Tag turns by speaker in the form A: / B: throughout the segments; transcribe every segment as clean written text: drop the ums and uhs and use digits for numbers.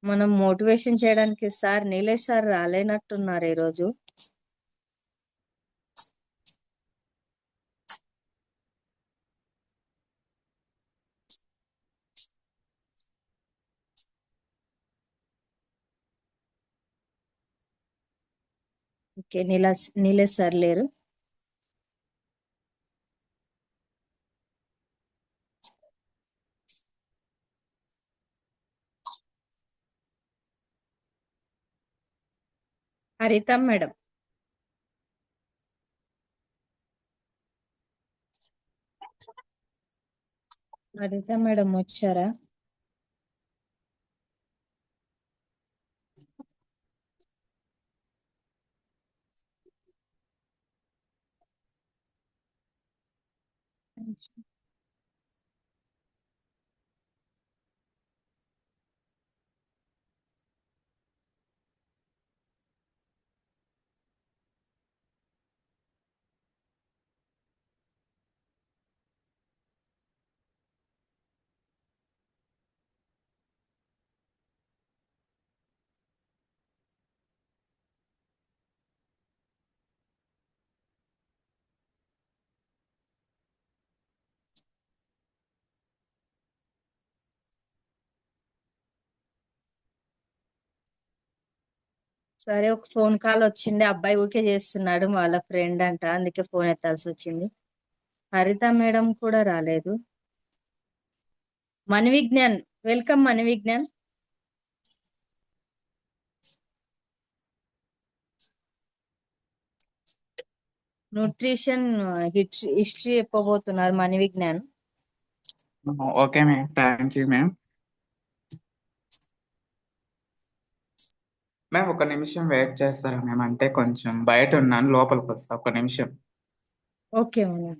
A: మనం మోటివేషన్ చేయడానికి sir Nilesh sir రాలేనట్టున్నారు ఈరోజు. ఓకే, నీలేష్ సార్ లేరు. హరిత మేడం. హరిత మేడం వచ్చారా? సరే, ఒక ఫోన్ కాల్ వచ్చింది, అబ్బాయి ఊకే చేస్తున్నాడు, వాళ్ళ ఫ్రెండ్ అంట, అందుకే ఫోన్ ఎత్తాల్సి వచ్చింది. హరిత మేడం కూడా రాలేదు. Vignan, welcome Vignan. Nutrition history చెప్పబోతున్నారు Vignan.
B: Okay ma'am, thank you ma'am. Ma'am ఒక నిమిషం వెయిట్ చేస్తారా మ్యామ్? అంటే కొంచెం బయట ఉన్నాను, లోపలికి వస్తా, ఒక నిమిషం.
A: Okay madam.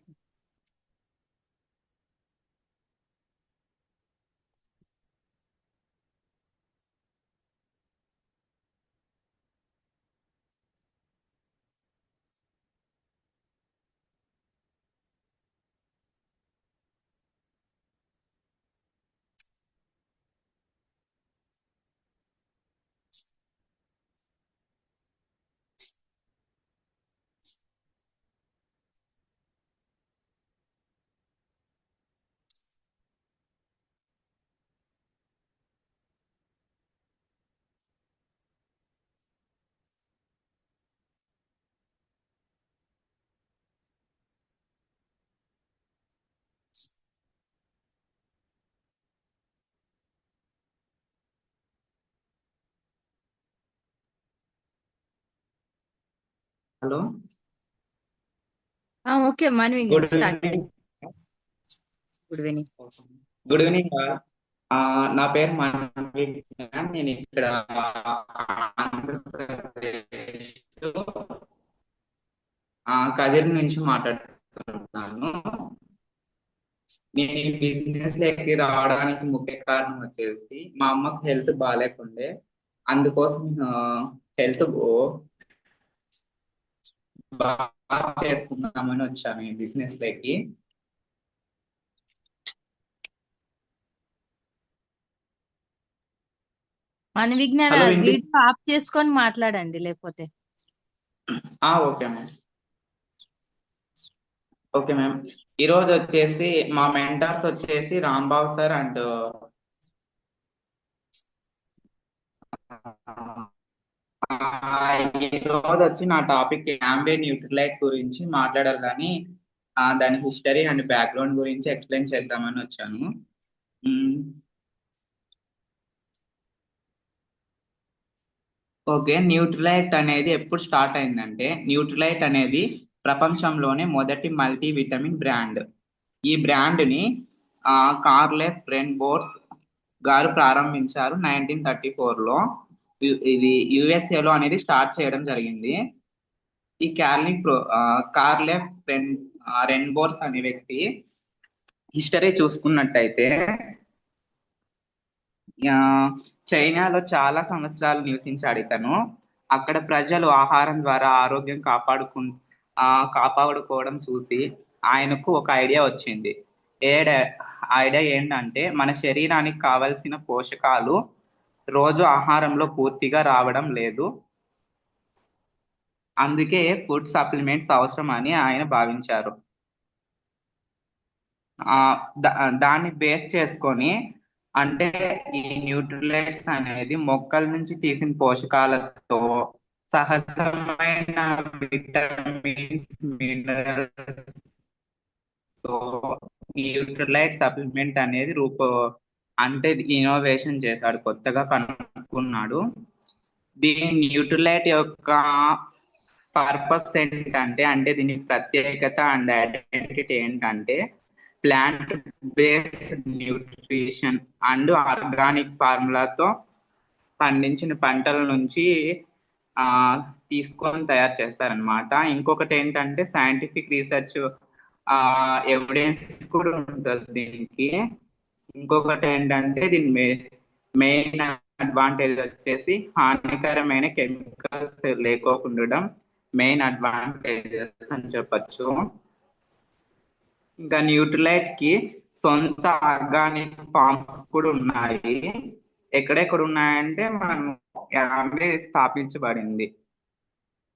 B: Hello,
A: okay Vignan
B: good
A: start.
B: Evening.
A: Good evening.
B: Good evening. నా పేరు మ్యామ్. నేను ఇక్కడ ఆంధ్రప్రదేశ్ కదిరి నుంచి మాట్లాడుతున్నాను. నేను ఈ బిజినెస్ లోకి రావడానికి ముఖ్య కారణం వచ్చేసి మా అమ్మకి హెల్త్ బాగాలేకుండే, అందుకోసం హెల్త్ బాగా చేసుకుందామని వచ్చాను ఈ బిజినెస్ లోకి.
A: విజ్ఞాన్
B: హలో,
A: వీడియో ఆఫ్ చేసుకొని మాట్లాడండి లేకపోతే.
B: Okay ma'am. Okay ma'am. ఈ రోజు వచ్చేసి మా మెంటర్స్ వచ్చేసి రాంబాబు సార్ అండ్ ఈ రోజు వచ్చి నా టాపిక్ యాంబే న్యూట్రిలైట్ గురించి మాట్లాడాలని, దాని హిస్టరీ అండ్ బ్యాక్గ్రౌండ్ గురించి ఎక్స్ప్లెయిన్ చేద్దామని వచ్చాను. ఓకే, న్యూట్రిలైట్ అనేది ఎప్పుడు స్టార్ట్ అయిందంటే, న్యూట్రిలైట్ అనేది ప్రపంచంలోనే మొదటి మల్టీ విటమిన్ బ్రాండ్. ఈ బ్రాండ్ ని కార్లెఫ్ రెన్బోర్స్ గారు ప్రారంభించారు 1934లో. ఇది యుఎస్ఏలో అనేది స్టార్ట్ చేయడం జరిగింది. ఈ కార్లెఫ్ రెన్బోర్స్ అనే వ్యక్తి హిస్టరీ చూసుకున్నట్టయితే చైనాలో చాలా సంవత్సరాలు నివసించాడు ఇతను. అక్కడ ప్రజలు ఆహారం ద్వారా ఆరోగ్యం కాపాడుకోవడం చూసి ఆయనకు ఒక ఐడియా వచ్చింది. ఐడియా ఏంటంటే, మన శరీరానికి కావలసిన పోషకాలు రోజు ఆహారంలో పూర్తిగా రావడం లేదు. అందుకే ఫుడ్ సప్లిమెంట్స్ అవసరం అని ఆయన భావించారు. ఆ దాన్ని బేస్ చేసుకొని, అంటే ఈ న్యూట్రిలైట్స్ అనేది మొక్కల నుంచి తీసిన పోషకాలతో సహజమైన విటమిన్స్, మినరల్స్ తో న్యూట్రిలైట్ సప్లిమెంట్ అనేది అంటే ఇన్నోవేషన్ చేశాడు, కొత్తగా కనుక్కున్నాడు. దీని న్యూట్రిలైట్ యొక్క పర్పస్ ఏంటంటే, అంటే దీని ప్రత్యేకత అండ్ ఐడెంటిటీ ఏంటంటే, plant based nutrition and organic ఫార్ములాతో పండించిన పంటల నుంచి ఆ తీసుకొని తయారు చేస్తారనమాట. ఇంకొకటి ఏంటంటే సైంటిఫిక్ రీసెర్చ్ ఎవిడెన్స్ కూడా ఉంటుంది దీనికి. ఇంకొకటి ఏంటంటే దీని మెయిన్ అడ్వాంటేజ్ వచ్చేసి హానికరమైన కెమికల్స్ లేకోకుండా మెయిన్ అడ్వాంటేజెస్ అని చెప్పచ్చు. ఇంకా న్యూట్రిలైట్ కి సొంత ఆర్గానిక్ ఫార్మ్స్ కూడా ఉన్నాయి. ఎక్కడెక్కడ ఉన్నాయంటే మనం యాంవే స్థాపించబడింది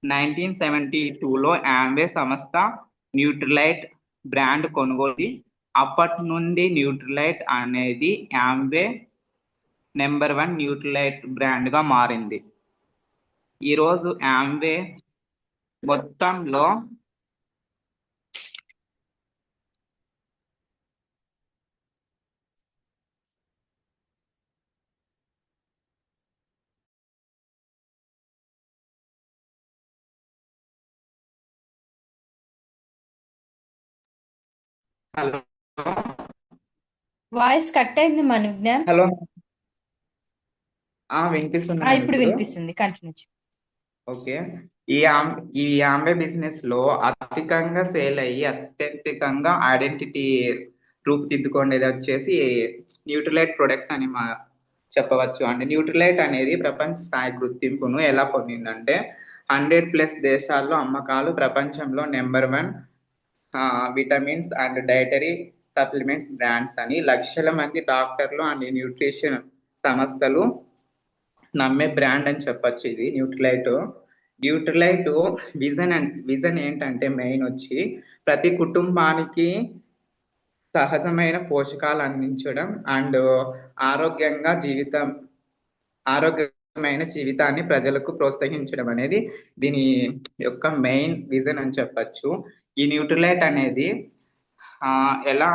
B: 1972లో. యాంవే సంస్థ న్యూట్రిలైట్ బ్రాండ్ కొనుగోలు. అప్పటి నుండి న్యూట్రిలైట్ అనేది యాంవే నెంబర్ 1 న్యూట్రిలైట్ బ్రాండ్ గా మారింది. ఈరోజు యాంవే మొత్తంలో హలో
A: వాయిస్ కట్ అయింది మన విజ్ఞాన్.
B: హలో వినిపిస్తుంది మేడం
A: ఇప్పుడు
B: ఇప్పుడు.
A: వినిపిస్తుంది, కంటిన్యూ.
B: ఓకే. ఈ యాంబే బిజినెస్ లో అధికంగా సేల్ అయ్యి అత్యధికంగా ఐడెంటిటీ రూపుదిద్దుకునేది వచ్చేసి న్యూట్రిలైట్ ప్రొడక్ట్స్ అని చెప్పవచ్చు. అంటే న్యూట్రిలైట్ అనేది ప్రపంచ స్థాయి గుర్తింపును ఎలా పొందిందంటే 100+ దేశాల్లో అమ్మకాలు, ప్రపంచంలో number 1 vitamins and dietary supplements brands అని లక్షల మంది డాక్టర్లు అండ్ న్యూట్రిషన్ సంస్థలు నమ్మే బ్రాండ్ అని చెప్పొచ్చు ఇది న్యూట్రిలైట్. విజన్ ఏంటంటే మెయిన్ వచ్చి ప్రతి కుటుంబానికి సహజమైన పోషకాలు అందించడం అండ్ ఆరోగ్యమైన జీవితాన్ని ప్రజలకు ప్రోత్సహించడం అనేది దీని యొక్క మెయిన్ విజన్ అని చెప్పచ్చు. ఈ న్యూట్రిలైట్ అనేది ఎలా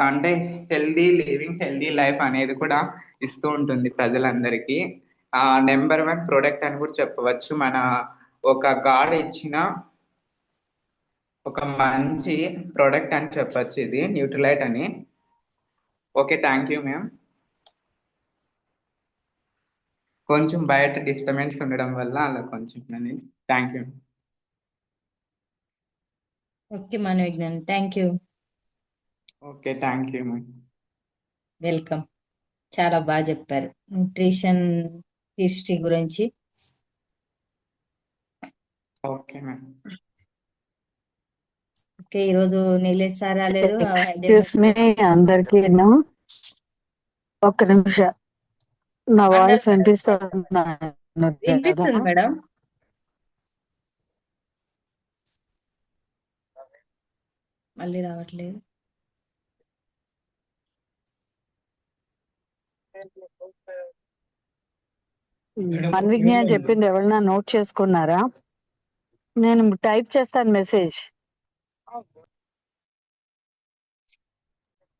B: అంటే హెల్దీ లివింగ్, హెల్దీ లైఫ్ అనేది కూడా ఇస్తూ ఉంటుంది ప్రజలందరికీ. నెంబర్ 1 ప్రోడక్ట్ అని కూడా చెప్పవచ్చు. మన ఒక గాడ్ ఇచ్చిన ఒక మంచి ప్రోడక్ట్ అని చెప్పచ్చు ఇది న్యూట్రిలైట్ అని. Okay, thank you ma'am. కొంచెం బయట డిస్టర్బెన్స్ ఉండడం వల్ల అలా కొంచెం. Thank you.
A: ఓకే మన Vignan, thank you.
B: Okay, thank you ma'am.
A: Welcome. చాలా బాగా చెప్పారు న్యూట్రిషన్ హిస్టరీ గురించి.
B: Okay ma'am.
A: ఓకే, ఈరోజు నీలేష్ సార్ రాలేదు.
C: ఎక్స్క్యూస్ మీ అందరికి. ఒక్క నిమిషం, నా వాయిస్ వినిపిస్తుందా?
A: వినిపిస్తుంది మేడం. మళ్ళీ రావట్లేదు.
C: మన్విజ్ఞ చెప్పింది ఎవరన్నా నోట్ చేసుకున్నారా? నేను టైప్ చేస్తాను మెసేజ్.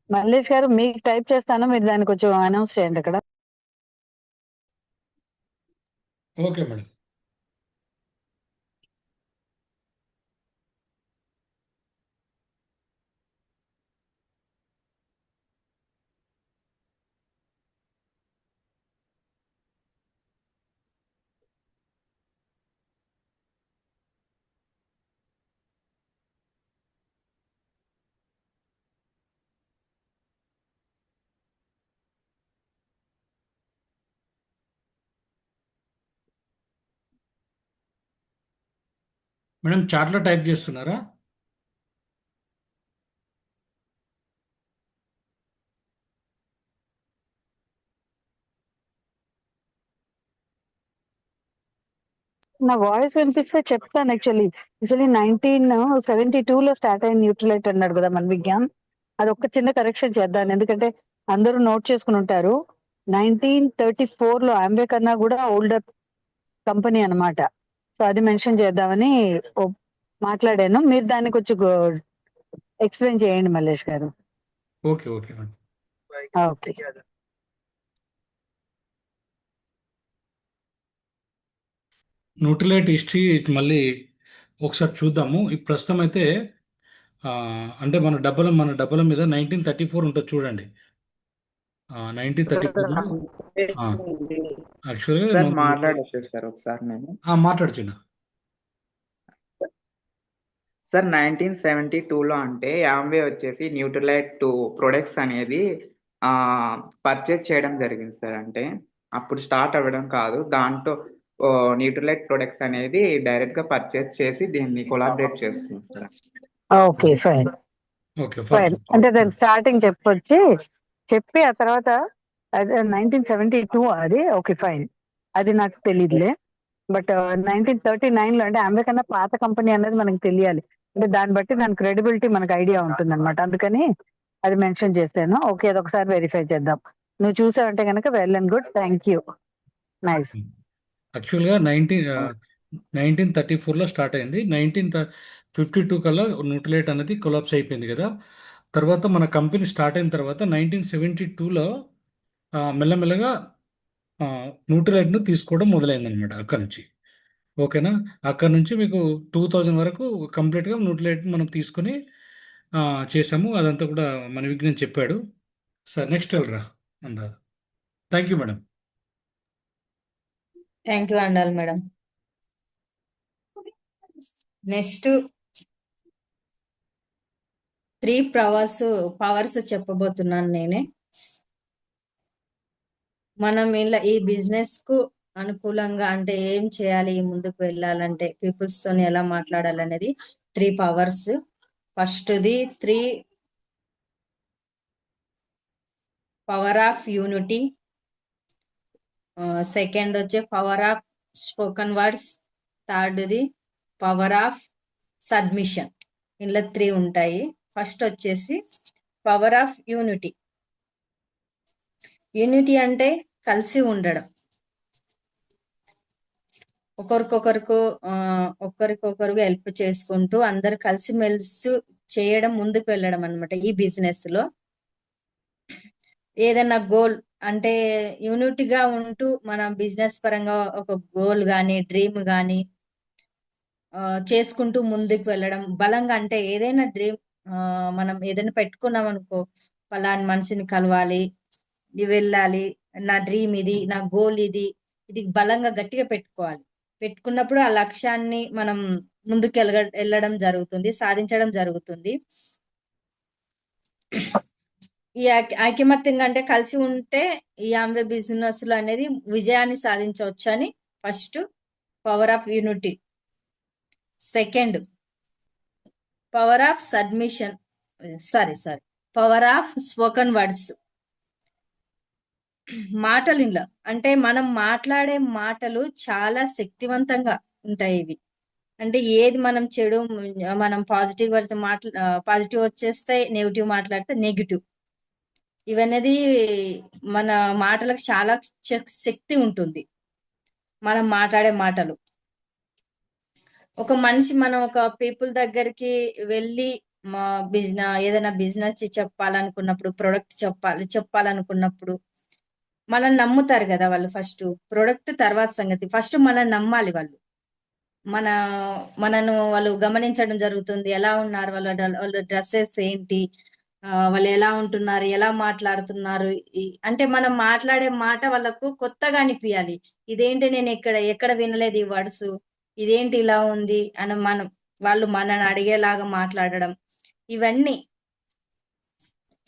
C: మల్లేష్ గారు మీకు టైప్ చేస్తాను, మీరు దానికి కొంచెం అనౌన్స్ చేయండి అక్కడ.
D: Okay madam. మేడం చాట్లో టైప్ చేస్తున్నారా?
C: నా వాయిస్ వినిపిస్తే చెప్తాను. యాక్చువల్లీ 1972 లో స్టార్ట్ అయిన న్యూట్రిలైట్ అన్నాడు కదా మన విజ్ఞాన్. అది ఒక్క చిన్న కరెక్షన్ చేద్దాం, ఎందుకంటే అందరూ నోట్ చేసుకుని ఉంటారు. 1934 లో ఆంబే కన్నా కూడా ఓల్డర్ కంపెనీ అన్నమాట. సో అది మెన్షన్ చేద్దామని మాట్లాడాను. మీరు దాన్ని కొంచెం ఎక్స్ప్లెయిన్ చేయండి మల్లేష్ గారు.
D: Okay okay madam.
C: Okay.
D: Nutrilite history మళ్ళీ ఒకసారి చూద్దాము. ఈ ప్రస్తుతం అయితే అంటే మన డబ్బల మీద 1934 ఉంటుంది చూడండి. 1934లో యాక్చువల్గా
B: సార్
D: మనం
B: మాట్లాడొచ్చు సార్ ఒకసారి నేను.
D: మాట్లాడుతున్నా.
B: సార్ 1972లో అంటే యాంబే వచ్చేసి న్యూట్రిలైట్ 2 ప్రొడక్ట్స్ అనేది పర్చేజ్ చేయడం జరిగింది సార్. అంటే అప్పుడు స్టార్ట్ అవ్వడం కాదు, దాంట్లో న్యూట్రిలైట్ ప్రొడక్ట్స్ అనేది డైరెక్ట్ గా పర్చేజ్ చేసి దీన్ని కొలాబరేట్ చేసుకుంది sir.
C: Okay fine
D: okay
C: fine. అంటే దాని స్టార్టింగ్ చెప్పి ఆ తర్వాత 1972 అది ఓకే ఫైన్. అది నాకు తెలియదులే. బట్ 1939 లో అంటే ఆంబే కన్నా పాత కంపెనీ అనేది మనకు తెలియాలి. అంటే దాన్ని బట్టి దాని క్రెడిబిలిటీ మనకు ఐడియా ఉంటుంది అనమాట. అందుకని అది మెన్షన్ చేశాను. ఓకే, అది ఒకసారి వెరిఫై చేద్దాం. నువ్వు చూసావంటే కనుక well and good, thank you, nice.
D: యాక్చువల్గా 1934లో స్టార్ట్ అయింది. 1952 కల్లా న్యూట్రిలైట్ అనేది కొలాప్స్ అయిపోయింది కదా. తర్వాత మన కంపెనీ స్టార్ట్ అయిన తర్వాత 1972లో మెల్లమెల్లగా న్యూట్రిలైట్ను తీసుకోవడం మొదలైందనమాట అక్కడ నుంచి. ఓకేనా. అక్కడ నుంచి మీకు 2000 వరకు కంప్లీట్గా న్యూట్రిలైట్ మనం తీసుకొని చేసాము. అదంతా కూడా మన విజ్ఞాన్ చెప్పాడు. సార్ నెక్స్ట్ వెళ్ళరా Anuradha. Thank you madam.
A: Thank you అండాలి madam. Next 3 powers చెప్పబోతున్నాను నేనే. మనం ఇలా ఈ బిజినెస్ కు అనుకూలంగా అంటే ఏం చేయాలి, ముందుకు వెళ్ళాలంటే పీపుల్స్ తోని ఎలా మాట్లాడాలనేది 3 పవర్స్. ఫస్ట్ది 3 పవర్ ఆఫ్ యూనిటీ, సెకండ్ వచ్చే పవర్ ఆఫ్ స్పోకన్ వర్డ్స్, థర్డ్ది పవర్ ఆఫ్ సబ్మిషన్. ఇలా 3 ఉంటాయి. ఫస్ట్ వచ్చేసి పవర్ ఆఫ్ యూనిటీ. యూనిటీ అంటే కలిసి ఉండడం, ఒకరికొకరు హెల్ప్ చేసుకుంటూ అందరు కలిసిమెలిసి చేయడం, ముందుకు వెళ్ళడం అనమాట. ఈ బిజినెస్ లో ఏదైనా గోల్ అంటే యూనిటీగా ఉంటూ మన బిజినెస్ పరంగా ఒక గోల్ కానీ డ్రీమ్ కానీ చేసుకుంటూ ముందుకు వెళ్ళడం బలంగా. అంటే ఏదైనా డ్రీమ్ మనం ఏదైనా పెట్టుకున్నాం అనుకో, పలాని మనిషిని కలవాలి, ఇది వెళ్ళాలి, నా డ్రీమ్ ఇది, నా గోల్ ఇది, ఇది బలంగా గట్టిగా పెట్టుకున్నప్పుడు ఆ లక్ష్యాన్ని మనం ముందుకు వెళ్ళడం జరుగుతుంది, సాధించడం జరుగుతుంది. ఈ ఐకమత్యంగా అంటే కలిసి ఉంటే ఈ ఆంబే బిజినెస్ లో అనేది విజయాన్ని సాధించవచ్చు అని first power of unity. Second power of submission, power of spoken words. మాటలు ఇలా అంటే మనం మాట్లాడే మాటలు చాలా శక్తివంతంగా ఉంటాయి. ఇవి అంటే ఏది మనం చెడు, మనం పాజిటివ్ పాజిటివ్ వచ్చేస్తే నెగిటివ్ మాట్లాడితే నెగిటివ్. ఇవనేది మన మాటలకు చాలా శక్తి ఉంటుంది. మనం మాట్లాడే మాటలు ఒక మనిషి, మనం ఒక పీపుల్ దగ్గరికి వెళ్ళి ఏదైనా బిజినెస్ చెప్పాలనుకున్నప్పుడు, ప్రొడక్ట్ చెప్పాలనుకున్నప్పుడు మనల్ని నమ్ముతారు కదా వాళ్ళు. ఫస్ట్ ప్రొడక్ట్ తర్వాత సంగతి, ఫస్ట్ మనల్ని నమ్మాలి వాళ్ళు. మనను వాళ్ళు గమనించడం జరుగుతుంది. ఎలా ఉన్నారు వాళ్ళ డ్రెస్సెస్ ఏంటి, వాళ్ళు ఎలా ఉంటున్నారు, ఎలా మాట్లాడుతున్నారు. అంటే మనం మాట్లాడే మాట వాళ్ళకు కొత్తగా అనిపించాలి. ఇదేంటి, నేను ఎక్కడ వినలేదు ఈ వర్డ్స్, ఇదేంటి ఇలా ఉంది అని వాళ్ళు మనని అడిగేలాగా మాట్లాడడం. ఇవన్నీ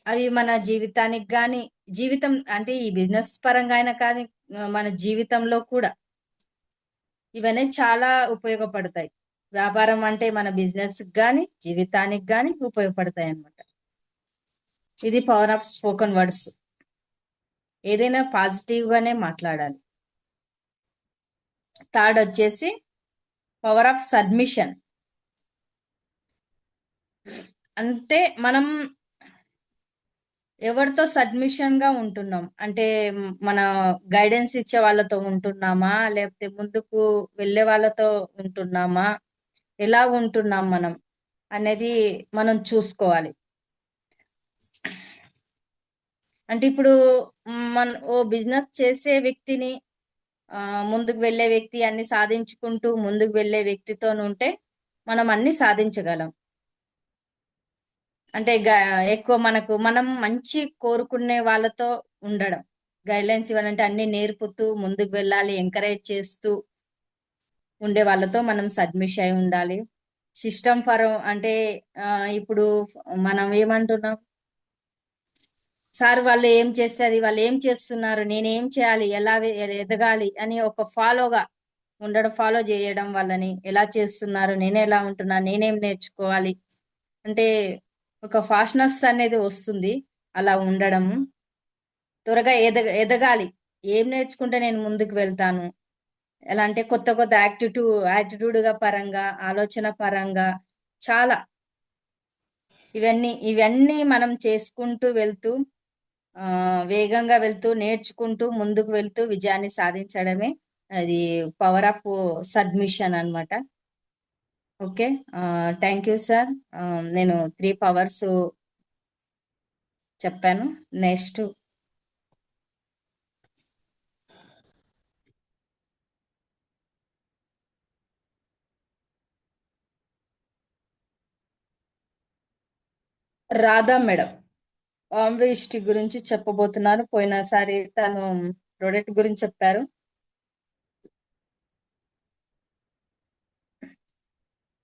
A: అవి మన జీవితానికి కానీ, జీవితం అంటే ఈ బిజినెస్ పరంగా అయినా కానీ మన జీవితంలో కూడా ఇవన్నీ చాలా ఉపయోగపడతాయి. వ్యాపారం అంటే మన బిజినెస్ కానీ జీవితానికి కానీ ఉపయోగపడతాయి అన్నమాట. ఇది పవర్ ఆఫ్ స్పోకన్ వర్డ్స్. ఏదైనా పాజిటివ్ గానే మాట్లాడాలి. థర్డ్ వచ్చేసి పవర్ ఆఫ్ సబ్మిషన్. అంటే మనం ఎవరితో సబ్మిషన్ గా ఉంటున్నాం అంటే మన గైడెన్స్ ఇచ్చే వాళ్ళతో ఉంటున్నామా, లేకపోతే ముందుకు వెళ్ళే వాళ్ళతో ఉంటున్నామా, ఎలా ఉంటున్నాం మనం అనేది మనం చూసుకోవాలి. అంటే ఇప్పుడు మన ఓ బిజినెస్ చేసే వ్యక్తిని ముందుకు వెళ్ళే వ్యక్తి అన్ని సాధించుకుంటూ ముందుకు వెళ్ళే వ్యక్తితో ఉంటే మనం అన్ని సాధించగలం. అంటే ఎక్కువ మనం మంచి కోరుకునే వాళ్ళతో ఉండడం, గైడ్లైన్స్ ఇవ్వాలంటే అన్ని నేర్పుతూ ముందుకు వెళ్ళాలి, ఎంకరేజ్ చేస్తూ ఉండే వాళ్ళతో మనం సబ్మిష్ అయి ఉండాలి. సిస్టమ్ ఫర్ అంటే ఇప్పుడు మనం ఏమంటున్నాం, సార్ వాళ్ళు ఏం చేస్తారు, వాళ్ళు ఏం చేస్తున్నారు, నేనేం చేయాలి, ఎలా ఎదగాలి అని ఒక ఫాలోగా ఉండడం, ఫాలో చేయడం వాళ్ళని, ఎలా చేస్తున్నారు, నేనే ఎలా ఉంటున్నాను, నేనేం నేర్చుకోవాలి అంటే ఒక ఫాస్ట్నెస్ అనేది వస్తుంది. అలా ఉండడం, త్వరగా ఎదగాలి, ఏం నేర్చుకుంటే నేను ముందుకు వెళ్తాను, ఎలా అంటే కొత్త కొత్త యాటిట్యూడ్గా పరంగా, ఆలోచన పరంగా చాలా ఇవన్నీ మనం చేసుకుంటూ వెళ్తూ వేగంగా వెళ్తూ నేర్చుకుంటూ ముందుకు వెళ్తూ విజయాన్ని సాధించడమే అది పవర్ ఆఫ్ సబ్మిషన్ అన్నమాట. Okay, thank you sir. నేను 3 పవర్స్ చెప్పాను. Next Radha madam Ambe history గురించి చెప్పబోతున్నారు. పోయినసారి తను ప్రోడక్ట్ గురించి చెప్పారు.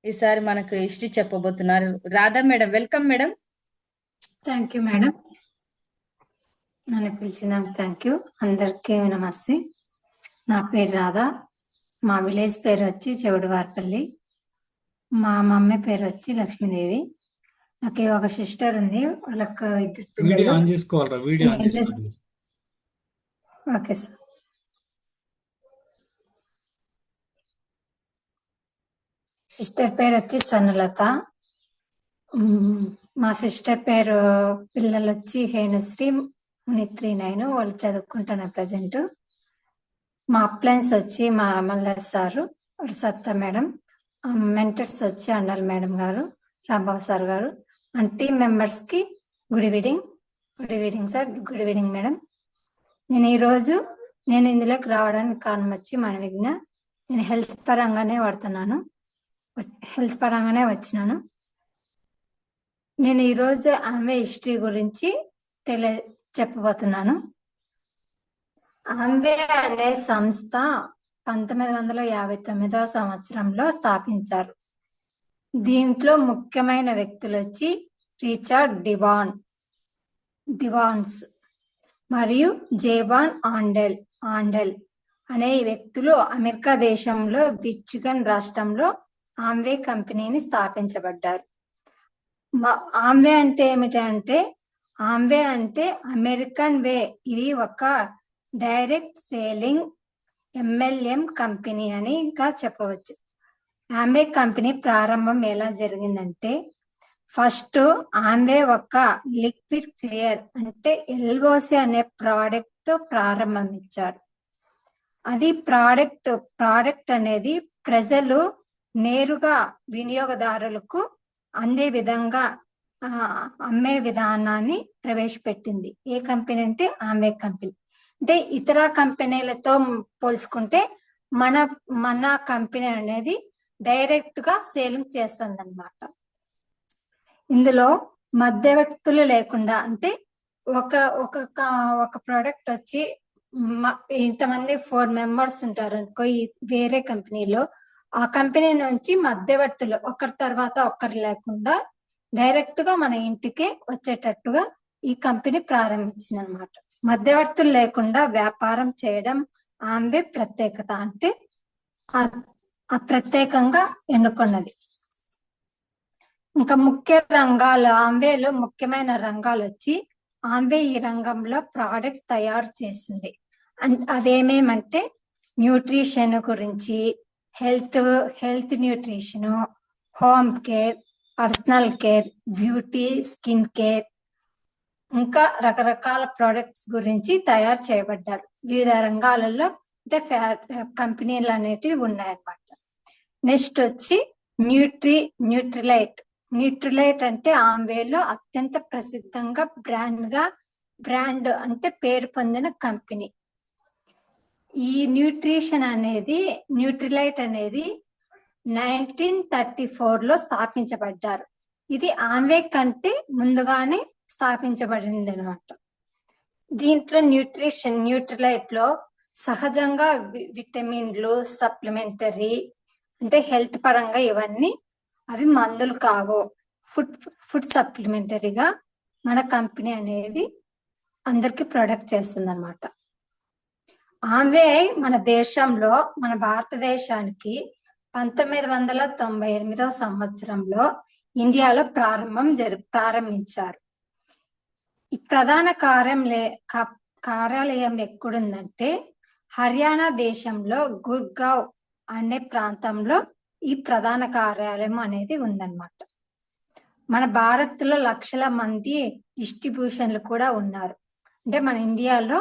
A: ఈసారి మనకు హిస్టరీ చెప్పబోతున్నారు. Radha madam, welcome madam.
E: Thank you madam, నన్ను పిలిచినందుకు థ్యాంక్ యూ. అందరికీ నమస్తే. నా పేరు రాధా. మా విలేజ్ పేరు వచ్చి చెవుడువారిపల్లి. మా మమ్మీ పేరు వచ్చి లక్ష్మీదేవి. నాకు ఒక సిస్టర్ ఉంది, వాళ్ళకు ఇద్దరు
D: వీడియో
E: పిల్లలు.
D: ఆన్ చేసుకోవాలరా, వీడియో ఆన్ చేసుకోవాలి.
E: Okay sir. సిస్టర్ పేరు వచ్చి సన్నలత. మా సిస్టర్ పేరు పిల్లలు వచ్చి హేనుశ్రీ, మునిత్రి, నైను. వాళ్ళు చదువుకుంటున్నారు ప్రజెంట్. మా అప్లయన్స్ వచ్చి మా మల్లెస్ సారు, సత్తా మేడం. మెంటర్స్ వచ్చి అండల్ మేడం గారు, రాంబాబు సార్ గారు. అండ్ టీమ్ మెంబర్స్ కి good evening. Good evening sir. Good evening madam. నేను ఇందులోకి రావడానికి కారణం వచ్చి మన విఘ్న. నేను హెల్త్ పరంగానే వచ్చినాను. నేను ఈరోజు ఆమె హిస్టరీ గురించి చెప్పబోతున్నాను. ఆంవే అనే సంస్థ 1959వ సంవత్సరంలో స్థాపించారు. దీంట్లో ముఖ్యమైన వ్యక్తులు వచ్చి రిచర్డ్ డివాన్స్ మరియు జేవాన్ ఆండెల్ అనే వ్యక్తులు అమెరికా దేశంలో మిచిగన్ రాష్ట్రంలో ఆమ్వే కంపెనీని స్థాపించబడ్డారు. ఆమ్వే అంటే ఏమిటంటే, ఆమ్వే అంటే అమెరికన్ వే. ఇది ఒక డైరెక్ట్ సేలింగ్ MLM కంపెనీ అని చెప్పవచ్చు. ఆమ్వే కంపెనీ ప్రారంభం ఎలా జరిగిందంటే, ఫస్ట్ ఆమ్వే ఒక లిక్విడ్ క్లియర్ అంటే LOC అనే ప్రోడక్ట్ తో ప్రారంభించారు. అది ప్రోడక్ట్ అనేది ప్రజలు నేరుగా వినియోగదారులకు అందే విధంగా అమ్మే విధానాన్ని ప్రవేశపెట్టింది. ఏ కంపెనీ అంటే ఆమ్వే కంపెనీ. అంటే ఇతర కంపెనీలతో పోల్చుకుంటే మన కంపెనీ అనేది డైరెక్ట్ గా సేలింగ్ చేస్తుంది అన్నమాట. ఇందులో మధ్యవర్తులు లేకుండా, అంటే ఒక ప్రోడక్ట్ వచ్చి ఇంతమంది 4 మెంబర్స్ ఉంటారు అనుకో వేరే కంపెనీలో, ఆ కంపెనీ నుంచి మధ్యవర్తులు ఒకరి తర్వాత ఒకరు లేకుండా డైరెక్ట్ గా మన ఇంటికే వచ్చేటట్టుగా ఈ కంపెనీ ప్రారంభించింది అనమాట. మధ్యవర్తులు లేకుండా వ్యాపారం చేయడం ఆమ్వే ప్రత్యేకత. అంటే ఆ ప్రత్యేకంగా ఎన్నుకున్నది. ఇంకా ముఖ్య రంగాలు, ఆమ్వేలో ముఖ్యమైన రంగాలు వచ్చి, ఆమ్వే ఈ రంగంలో ప్రోడక్ట్స్ తయారు చేస్తుంది. అవేమేమంటే న్యూట్రిషన్ గురించి, health health nutrition, home care, personal care, beauty, skin care, ఇంకా రకరకాల ప్రొడక్ట్స్ గురించి తయారు చేయబడ్డారు. వివిధ రంగాలలో అంటే కంపెనీలు అనేటివి ఉన్నాయన్నమాట. నెక్స్ట్ వచ్చి న్యూట్రిలైట్ అంటే ఆంవేలో అత్యంత ప్రసిద్ధంగా బ్రాండ్ అంటే పేరు పొందిన కంపెనీ. ఈ న్యూట్రిలైట్ అనేది 1934 లో స్థాపించబడ్డారు. ఇది ఆమ్వే కంటే ముందుగానే స్థాపించబడింది అనమాట. దీంట్లో న్యూట్రిలైట్ లో సహజంగా విటమిన్లు, సప్లిమెంటరీ అంటే హెల్త్ పరంగా ఇవన్నీ అవి మందులు కావు, ఫుడ్ సప్లిమెంటరీగా మన కంపెనీ అనేది అందరికి ప్రొడక్ట్ చేస్తుంది అనమాట. ఆమ్వే మన దేశంలో, మన భారతదేశానికి 1998 సంవత్సరంలో ఇండియాలో ప్రారంభించారు. ఈ ప్రధాన కార్యాలయం ఎక్కడుందంటే హర్యానా దేశంలో గుర్గావ్ అనే ప్రాంతంలో ఈ ప్రధాన కార్యాలయం అనేది ఉందన్నమాట. మన భారత్లో లక్షల మంది డిస్ట్రిబ్యూషన్లు కూడా ఉన్నారు. అంటే మన ఇండియాలో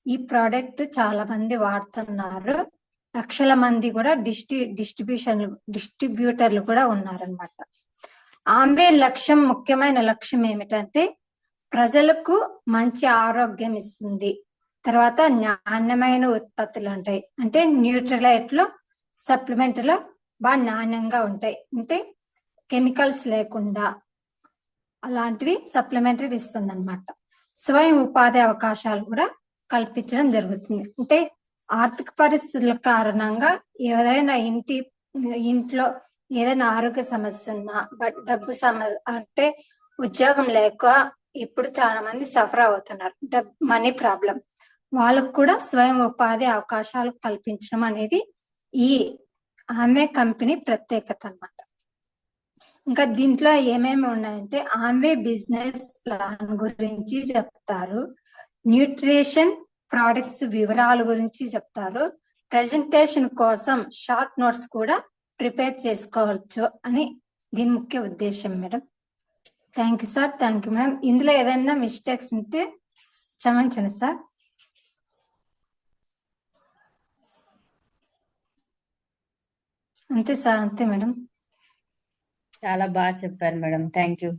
E: ఈ ప్రోడక్ట్ చాలా మంది వాడుతున్నారు. లక్షల మంది కూడా డిస్ట్రిబ్యూటర్లు కూడా ఉన్నారనమాట. ఆంబే ముఖ్యమైన లక్ష్యం ఏమిటంటే ప్రజలకు మంచి ఆరోగ్యం ఇస్తుంది. తర్వాత నాణ్యమైన ఉత్పత్తులు ఉంటాయి. అంటే న్యూట్రిలైట్ లో సప్లిమెంట్ లో బాగా నాణ్యంగా ఉంటాయి. అంటే కెమికల్స్ లేకుండా అలాంటివి సప్లిమెంటరీ ఇస్తుంది అనమాట. స్వయం ఉపాధి అవకాశాలు కూడా కల్పించడం జరుగుతుంది. అంటే ఆర్థిక పరిస్థితుల కారణంగా ఏదైనా ఇంట్లో ఏదైనా ఆరోగ్య సమస్య ఉన్నా, డబ్బు సమస్య అంటే ఉద్యోగం లేక ఇప్పుడు చాలా మంది సఫర్ అవుతున్నారు, మనీ ప్రాబ్లం, వాళ్ళకు కూడా స్వయం ఉపాధి అవకాశాలు కల్పించడం అనేది ఈ ఆమ్వే కంపెనీ ప్రత్యేకత అన్నమాట. ఇంకా దీంట్లో ఏమేమి ఉన్నాయంటే ఆమ్వే బిజినెస్ ప్లాన్ గురించి చెప్తారు, న్యూట్రిషన్ ప్రోడక్ట్స్ వివరాల గురించి చెప్తారు, ప్రెజెంటేషన్ కోసం షార్ట్ నోట్స్ కూడా ప్రిపేర్ చేసుకోవచ్చు అని దీని ముఖ్య ఉద్దేశం madam. Thank you sir. Thank you madam. ఇందులో ఏదైనా మిస్టేక్స్ ఉంటే క్షమించండి సార్. అంతే సార్, అంతే మేడం.
A: చాలా బాగా చెప్పారు madam. Thank you.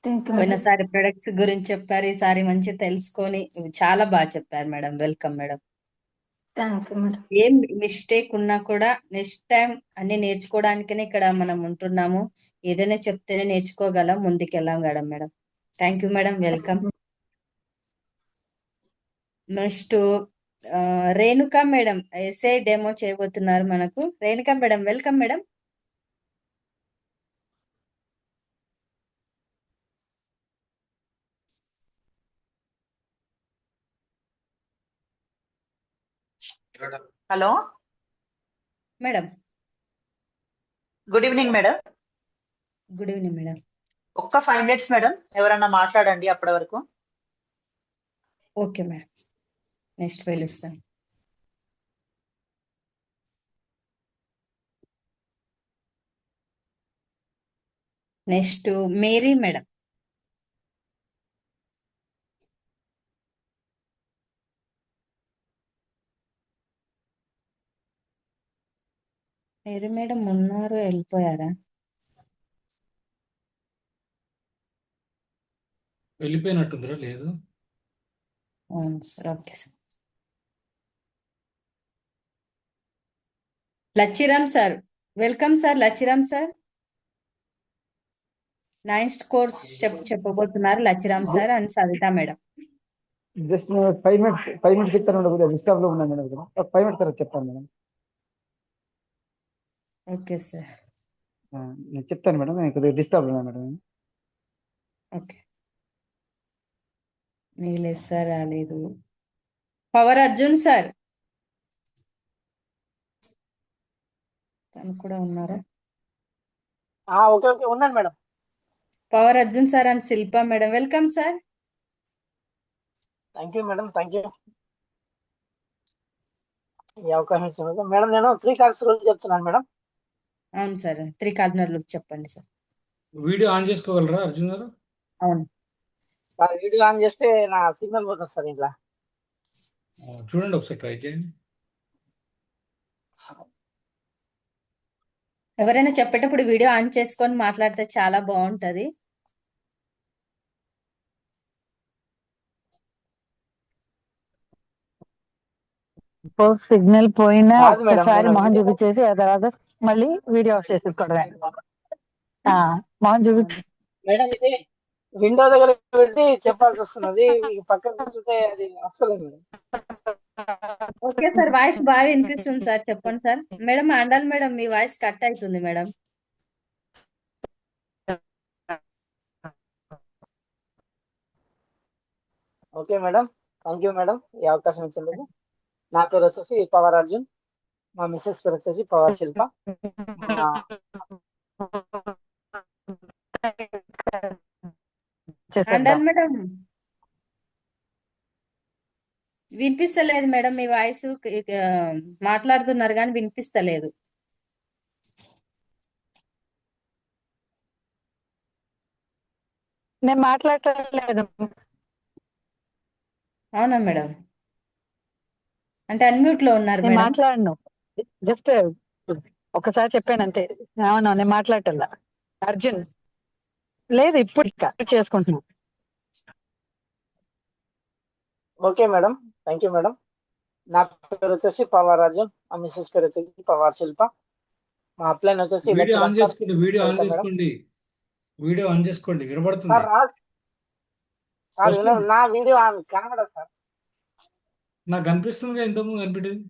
E: Thank you madam.
A: పోయినసారి ప్రొడక్ట్స్ గురించి చెప్పారు, ఈసారి మంచి తెలుసుకొని చాలా బాగా చెప్పారు madam. Welcome madam.
E: Thank you madam.
A: ఏం మిస్టేక్ ఉన్నా కూడా నెక్స్ట్ టైం అన్ని నేర్చుకోవడానికనే ఇక్కడ మనం ఉంటున్నాము. ఏదైనా చెప్తేనే నేర్చుకోగలం, ముందుకెళ్ళాం కదా madam. Thank you madam. Welcome. Next Renuka madam SI demo చేయబోతున్నారు మనకు. Renuka madam welcome madam.
F: Hello
A: madam.
F: Good evening madam.
A: Good evening madam.
F: ఒక్క 5 minutes మేడం, ఎవరన్నా మాట్లాడండి అప్పటి వరకు.
A: ఓకే మేడం, నెక్స్ట్ ఫైల్ ఇస్తాను. Next Mary madam. Mary madam ఉన్నారు, వెళ్ళిపోయారా?
D: వెళ్ళిపోయినట్టుందిరా. లేదు.
A: అవును sir. Okay sir. Lachiram sir welcome sir. Lachiram sir ninth course చెప్పబోతున్నారు Lachiram sir and Savitha madam.
G: Just 5 minutes చెప్తాను మేడం. కొద్దిగా డిస్టర్బ్ లో ఉన్నాను మేడం. ఒక 5 minutes తర్వాత చెప్తాను మేడం.
A: Okay sir.
G: నేను చెప్తాను మేడం. నేను కొద్దిగా డిస్టర్బ్ ఉన్నాను మేడం.
A: ఓకే. నీలేదు సార్, రాలేదు. పవర్ అర్జున్ సార్ తను కూడా ఉన్నారా?
F: ఓకే ఓకే, ఉన్నాను madam.
A: Power Arjun sir and Shilpa madam welcome sir.
F: Thank you madam. Thank you. ఈ అవకాశం ఇచ్చినందుకు. మేడం నేను 3 కార్డ్స్ రూల్ చెప్తున్నాను మేడం.
A: అవును సార్ 3 కార్డినల్ చెప్పండి సార్.
D: వీడియో ఆన్ చేసుకోగలరా అర్జున్ గారు?
A: అవును
F: సార్ వీడియో ఆన్ చేస్తే నా సిగ్నల్ పోతుంది సార్ ఇంట్లో.
D: చూడండి ఒకసారి ట్రై చేయండి.
A: ఎవరైనా చెప్పేటప్పుడు వీడియో ఆన్ చేసుకొని మాట్లాడితే చాలా బాగుంటది.
C: సపోజ్ సిగ్నల్ పోయినా
F: కాదు మేడం,
C: ఒక్కసారి
F: నేను
C: మొహం
F: వీడియో
C: చూపించేసి ఆ తర్వాత మళ్ళీ వీడియో ఆఫ్ చేసేసుకోవడమే. మొహం చూపించి
F: మేడం ఇది విండో దగ్గర పెట్టి చెప్పాల్సి వస్తున్నది. ఈ పక్కన కూర్చుంటే అది అస్సలు మేడం.
A: ఓకే సార్ వాయిస్ బాగా వినిపిస్తుంది సార్, చెప్పండి సార్. మేడం అండాలి మేడం, మీ వాయిస్ కట్ అవుతుంది madam.
F: Okay madam, thank you madam ఈ అవకాశం ఇచ్చినందుకు. నా పేరు వచ్చేసి పవర్ అర్జున్, మా మిస్సెస్ పేరు వచ్చేసి పవర్ శిల్ప. మా
C: చేసేద్దాం.
A: అండాలి మేడం వినిపిస్తలేదు మేడం, మీ వాయిస్ మాట్లాడుతున్నారు కానీ వినిపిస్తలేదు.
C: నేను మాట్లాడలేదు.
A: అవునా మేడం, అంటే అన్మ్యూట్ లో ఉన్నారు
C: నేను
A: మేడం.
C: మాట్లాడను, జస్ట్ ఒకసారి చెప్పాను అంతే. అవును నేను మాట్లాడటల్లా. అర్జున్ లేదు, ఇప్పుడు చేసుకుంటున్నాను.
F: Okay madam, thank you madam. నా పేరు వచ్చేసి పవర్ అర్జున్, మా మిస్సెస్ పేరు వచ్చేసి పవర్ శిల్ప. మా అప్లైన్ వచ్చేసి
D: వీడియో ఆన్
F: లచ్చిరామ్ సార్,
D: చేసుకోండి, వీడియో ఆన్
F: సరిత మేడం.
D: చేసుకోండి, వీడియో ఆన్ చేసుకోండి, వినబడుతుంది.
F: సార్ సార్
D: వస్తుంది.
F: నా వీడియో కనబడదు సార్.
D: నాకు కనిపిస్తుందిగా, ఇంతకుముందు కనిపించింది.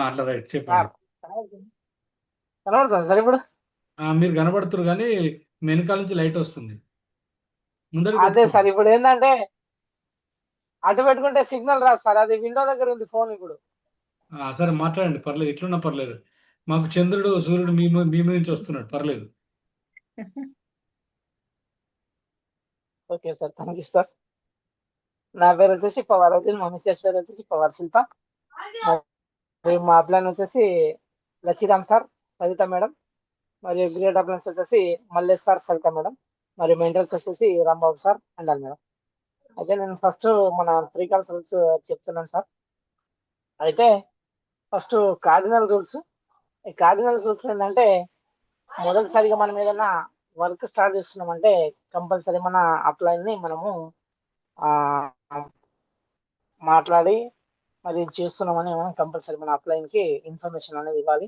D: అట్లా రైట్ చెప్పండి.
F: కనబడుతుంది సార్ ఇప్పుడు.
D: మీరు కనబడుతున్నారు కానీ వెనకాల నుంచి లైట్ వస్తుంది. ముందర
F: అదే సార్, ఇప్పుడు ఏంటంటే అటు పెట్టుకుంటే సిగ్నల్ రాదు సార్, అది విండో దగ్గర ఉంది ఫోన్ ఇప్పుడు.
D: సరే మాట్లాడండి, పర్లేదు, ఎట్లున్నా పర్లేదు. మాకు చంద్రుడు సూర్యుడు మీ మీద నుంచి వస్తున్నాడు, పర్లేదు.
F: Okay sir, thank you sir. నా పేరు వచ్చేసి పవర్ అర్జున్, మా మిస్సెస్ పేరు వచ్చేసి పవర్ శిల్ప. మరియు మా అప్లైన్ వచ్చేసి లచ్చిరామ్ సార్, సవిత మేడం. మరియు గ్రేడ్ అప్లైన్స్ వచ్చేసి మల్లేష్ సార్, సవిత మేడం. మరియు మెయింటెనెన్స్ వచ్చేసి రాంబాబు సార్ అండాలి మేడం. అయితే నేను ఫస్ట్ మన 3 కాల్స్ రూల్స్ చెప్తున్నాను సార్. అయితే ఫస్ట్ కార్డినల్ రూల్స్. ఈ కార్డినల్ రూల్స్ ఏంటంటే, మొదటిసారిగా మనం ఏదైనా వర్క్ స్టార్ట్ చేస్తున్నామంటే కంపల్సరీ మన అప్లైన్ ని మనము ఆ మాట్లాడి అది చేస్తున్నామని మనం కంపల్సరీ మన అప్లైన్ కి ఇన్ఫర్మేషన్ అనేది ఇవ్వాలి.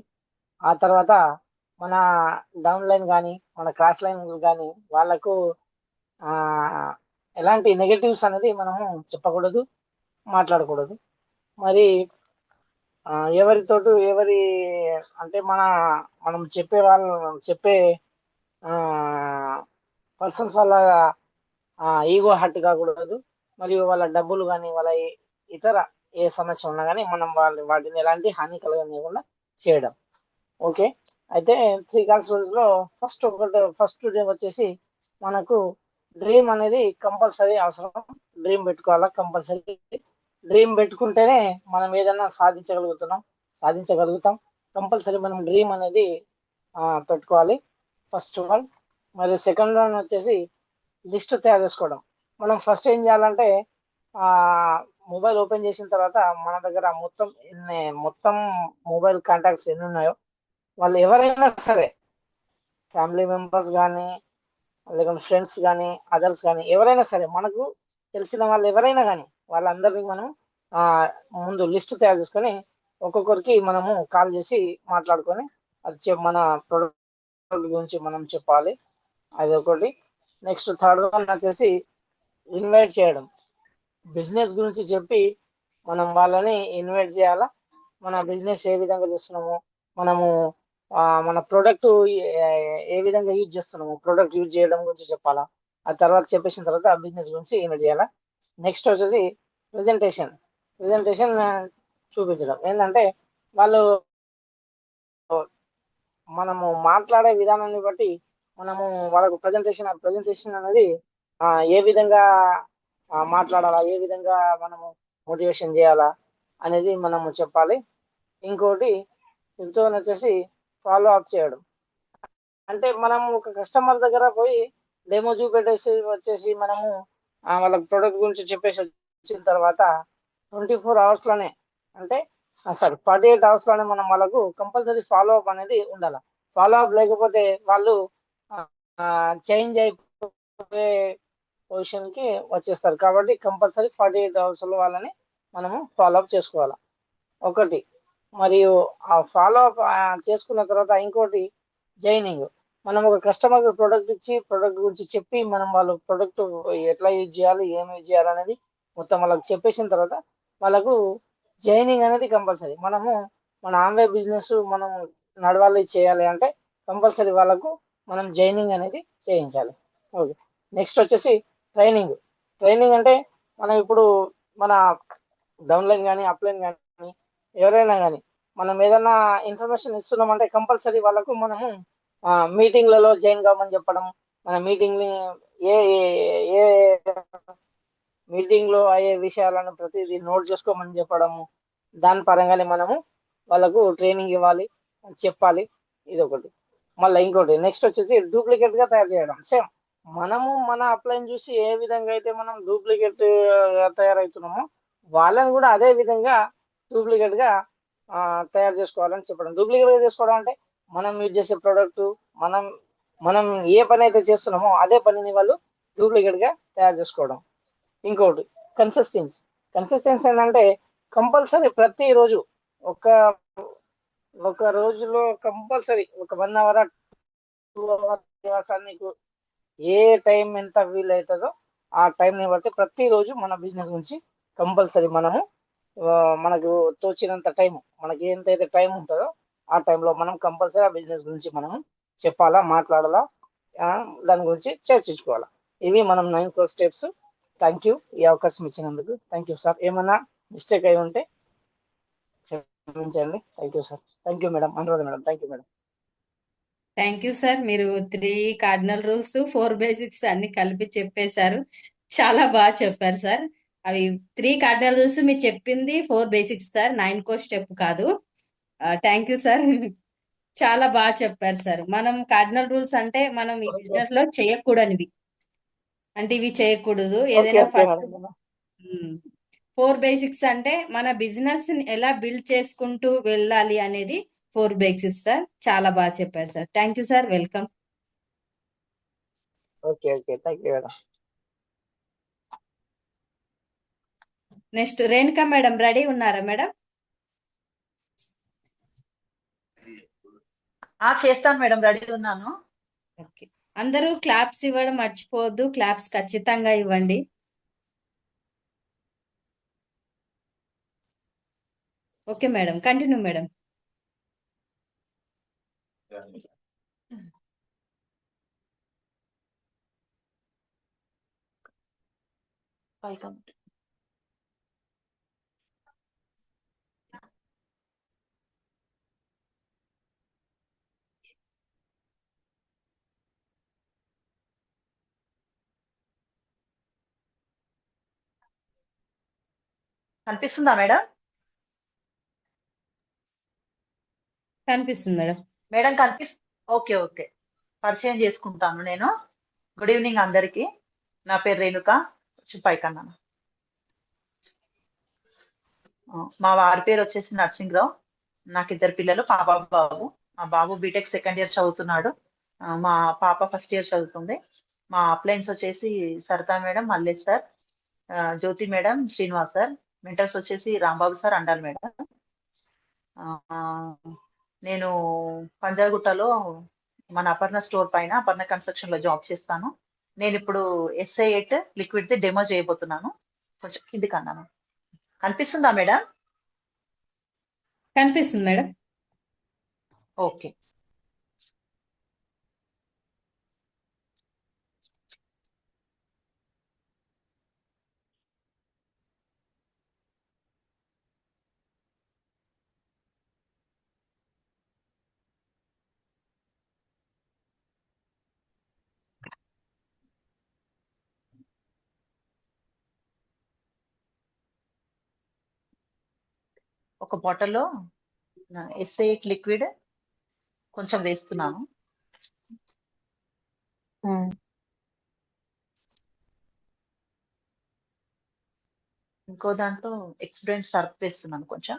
F: ఆ తర్వాత మన డౌన్ లైన్ కానీ మన క్రాస్ లైన్ కానీ వాళ్ళకు ఆ ఎలాంటి నెగటివ్స్ అనేది మనము చెప్పకూడదు, మాట్లాడకూడదు. మరి ఎవరితోటి ఎవరి అంటే మనం చెప్పే పర్సన్స్ వాళ్ళ ఈగో హర్ట్ కాకూడదు. మరియు వాళ్ళ డబ్బులు కానీ వాళ్ళ ఇతర ఏ సమస్య ఉన్నా కానీ మనం వాటిని ఎలాంటి హాని కలగనివ్వకుండా చేయడం. ఓకే, అయితే 3 కాల్స్ రూల్స్ లో ఫస్ట్ డే వచ్చేసి మనకు డ్రీమ్ అనేది కంపల్సరీ అవసరం. డ్రీమ్ పెట్టుకోవాలా కంపల్సరీ. డ్రీమ్ పెట్టుకుంటేనే మనం ఏదైనా సాధించగలుగుతాం. కంపల్సరీ మనం డ్రీమ్ అనేది పెట్టుకోవాలి ఫస్ట్ వన్. మరి సెకండ్ వన్ వచ్చేసి లిస్ట్ తయారు చేసుకోవడం. మనం ఫస్ట్ ఏం చేయాలంటే మొబైల్ ఓపెన్ చేసిన తర్వాత మన దగ్గర మొత్తం మొబైల్ కాంటాక్ట్స్ ఎన్ని ఉన్నాయో వాళ్ళు ఎవరైనా సరే, ఫ్యామిలీ మెంబర్స్ కానీ లేకుంటే ఫ్రెండ్స్ కానీ అదర్స్ కానీ ఎవరైనా సరే, మనకు తెలిసిన వాళ్ళు ఎవరైనా కానీ వాళ్ళందరినీ మనం ముందు లిస్ట్ తయారు చేసుకొని ఒక్కొక్కరికి మనము కాల్ చేసి మాట్లాడుకొని మన ప్రొడక్ట్ గురించి మనం చెప్పాలి. అది ఒకటి. నెక్స్ట్ థర్డ్ వన్ వచ్చేసి ఇన్వైట్ చేయడం. బిజినెస్ గురించి చెప్పి మనం వాళ్ళని ఇన్వైట్ చేయాలా. మన బిజినెస్ ఏ విధంగా చేస్తున్నాము, మనము మన ప్రోడక్ట్ ఏ విధంగా యూజ్ చేస్తున్నాము, ప్రోడక్ట్ యూజ్ చేయడం గురించి చెప్పాలా. ఆ తర్వాత చెప్పేసిన తర్వాత ఆ బిజినెస్ గురించి ఇన్వైట్ చేయాలా. నెక్స్ట్ వచ్చేసి ప్రెజెంటేషన్ చూపించడం. ఏంటంటే వాళ్ళు మనము మాట్లాడే విధానాన్ని బట్టి మనము వాళ్ళకు ప్రెజెంటేషన్ అనేది ఏ విధంగా మాట్లాడాలా, ఏ విధంగా మనము మోటివేషన్ చేయాలా అనేది మనము చెప్పాలి. ఇంకోటి ఫిఫ్త్ వన్ వచ్చేసి ఫాలో అప్ చేయడం. అంటే మనం ఒక కస్టమర్ దగ్గర పోయి డెమో చూపెట్టేసి వచ్చేసి మనము వాళ్ళకి ప్రొడక్ట్ గురించి చెప్పేసి వచ్చిన తర్వాత 24 hours లోనే, అంటే సారీ 48 hours లోనే మనం వాళ్ళకు కంపల్సరీ ఫాలో అప్ అనేది ఉండాలి. ఫాలో అప్ లేకపోతే వాళ్ళు చేంజ్ అయిపోయే పొజిషన్ కి వచ్చేస్తారు. కాబట్టి కంపల్సరీ 48 hours లో వాళ్ళని మనము ఫాలో అప్ చేసుకోవాలి ఒకటి. మరియు ఆ ఫాలో అప్ చేసుకున్న తర్వాత ఇంకోటి జైనింగ్. మనం ఒక కస్టమర్ ప్రొడక్ట్ ఇచ్చి ప్రొడక్ట్ గురించి చెప్పి మనం వాళ్ళు ప్రొడక్ట్ ఎట్లా యూజ్ చేయాలి, ఏం యూజ్ చేయాలి అనేది మొత్తం వాళ్ళకి చెప్పేసిన తర్వాత వాళ్ళకు జైనింగ్ అనేది కంపల్సరీ. మనము మన ఆన్లైన్ బిజినెస్ మనం నడవాలి చేయాలి అంటే కంపల్సరీ వాళ్ళకు మనం జైనింగ్ అనేది చేయించాలి. ఓకే. నెక్స్ట్ వచ్చేసి ట్రైనింగ్. ట్రైనింగ్ అంటే మనం ఇప్పుడు మన డౌన్లైన్ కానీ అప్లైన్ కానీ ఎవరైనా కానీ మనం ఏదైనా ఇన్ఫర్మేషన్ ఇస్తున్నామంటే కంపల్సరీ వాళ్ళకు మనము మీటింగ్లలో జాయిన్ కావమని చెప్పడం, మన మీటింగ్ ని ఏ ఏ మీటింగ్ లో అయ్యే విషయాలను ప్రతిదీ నోట్ చేసుకోమని చెప్పడము, దాని పరంగానే మనము వాళ్ళకు ట్రైనింగ్ ఇవ్వాలి, చెప్పాలి. ఇది ఒకటి. మళ్ళీ ఇంకోటి నెక్స్ట్ వచ్చేసి డూప్లికేట్ గా తయారు చేయడం. సేమ్ మనము మన అప్లైన్ చూసి ఏ విధంగా అయితే మనం డూప్లికేట్ తయారవుతున్నామో వాళ్ళని కూడా అదే విధంగా డూప్లికేట్ గా తయారు చేసుకోవాలని చెప్పడం. డూప్లికేట్ గా చేసుకోవడం అంటే మనం యూజ్ చేసే ప్రోడక్ట్ మనం మనం ఏ పని అయితే చేస్తున్నామో అదే పనిని వాళ్ళు డూప్లికేట్ గా తయారు చేసుకోవడం. ఇంకోటి కన్సిస్టెన్సీ. కన్సిస్టెన్సీ ఏంటంటే కంపల్సరీ ప్రతిరోజు ఒక ఒక రోజులో కంపల్సరీ ఒక 1 hour 2 hours నీకు ఏ టైం ఎంత వీలు అవుతుందో ఆ టైంని బట్టి ప్రతిరోజు మన బిజినెస్ గురించి కంపల్సరీ మనము మనకు తోచినంత టైం, మనకి ఎంతైతే టైం ఉంటుందో ఆ టైంలో మనం కంపల్సరీ ఆ బిజినెస్ గురించి మనం చెప్పాలా, మాట్లాడాలా, దాని గురించి చర్చించుకోవాలా. ఇవి మనం 9 core స్టెప్స్. థ్యాంక్ యూ ఈ అవకాశం ఇచ్చినందుకు. Thank you sir. ఏమన్నా మిస్టేక్ అయి ఉంటే క్షమించండి. Thank you sir. Thank you madam. Anuradha madam. Thank you madam.
A: Thank you sir. మీరు 3 కార్డినల్ రూల్స్ 4 బేసిక్స్ అన్ని కలిపి చెప్పేశారు. చాలా బాగా చెప్పారు సార్. అవి 3 కార్డినల్ రూల్స్ మీరు చెప్పింది 4 బేసిక్స్ సార్, 9 core స్టెప్ కాదు. Thank you sir. చాలా బాగా చెప్పారు సార్. మనం కార్డినల్ రూల్స్ అంటే మనం ఈ బిజినెస్ లో చేయకూడనివి, అంటే ఇవి చేయకూడదు
F: ఓకే
A: ఏదైనా
F: ఓకే
A: ఫస్ట్.
F: మేడం.
A: 4 బేసిక్స్ అంటే మన బిజినెస్ ని ఎలా బిల్డ్ చేసుకుంటూ వెళ్ళాలి అనేది 4 బేసిక్స్ సార్. చాలా బాగా చెప్పారు sir. Thank you sir. Welcome.
F: Okay okay thank you madam.
A: Next Renuka madam ready ఉన్నారా మేడం?
H: చేస్తాను మేడం, రెడీ ఉన్నాను.
A: ఓకే. అందరూ క్లాప్స్ ఇవ్వడం మర్చిపోవద్దు. క్లాప్స్ ఖచ్చితంగా ఇవ్వండి. Okay madam, continue madam.
H: కనిపిస్తుందా మేడం?
A: కనిపిస్తుంది మేడం.
H: మేడం ఓకే ఓకే, పరిచయం చేసుకుంటాను నేను. గుడ్ ఈవినింగ్ అందరికి. నా పేరు రేణుక చుప్పాయికన్నా. మా వారి పేరు వచ్చేసి నరసింహరావు. నాకు 2 పిల్లలు, పాప బాబు. మా బాబు బీటెక్ సెకండ్ ఇయర్ చదువుతున్నాడు. మా పాప ఫస్ట్ ఇయర్ చదువుతుంది. మా అప్లైన్స్ వచ్చేసి సరితా మేడం, మల్లేష్ సార్, జ్యోతి మేడం, శ్రీనివాస్ సార్. మెంటర్స్ వచ్చేసి రాంబాబు సార్, అండాల్ మేడం. నేను పంజాగుట్టలో మన అపర్ణ స్టోర్ పైన అపర్ణ కన్స్ట్రక్షన్ లో జాబ్ చేస్తాను. నేను ఇప్పుడు SA8 లిక్విడ్ ది డెమో చేయబోతున్నాను. కొంచెం కిందికి అన్నాను. కనిపిస్తుందా మేడం?
A: కనిపిస్తుంది మేడం.
H: ఓకే. ఒక బాటిల్లో ఎస్ఐ లిక్విడ్ కొంచెం వేస్తున్నాను. ఇంకో దాంట్లో ఎక్స్బ్రాండ్ సర్ఫ్ వేస్తున్నాను కొంచెం.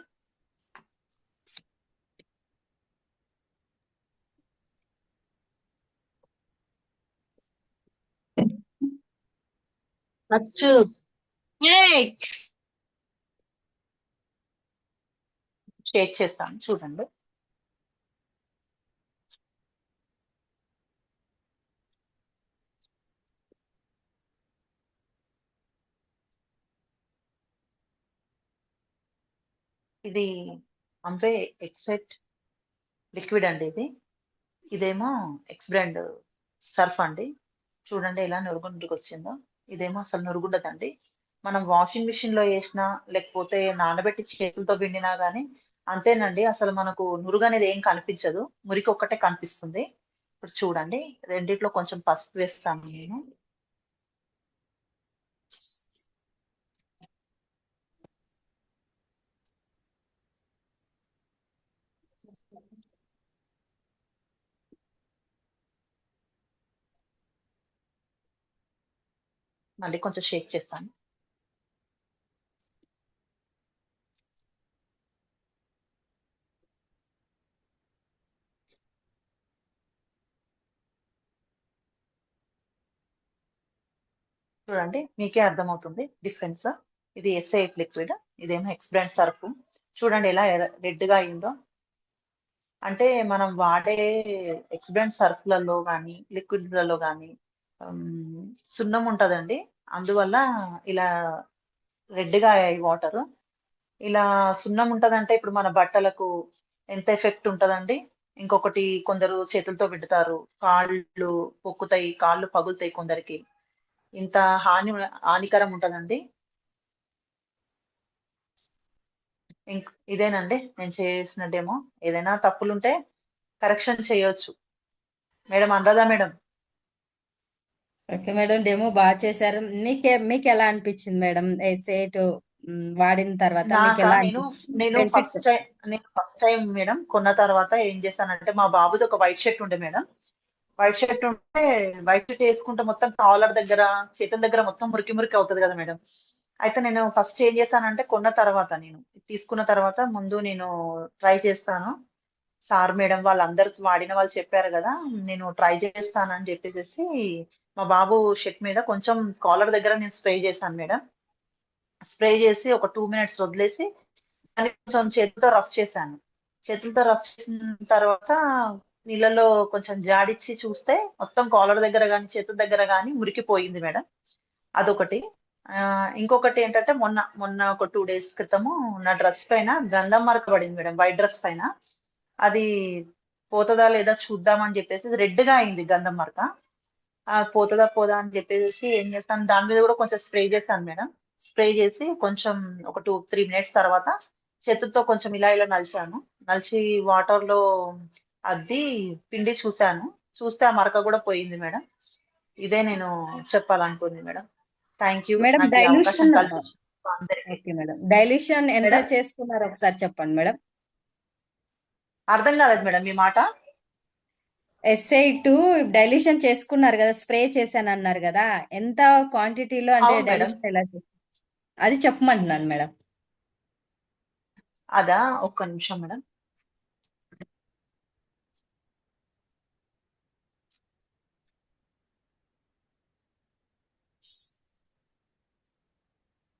H: షేక్ చేస్తాను చూడండి. ఇది అంబే ఎక్సెట్ లిక్విడ్ అండి ఇది. ఇదేమో ఎక్స్బ్రాండ్ సర్ఫ్ అండి. చూడండి ఎలా నురుగుండుకు వచ్చిందో. ఇదేమో అసలు నురుగుండదండి. మనం వాషింగ్ మిషన్ లో వేసినా లేకపోతే నానబెట్టి చేతులతో పిండినా గానీ అంతేనండి. అసలు మనకు నురుగు అనేది ఏం కనిపించదు, మురికి ఒక్కటే కనిపిస్తుంది. ఇప్పుడు చూడండి, రెండిట్లో కొంచెం పసుపు వేస్తాను నేను. మళ్ళీ కొంచెం షేక్ చేస్తాను. చూడండి, మీకే అర్థమవుతుంది డిఫరెన్స్. ఇది ఎస్ఐ లిక్విడ్, ఇదేమో ఎక్స్బ్రాండ్ సర్ఫ్. చూడండి ఎలా రెడ్ గా అయిందో. అంటే మనం వాడే ఎక్స్బ్రాండ్ సర్ఫ్లలో కానీ లిక్విడ్లలో కానీ సున్నం ఉంటదండి. అందువల్ల ఇలా రెడ్ గా అయ్యాయి వాటర్. ఇలా సున్నం ఉంటదంటే ఇప్పుడు మన బట్టలకు ఎంత ఎఫెక్ట్ ఉంటదండి. ఇంకొకటి, కొందరు చేతులతో పెడతారు, కాళ్ళు పొక్కుతాయి, కాళ్ళు పగులుతాయి కొందరికి. ఇంత హానికరం ఉంటదండి. ఇదేనండి నేను చేసిన డెమో. ఏదైనా తప్పులుంటే కరెక్షన్ చేయొచ్చు. Madam Anuradha madam.
A: Okay madam, demo బాగా చేశారు. మీకు ఎలా అనిపించింది మేడం ఎస్ఏట్ వాడిన తర్వాత మీకు
H: నాకా
A: ఎలా
H: నేను
A: అనిపించింది
H: నేను
A: బెనిఫిట్స్?
H: ఫస్ట్ టైం మేడం కొన్న తర్వాత ఏం చేస్తానంటే, మా బాబుది ఒక వైట్ షర్ట్ ఉండే మేడం. వైట్ షర్ట్ ఉంటే వైట్ షర్ట్ వేసుకుంటే మొత్తం కాలర్ దగ్గర, చేతుల దగ్గర మొత్తం మురికి మురికి అవుతుంది కదా మేడం. అయితే నేను ఫస్ట్ ఏం చేశానంటే, కొన్న తర్వాత నేను తీసుకున్న తర్వాత ముందు నేను ట్రై చేస్తాను. సార్ మేడం వాళ్ళందరూ వాడిన వాళ్ళు చెప్పారు కదా, నేను ట్రై చేస్తానని చెప్పేసి మా బాబు షర్ట్ మీద కొంచెం కాలర్ దగ్గర నేను స్ప్రే చేశాను మేడం. స్ప్రే చేసి ఒక 2 minutes వదిలేసి దాన్ని కొంచెం చేతితో రఫ్ చేశాను. చేతులతో రఫ్ చేసిన తర్వాత నీళ్ళలో కొంచెం జాడిచ్చి చూస్తే మొత్తం కాలర్ దగ్గర కానీ చేతుల దగ్గర కానీ మురికిపోయింది మేడం. అదొకటి. ఇంకొకటి ఏంటంటే, మొన్న మొన్న ఒక 2 days క్రితము నా డ్రెస్ పైన గంధం మరక పడింది మేడం, వైట్ డ్రెస్ పైన. అది పోతుందా లేదా చూద్దామని చెప్పేసి రెడ్ గా అయింది గంధం మరక. పోతుందా పోదా అని చెప్పేసి ఏం చేస్తాను, దాని మీద కూడా కొంచెం స్ప్రే చేశాను మేడం. స్ప్రే చేసి కొంచెం ఒక 2-3 minutes తర్వాత చేతులతో కొంచెం ఇలా ఇలా నలిచాను. నలిచి వాటర్ లో అద్ది పిండి చూశాను. చూస్తే ఆ మరక కూడా పోయింది మేడం. ఇదే నేను చెప్పాలనుకుంది మేడం. థ్యాంక్ యూ
A: మేడం
H: నాకు ఈ అవకాశం
A: డైల్యూషన్,
H: కల్పించిన అందరికీ.
A: ఓకే మేడం, డైల్యూషన్ ఎంత
H: మేడం
A: చేసుకున్నారు ఒకసారి చెప్పండి మేడం.
H: అర్థం కాలేదు మేడం మీ మాట.
A: ఎస్ఐ2 డైల్యూషన్ చేసుకున్నారు కదా, స్ప్రే చేశాను అన్నారు కదా, ఎంత క్వాంటిటీలో అంటే
H: అవును మేడం.
A: డైల్యూషన్ ఎలా చేశారు అది చెప్పమంటున్నాను మేడం.
H: అదా, ఒక్క నిమిషం మేడం.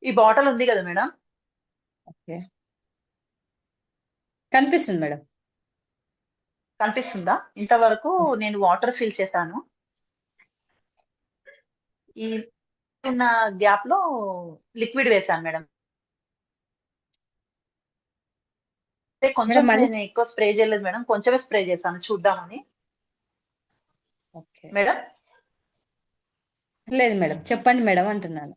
H: ఈ బాటిల్ ఉంది కదా మేడం,
A: ఓకే, కనిపిస్తుంది మేడం.
H: కనిపిస్తుందా? ఇంతవరకు నేను వాటర్ ఫిల్ చేశాను. ఈ ఉన్న గ్యాప్ లో లిక్విడ్ వేశాను మేడం. అంటే కొంచెం
A: మేడం మళ్ళీ,
H: నేను ఎక్కువ స్ప్రే చేయలేదు మేడం, కొంచెమే స్ప్రే చేశాను చూద్దామని.
A: ఓకే,
H: మేడం
A: లేదు మేడం చెప్పండి మేడం అంటున్నాను.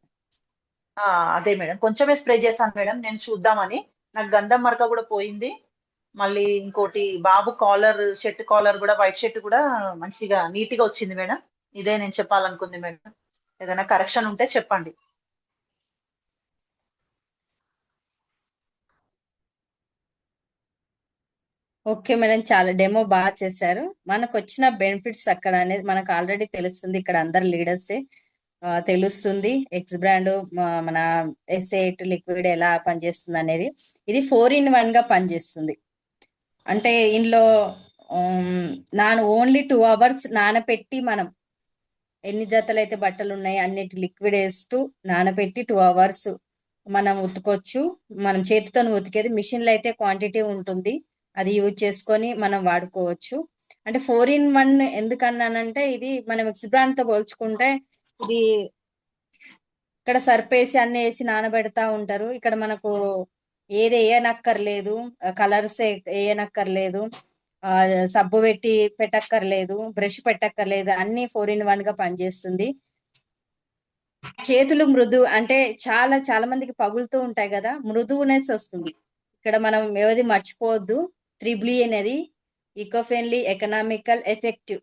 H: అదే మేడం, కొంచెమే స్ప్రే చేశాను మేడం నేను చూద్దామని. నాకు గంధం మరక కూడా పోయింది. మళ్ళీ ఇంకోటి, బాబు కాలర్, షర్ట్ కాలర్ కూడా, వైట్ షర్ట్ కూడా మంచిగా నీట్ గా వచ్చింది మేడం. ఇదే నేను చెప్పాలనుకుంది మేడం. ఏదైనా కరెక్షన్ ఉంటే చెప్పండి.
A: ఓకే మేడం, చాలా డెమో బాగా చేశారు. మనకు వచ్చిన బెనిఫిట్స్ అక్కడ అనేది మనకు ఆల్రెడీ తెలుస్తుంది. ఇక్కడ అందరు లీడర్సే తెలుస్తుంది. ఎక్స్ బ్రాండ్ మన S8 లిక్విడ్ ఎలా పనిచేస్తుంది అనేది. ఇది 4-in-1 గా పనిచేస్తుంది. అంటే ఇందులో ఓన్లీ 2 hours నానపెట్టి మనం ఎన్ని జతలు అయితే బట్టలు ఉన్నాయి అన్నిటి లిక్విడ్ వేస్తూ నానబెట్టి 2 hours మనం ఉతుకోవచ్చు. మనం చేతితో ఉతికేది, మిషన్లో అయితే క్వాంటిటీ ఉంటుంది, అది యూజ్ చేసుకొని మనం వాడుకోవచ్చు. అంటే 4-in-1 ఎందుకన్నానంటే ఇది మనం ఎక్స్ బ్రాండ్ తో పోల్చుకుంటే ఇది ఇక్కడ సర్పేసి అన్ని వేసి నానబెడతా ఉంటారు. ఇక్కడ మనకు ఏది వేయనక్కర్లేదు, కలర్స్ వేయనక్కర్లేదు, సబ్బు పెట్టి పెట్టక్కర్లేదు, బ్రష్ పెట్టక్కర్లేదు, అన్ని 4-in-1 గా పనిచేస్తుంది. చేతులు అంటే చాలా చాలా మందికి పగులుతూ ఉంటాయి కదా, మృదువునెస్ వస్తుంది. ఇక్కడ మనం ఏది మర్చిపోవద్దు, 3E అనేది eco friendly, economical, effective.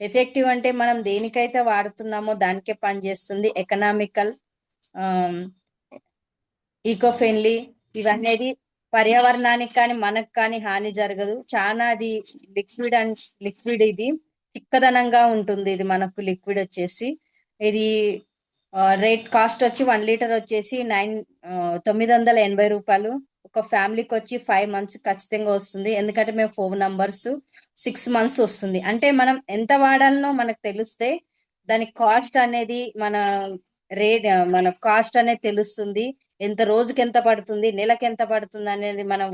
A: Effective అంటే మనం దేనికైతే వాడుతున్నామో దానికే పనిచేస్తుంది. ఎకనామికల్, ఈకో ఫ్రెండ్లీ, ఇవన్నీ పర్యావరణానికి కానీ మనకు కానీ హాని జరగదు. చాలా అది లిక్విడ్ ఇది చిక్కదనంగా ఉంటుంది. ఇది మనకు లిక్విడ్ వచ్చేసి ఇది రేట్ కాస్ట్ వచ్చి 1 లీటర్ వచ్చేసి 980 రూపాయలు. ఒక ఫ్యామిలీకి వచ్చి 5 months ఖచ్చితంగా వస్తుంది. ఎందుకంటే మేము 4 numbers 6 months వస్తుంది. అంటే మనం ఎంత వాడాలనో మనకు తెలిస్తే దాని కాస్ట్ అనేది మన కాస్ట్ అనేది తెలుస్తుంది. ఎంత రోజుకి ఎంత పడుతుంది, నెలకి ఎంత పడుతుంది అనేది మనం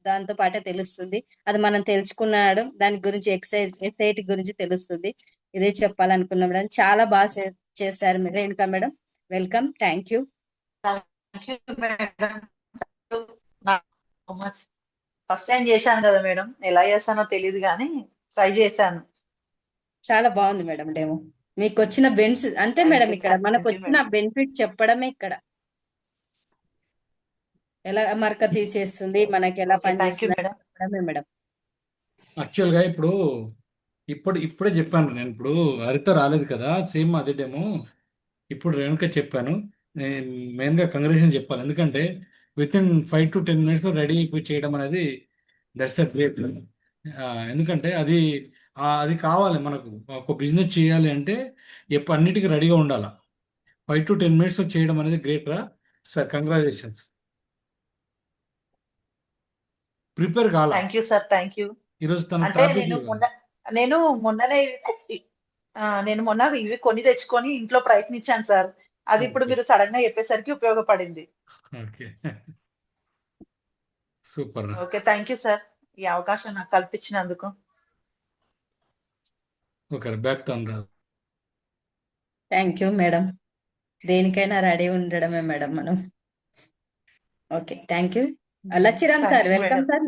A: దాంతో పాటే తెలుస్తుంది. అది మనం తెలుసుకున్నాడు, దాని గురించి ఎక్సైట్ గురించి తెలుస్తుంది. ఇదే చెప్పాలనుకున్నా మేడం. చాలా బాగా చేశారు మీరు. Renuka madam, welcome, thank you.
H: First time చేశాను కదా మేడం, ఎలా చేశానో తెలియదు కానీ ట్రై చేశాను.
A: చాలా బాగుంది మేడం డెమో. మీకు వచ్చిన బెనిఫిట్స్ అంతే మేడం, ఇక్కడ మనకు వచ్చిన బెనిఫిట్ చెప్పడమే. ఇక్కడ ఎలా మరక తీసేస్తుంది, మనకి ఎలా పనిచేస్తుంది మేడం.
D: యాక్చువల్గా ఇప్పుడే చెప్పాను నేను. ఇప్పుడు హరిత రాలేదు కదా, సేమ్ అదే డెమో ఇప్పుడు రేణుక చెప్పాను. నేను మెయిన్గా కంగ్రాచులేషన్ చెప్పాలి, ఎందుకంటే వితిన్ 5 to 10 minutes రెడీ అయిపోయి చేయడం అనేది దట్స్ అ గ్రేట్. ఎందుకంటే అది కావాలి మనకు. ఒక బిజినెస్ చేయాలి అంటే అన్నిటికీ రెడీగా ఉండాలి. 5 to 10 minutes చేయడం అనేది గ్రేట్ రా సార్, కంగ్రాచులేషన్స్. ప్రిపేర్ కావాలి.
H: Thank you sir, thank you.
D: ఈరోజు తన
H: అంటే నేను మొన్న ఇవి కొని తెచ్చుకొని ఇంట్లో ప్రయత్నించాను సార్. అది ఇప్పుడు మీరు సడన్ గా చెప్పేసరికి ఉపయోగపడింది.
D: Okay, super.
H: Okay, thank you sir, ఈ అవకాశం నాకు కల్పించినందుకు.
D: Okay, back to Anuradha.
A: Thank you madam. దేనికైనా రెడీ ఉండడమే మేడం మనం. Okay, thank you. Lachiram sir, welcome sir.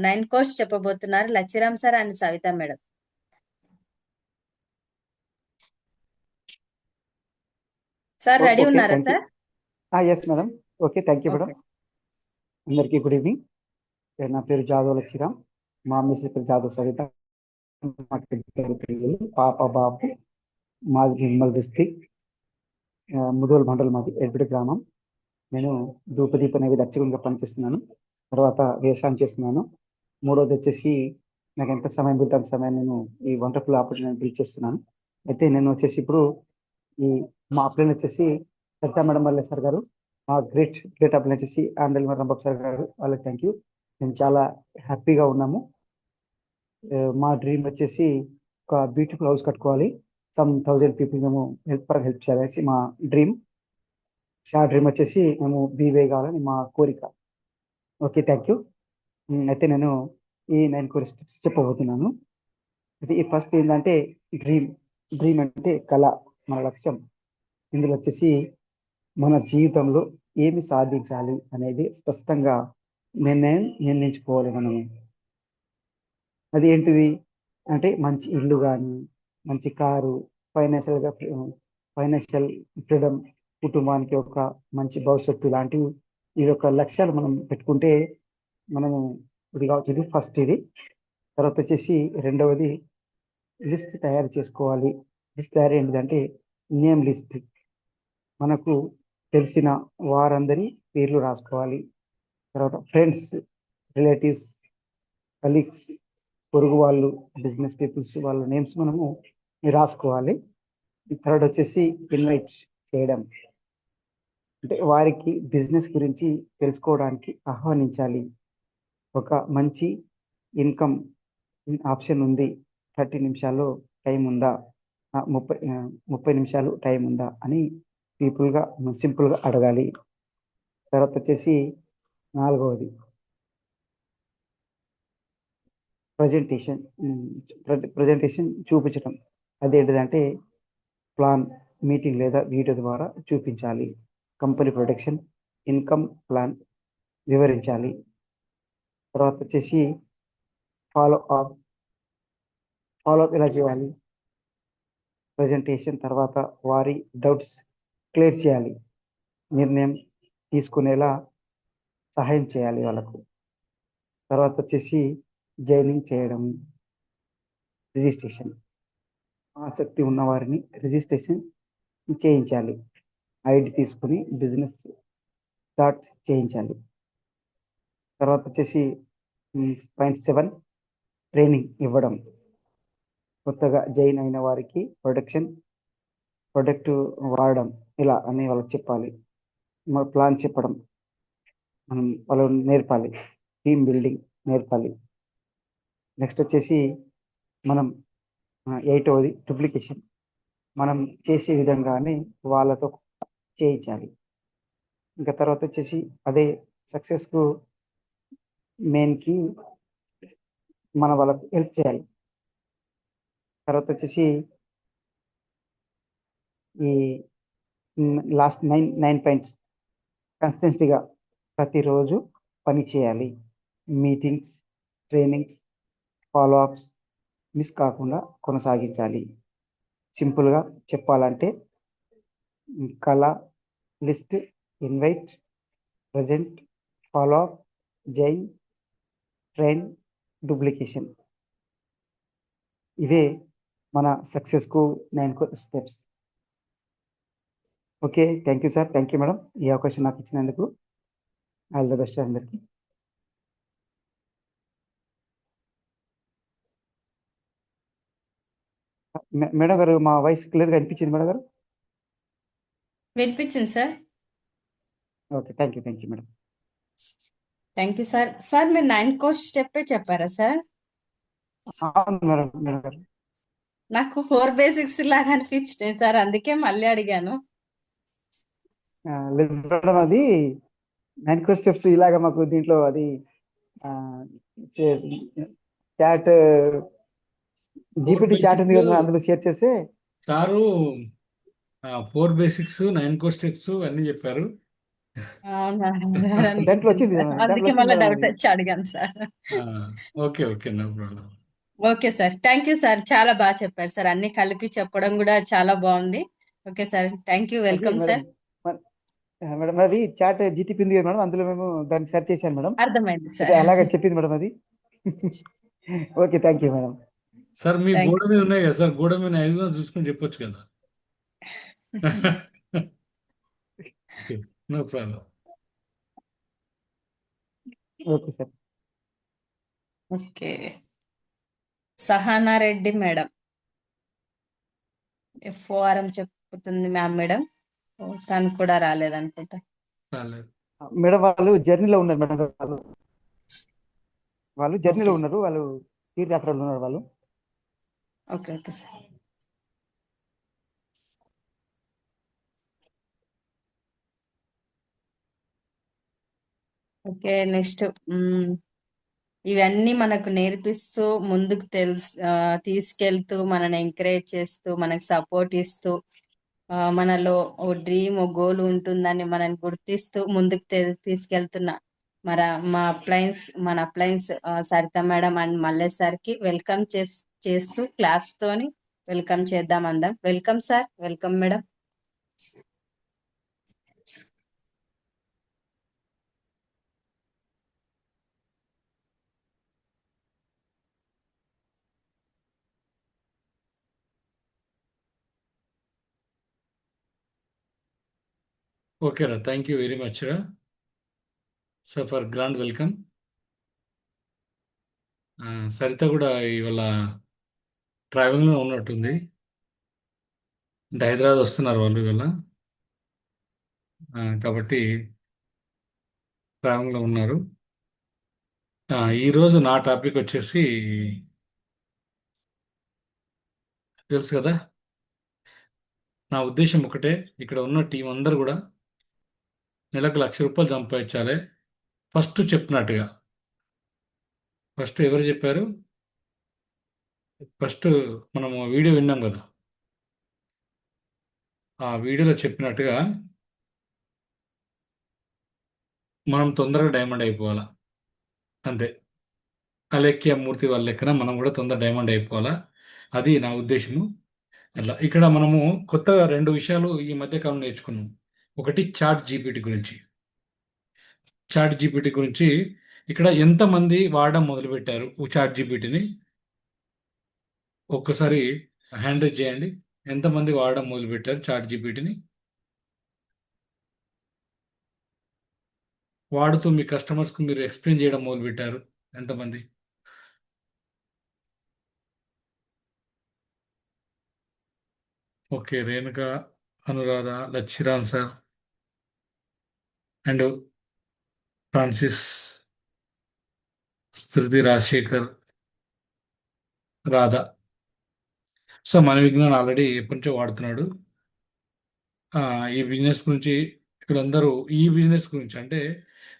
A: 9 course చెప్పబోతున్నారు Lachiram sir and Savitha madam. Sir ready ఉన్నారా sir?
G: Yes madam. Okay, thank you madam. అందరికీ గుడ్ ఈవినింగ్. నా పేరు జాదవ్ లచ్చిరామ్, మా మిస్సెస్ పేరు జాదవ్ సవిత. పాప బాబు. మాది నిర్మల్ డిస్ట్రిక్ట్, ముదోల్ మండల్, మాది ఎడ్బిడి గ్రామం. నేను ధూపదీప నైవేద్య అర్చకునిగా పనిచేస్తున్నాను. తర్వాత వ్యవసాయం చేస్తున్నాను. మూడోది వచ్చేసి నాకు ఎంత సమయం దొరికితే అంత సమయం నేను ఈ వండర్ఫుల్ ఆపర్చునిటీ బిల్డ్ చేస్తున్నాను. అయితే నేను వచ్చేసి ఇప్పుడు మా అప్లైన్ వచ్చేసి సరితా మేడం వల్ల సార్ గారు, మా గ్రేట్ అప్లైన్ వచ్చేసి ఆండల్ రంబాబు సార్ గారు, వాళ్ళకి థ్యాంక్ యూ. మేము చాలా హ్యాపీగా ఉన్నాము. మా డ్రీమ్ వచ్చేసి ఒక బ్యూటిఫుల్ హౌస్ కట్టుకోవాలి, సమ్ 1000 people మేము హెల్ప్ చేయాలి మా డ్రీమ్. ఆ డ్రీమ్ వచ్చేసి మేము బీవే కావాలని మా కోరిక. Okay, thank you. అయితే నేను ఈ 9 కోర్స్ చెప్పబోతున్నాను. అయితే ఈ ఫస్ట్ ఏంటంటే డ్రీమ్ అంటే కళ, మన లక్ష్యం. ఇందులో వచ్చేసి మన జీవితంలో ఏమి సాధించాలి అనేది స్పష్టంగా నిర్ణయించుకోవాలి మనము. అది ఏంటిది అంటే మంచి ఇల్లు కానీ, మంచి కారు, ఫైనాన్షియల్ ఫ్రీడమ్, కుటుంబానికి ఒక మంచి భవిష్యత్తు లాంటివి. ఈ యొక్క లక్ష్యాలు మనం పెట్టుకుంటే మనము ఇది కావచ్చు. ఇది ఫస్ట్. ఇది తర్వాత వచ్చేసి రెండవది లిస్ట్ తయారు చేసుకోవాలి. లిస్ట్ తయారు ఏంటిదంటే నేమ్ లిస్ట్. మనకు తెలిసిన వారందరి పేర్లు రాసుకోవాలి. తర్వాత ఫ్రెండ్స్, రిలేటివ్స్, కలీగ్స్, పొరుగు వాళ్ళు, బిజినెస్ పీపుల్స్ వాళ్ళ నేమ్స్ మనము రాసుకోవాలి. థర్డ్ వచ్చేసి ఇన్వైట్ చేయడం, అంటే వారికి బిజినెస్ గురించి తెలుసుకోవడానికి ఆహ్వానించాలి. ఒక మంచి ఇన్కమ్ ఆప్షన్ ఉంది, 30 నిమిషాల్లో టైం ఉందా, 30 నిమిషాలు టైం ఉందా అని సింపుల్గా అడగాలి. తర్వాత వచ్చేసి నాలుగవది ప్రజెంటేషన్ చూపించడం. అదేంటిదంటే ప్లాన్, మీటింగ్ లేదా వీడియో ద్వారా చూపించాలి. కంపెనీ ప్రొడక్షన్, ఇన్కమ్ ప్లాన్ వివరించాలి. తర్వాత వచ్చేసి ఫాలో అప్ ఎలా చేయాలి, ప్రజెంటేషన్ తర్వాత వారి డౌట్స్ క్లియర్ చేయాలి, నిర్ణయం తీసుకునేలా సహాయం చేయాలి వాళ్ళకు. తర్వాత వచ్చేసి జాయినింగ్ చేయడం, రిజిస్ట్రేషన్, ఆసక్తి ఉన్న వారిని రిజిస్ట్రేషన్ చేయించాలి. ఐడి తీసుకుని బిజినెస్ స్టార్ట్ చేయించాలి. తర్వాత వచ్చేసి పాయింట్ 7 ట్రైనింగ్ ఇవ్వడం. కొత్తగా జాయిన్ అయిన వారికి ప్రొడక్ట్ వాడడం ఇలా అని వాళ్ళకి చెప్పాలి. మన ప్లాన్ చెప్పడం, మనం వాళ్ళు నేర్పాలి. టీమ్ బిల్డింగ్ నేర్పాలి. నెక్స్ట్ వచ్చేసి మనం 8వది డూప్లికేషన్, మనం చేసే విధంగానే వాళ్ళతో చేయించాలి. ఇంకా తర్వాత వచ్చేసి అదే సక్సెస్కు మెయిన్కి మన వాళ్ళకు హెల్ప్ చేయాలి. తర్వాత వచ్చేసి ఈ లాస్ట్ 9 పాయింట్స్ కన్సిస్టెన్సీగా ప్రతిరోజు పని చేయాలి. Meetings, trainings, follow ups miss కాకుండా కొనసాగించాలి. సింపుల్గా చెప్పాలంటే కళ, list, invite, present, follow up, Jain, train, duplication. ఇవే మన సక్సెస్కు 9 steps. Okay, thank you sir, thank you madam, ఈ అవకాశం నాకు ఇచ్చినందుకు. ఆల్ ద బెస్ట్ అందరికీ. మేడం గారు, మా వాయిస్ క్లియర్గా అనిపించింది మేడం గారు?
A: వినిపించింది sir.
G: Okay, thank you madam.
A: Thank you sir. Sir మీరు 9 స్టెప్ చెప్పారా సార్?
G: అవును మేడం గారు.
A: నాకు 4 బేసిక్స్ లాగా అనిపించినాయి సార్, అందుకే మళ్ళీ అడిగాను.
G: లేదు మేడం, అది 9 స్టెప్స్ ఇలాగ మాకు దీంట్లో అది చాట్, జీపీటీ చాట్ ఉంది కదా, అందులో షేర్ చేస్తే
D: సారు 4 బేసిక్స్ 9 స్టెప్స్ అన్ని చెప్పారు.
A: అవునా
G: దాంట్లో వచ్చింది
A: అందుకే మళ్ళీ
G: మేడం
A: డౌట్
G: అది.
A: వచ్చి అడిగాను sir.
D: Okay, no problem.
A: Okay sir, thank you sir, చాలా బాగా చెప్పారు సార్, అన్ని కలిపి చెప్పడం కూడా చాలా బాగుంది. ఓకే సార్, థ్యాంక్ యూ,
G: అది
A: వెల్కమ్
G: మేడం,
A: సార్.
G: మేడం అది చాట్ జీటీపీ ఉంది కదా మేడం, అందులో మేము దాన్ని సెర్చ్ చేశాను మేడం.
A: అర్థమైంది
G: అది
A: సార్.
G: అలాగే చెప్పింది మేడం అది. Okay, thank you madam.
D: Sir me
A: Thank
D: గోడ మీద ఉన్నాయి కదా సార్, గోడ మీద 5 చూసుకొని చెప్పొచ్చు కదా. No problem.
G: Okay sir.
A: Okay, Sahana Reddy madam FORM చెప్పుతుంది మేడం. తను కూడా రాలేదనుకుంటా.
D: రాలేదు.
G: మేడం వాళ్ళు జర్నీలో ఉన్నారు మేడం, వాళ్ళు జర్నీలో
A: ఓకే
G: ఉన్నారు, వాళ్ళు తీర్థయాత్రలో ఉన్నారు వాళ్ళు.
A: Okay okay sir. Okay, next ఇవన్నీ మనకు నేర్పిస్తూ ముందుకు తీసుకెళ్తూ మనని ఎంకరేజ్ చేస్తూ మనకు సపోర్ట్ ఇస్తూ మనలో ఓ డ్రీమ్, ఓ గోల్ ఉంటుందని మనని గుర్తిస్తూ ముందుకు తీసుకెళ్తున్న మన appliances Saritha madam and Mallesh సార్కి వెల్కమ్ చేస్తూ క్లాప్స్ తోని వెల్కమ్ చేద్దాం అందరం. Welcome sir, welcome madam.
D: Okay రా, థ్యాంక్ యూ వెరీ మచ్ రా sir for grand welcome. Saritha కూడా ఇవాళ ట్రావెలింగ్లో ఉన్నట్టుంది. అంటే హైదరాబాద్ వస్తున్నారు వాళ్ళు ఇవాళ. కాబట్టి ట్రావెలింగ్లో ఉన్నారు. ఈరోజు నా టాపిక్ వచ్చేసి తెలుసు కదా, నా ఉద్దేశం ఒకటే. ఇక్కడ ఉన్న టీం అందరూ కూడా నెలకు ₹1,00,000 సంపాదించాలి. ఫస్ట్ చెప్పినట్టుగా. ఫస్ట్ ఎవరు చెప్పారు? ఫస్ట్ మనము వీడియో విన్నాం కదా, ఆ వీడియోలో చెప్పినట్టుగా మనం తొందరగా డైమండ్ అయిపోవాలా. అంతే. అలేఖ్య మూర్తి వాళ్ళ లెక్కన మనం కూడా తొందర డైమండ్ అయిపోవాలా. అది నా ఉద్దేశము. అట్లా ఇక్కడ మనము కొత్తగా 2 విషయాలు ఈ మధ్య కాలం నేర్చుకున్నాం. ఒకటి చాట్ జీపీటీ గురించి. చాట్ జీపీటీ గురించి ఇక్కడ ఎంతమంది వాడడం మొదలుపెట్టారు చాట్ జీపీటీని? ఒక్కసారి హ్యాండ్ రైజ్ చేయండి. ఎంతమంది వాడడం మొదలుపెట్టారు చాట్ జీపీటీని? వాడుతూ మీ కస్టమర్స్కి మీరు ఎక్స్ప్లెయిన్ చేయడం మొదలుపెట్టారు ఎంతమంది? Okay, Renuka, Anuradha, Lachiram sir and Francis, Shruti, Rajasekhar, Radha. So మన విజ్ఞాన్ ఆల్రెడీ ఎప్పటి నుంచో వాడుతున్నాడు. ఈ బిజినెస్ గురించి వీళ్ళందరూ ఈ బిజినెస్ గురించి అంటే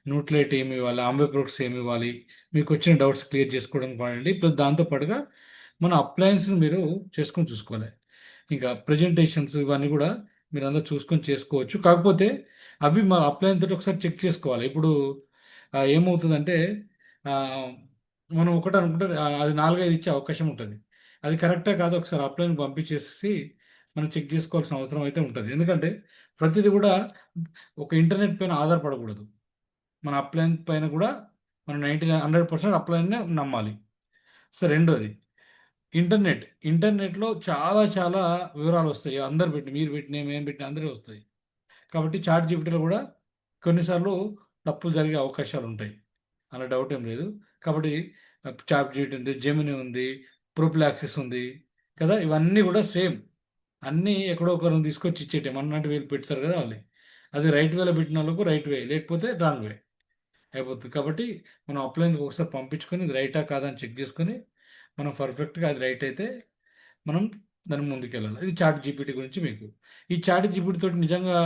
D: న్యూట్లైట్ ఏమి ఇవ్వాలి, ఆంబే ప్రొడక్ట్స్ ఏమి ఇవ్వాలి, మీకు వచ్చిన డౌట్స్ క్లియర్ చేసుకోవడానికి వాడండి. ప్లస్ దాంతోపాటుగా మన అప్లయన్స్ని మీరు చేసుకొని చూసుకోవాలి. ఇంకా ప్రజెంటేషన్స్ ఇవన్నీ కూడా మీరు అందరూ చూసుకొని చేసుకోవచ్చు. కాకపోతే అవి మన అప్లయన్స్ తోటి ఒకసారి చెక్ చేసుకోవాలి. ఇప్పుడు ఏమవుతుందంటే ఆ, మనం ఒకటి అనుకుంటే అది 4-5 ఇచ్చే అవకాశం ఉంటుంది. అది కరెక్టే కాదు ఒకసారి అప్లైన్ పంపించేసి మనం చెక్ చేసుకోవాల్సిన అవసరం అయితే ఉంటుంది. ఎందుకంటే ప్రతిదీ కూడా ఒక ఇంటర్నెట్ పైన ఆధారపడకూడదు. మన అప్లైన్ పైన కూడా మనం 100% అప్లైన్నే నమ్మాలి. సో రెండోది ఇంటర్నెట్లో చాలా చాలా వివరాలు వస్తాయి. అందరు పెట్టిన, మీరు పెట్టిన, మేము పెట్టిన అందరూ వస్తాయి. కాబట్టి చాట్ జీపీటీలో కూడా కొన్నిసార్లు తప్పులు జరిగే అవకాశాలు ఉంటాయి, అలా డౌట్ ఏం లేదు. కాబట్టి చాట్ జీపీటీ ఉంది, జెమిని ఉంది, ప్రొప్లాక్సిస్ ఉంది కదా, ఇవన్నీ కూడా సేమ్. అన్నీ ఎక్కడో ఒకరిని తీసుకొచ్చి ఇచ్చేటే అన్నట్టు వీళ్ళు పెడతారు కదా వాళ్ళు. అది రైట్ వేలో పెట్టిన వాళ్ళకు రైట్ వే, లేకపోతే రాంగ్ వే అయిపోతుంది. కాబట్టి మనం అప్లైన్కి ఒకసారి పంపించుకొని ఇది రైటా కాదా అని చెక్ చేసుకొని మనం పర్ఫెక్ట్గా అది రైట్ అయితే మనం దాని ముందుకెళ్ళాలి. ఇది చాట్ జీపీటీ గురించి మీకు. ఈ చాట్ జీపీటీ తోటి నిజంగా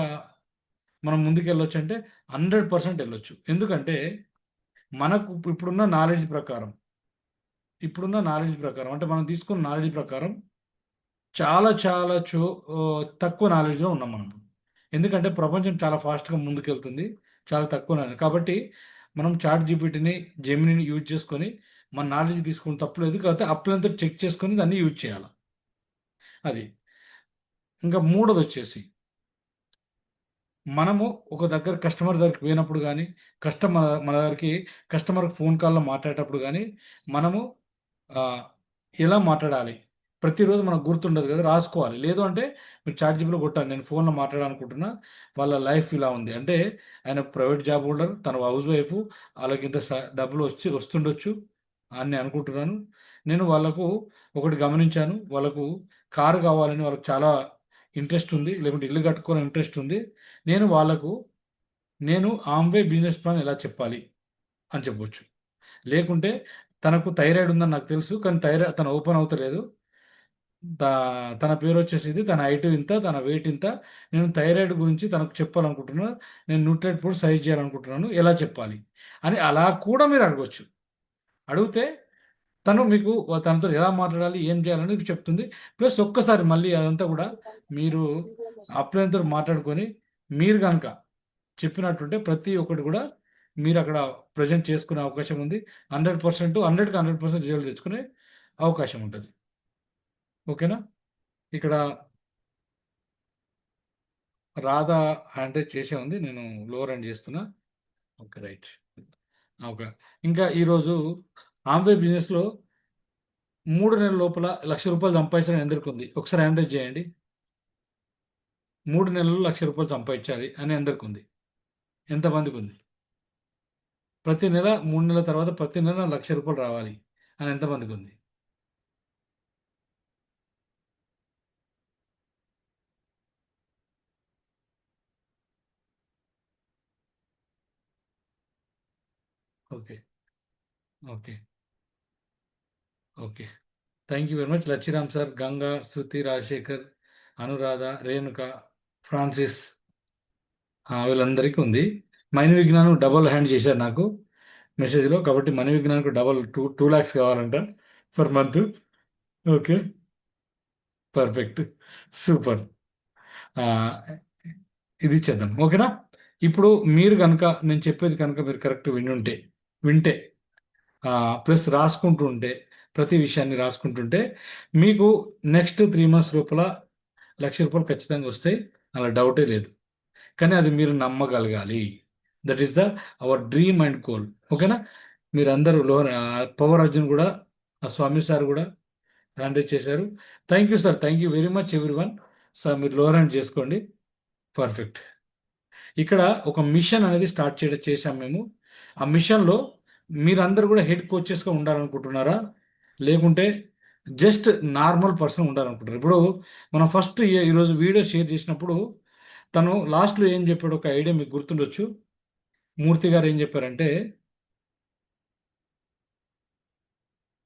D: మనం ముందుకు వెళ్ళొచ్చు అంటే 100% వెళ్ళొచ్చు. ఎందుకంటే మనకు ఇప్పుడున్న నాలెడ్జ్ ప్రకారం అంటే మనం తీసుకున్న నాలెడ్జ్ ప్రకారం చాలా చాలా తక్కువ నాలెడ్జ్లో ఉన్నాం మనం. ఎందుకంటే ప్రపంచం చాలా ఫాస్ట్గా ముందుకెళ్తుంది, చాలా తక్కువ నాలెడ్జ్. కాబట్టి మనం చాట్ జీపీటీని, జెమినిని యూజ్ చేసుకొని మన నాలెడ్జ్ తీసుకుని తప్పలేదు. కాకపోతే అప్లంతా చెక్ చేసుకొని దాన్ని యూజ్ చేయాలి. అది. ఇంకా మూడోది వచ్చేసి మనము ఒక దగ్గర కస్టమర్ దగ్గరికి పోయినప్పుడు కానీ, మన దగ్గరికి కస్టమర్కి ఫోన్ కాల్లో మాట్లాడేటప్పుడు కానీ మనము ఆ, ఎలా మాట్లాడాలి ప్రతిరోజు మనకు గుర్తుండదు కదా, రాసుకోవాలి. లేదు అంటే మీరు చాట్ జీపీలో కొట్టాలి, నేను ఫోన్లో మాట్లాడాలనుకుంటున్నా, వాళ్ళ లైఫ్ ఇలా ఉంది అంటే ఆయన ప్రైవేట్ జాబ్ హోల్డర్, తన హౌస్ వైఫ్, వాళ్ళకి ఇంత డబ్బులు వస్తుండొచ్చు అని అనుకుంటున్నాను. నేను వాళ్ళకు ఒకటి గమనించాను, వాళ్ళకు కారు కావాలని వాళ్ళకి చాలా ఇంట్రెస్ట్ ఉంది, లేకుంటే ఇల్లు కట్టుకోవాలని ఇంట్రెస్ట్ ఉంది. నేను ఆమ్వే బిజినెస్ ప్లాన్ ఎలా చెప్పాలి అని చెప్పొచ్చు. లేకుంటే తనకు థైరాయిడ్ ఉందని నాకు తెలుసు, కానీ తన ఓపెన్ అవుతలేదు. తన పేరు వచ్చేసి ఇది, తన హైట్ ఇంత, తన వెయిట్ ఇంత, నేను థైరాయిడ్ గురించి తనకు చెప్పాలనుకుంటున్నాను, నేను న్యూట్రియంట్ ఫుడ్ సజెస్ట్ చేయాలనుకుంటున్నాను, ఎలా చెప్పాలి అని అలా కూడా మీరు అడగవచ్చు. అడిగితే మీకు తనతో ఎలా మాట్లాడాలి, ఏం చేయాలని చెప్తుంది. ప్లస్ ఒక్కసారి మళ్ళీ అదంతా కూడా మీరు అప్లైన్తో మాట్లాడుకొని మీరు కనుక చెప్పినట్టుంటే ప్రతి ఒక్కటి కూడా మీరు అక్కడ ప్రజెంట్ చేసుకునే అవకాశం ఉంది. 100% 100% రిజల్ట్ తెచ్చుకునే అవకాశం ఉంటుంది. ఓకేనా? ఇక్కడ రాధా హ్యాండ్ రైజ్ చేసే ఉంది, నేను లోవర్ హ్యాండ్ చేస్తున్నా. Okay, right. ఓకే. ఇంకా ఈరోజు ఆమ్వే బిజినెస్లో 3 నెలల లోపల ₹1,00,000 సంపాదించడం ఎందరికి ఉంది? ఒకసారి హ్యాండ్ రైజ్ చేయండి. 3 నెలలు ₹1,00,000 సంపాదించాలి అని ఎందరికి ఉంది? ఎంతమందికి ఉంది? ప్రతి నెల 3 నెలల తర్వాత ప్రతి నెల ₹1,00,000 రావాలి అని ఎంతమందికి ఉంది? Okay, okay, okay. Thank you very much Lachiram sir, Ganga, Shruti, Rajasekhar, Anuradha, Renuka, Francis, వీళ్ళందరికీ ఉంది. మైన్ విజ్ఞానం డబల్ హ్యాండ్ చేశారు నాకు మెసేజ్లో, కాబట్టి మనీ విజ్ఞానికి డబల్ 2 lakhs కావాలంట per month. Okay, perfect, super. ఇది చేద్దాం, ఓకేనా? ఇప్పుడు మీరు కనుక నేను చెప్పేది కనుక మీరు కరెక్ట్ వింటే ప్లస్ రాసుకుంటూ ఉంటే, ప్రతి విషయాన్ని రాసుకుంటుంటే మీకు నెక్స్ట్ 3 months లోపల ₹1,00,000 ఖచ్చితంగా వస్తాయి, అలా డౌటే లేదు. కానీ అది మీరు నమ్మగలగాలి. That is our dream and goal, ఓకేనా? మీరందరూ పవర్ అర్జున్ కూడా, ఆ స్వామి సార్ కూడా హ్యాండ్ రైజ్ చేశారు. Thank you sir, thank you very much everyone. Sir మీరు లోవర్ హ్యాండ్ చేసుకోండి. పర్ఫెక్ట్. ఇక్కడ ఒక మిషన్ అనేది స్టార్ట్ చేశాం మేము. ఆ మిషన్లో మీరందరూ కూడా హెడ్ కోచెస్గా ఉండాలనుకుంటున్నారా, లేకుంటే జస్ట్ నార్మల్ పర్సన్ ఉండాలనుకుంటారు? ఇప్పుడు మనం ఫస్ట్ ఈరోజు వీడియో షేర్ చేసినప్పుడు తను లాస్ట్లో ఏం చెప్పాడు, ఒక ఐడియా మీకు గుర్తుండొచ్చు. మూర్తి గారు ఏం చెప్పారంటే,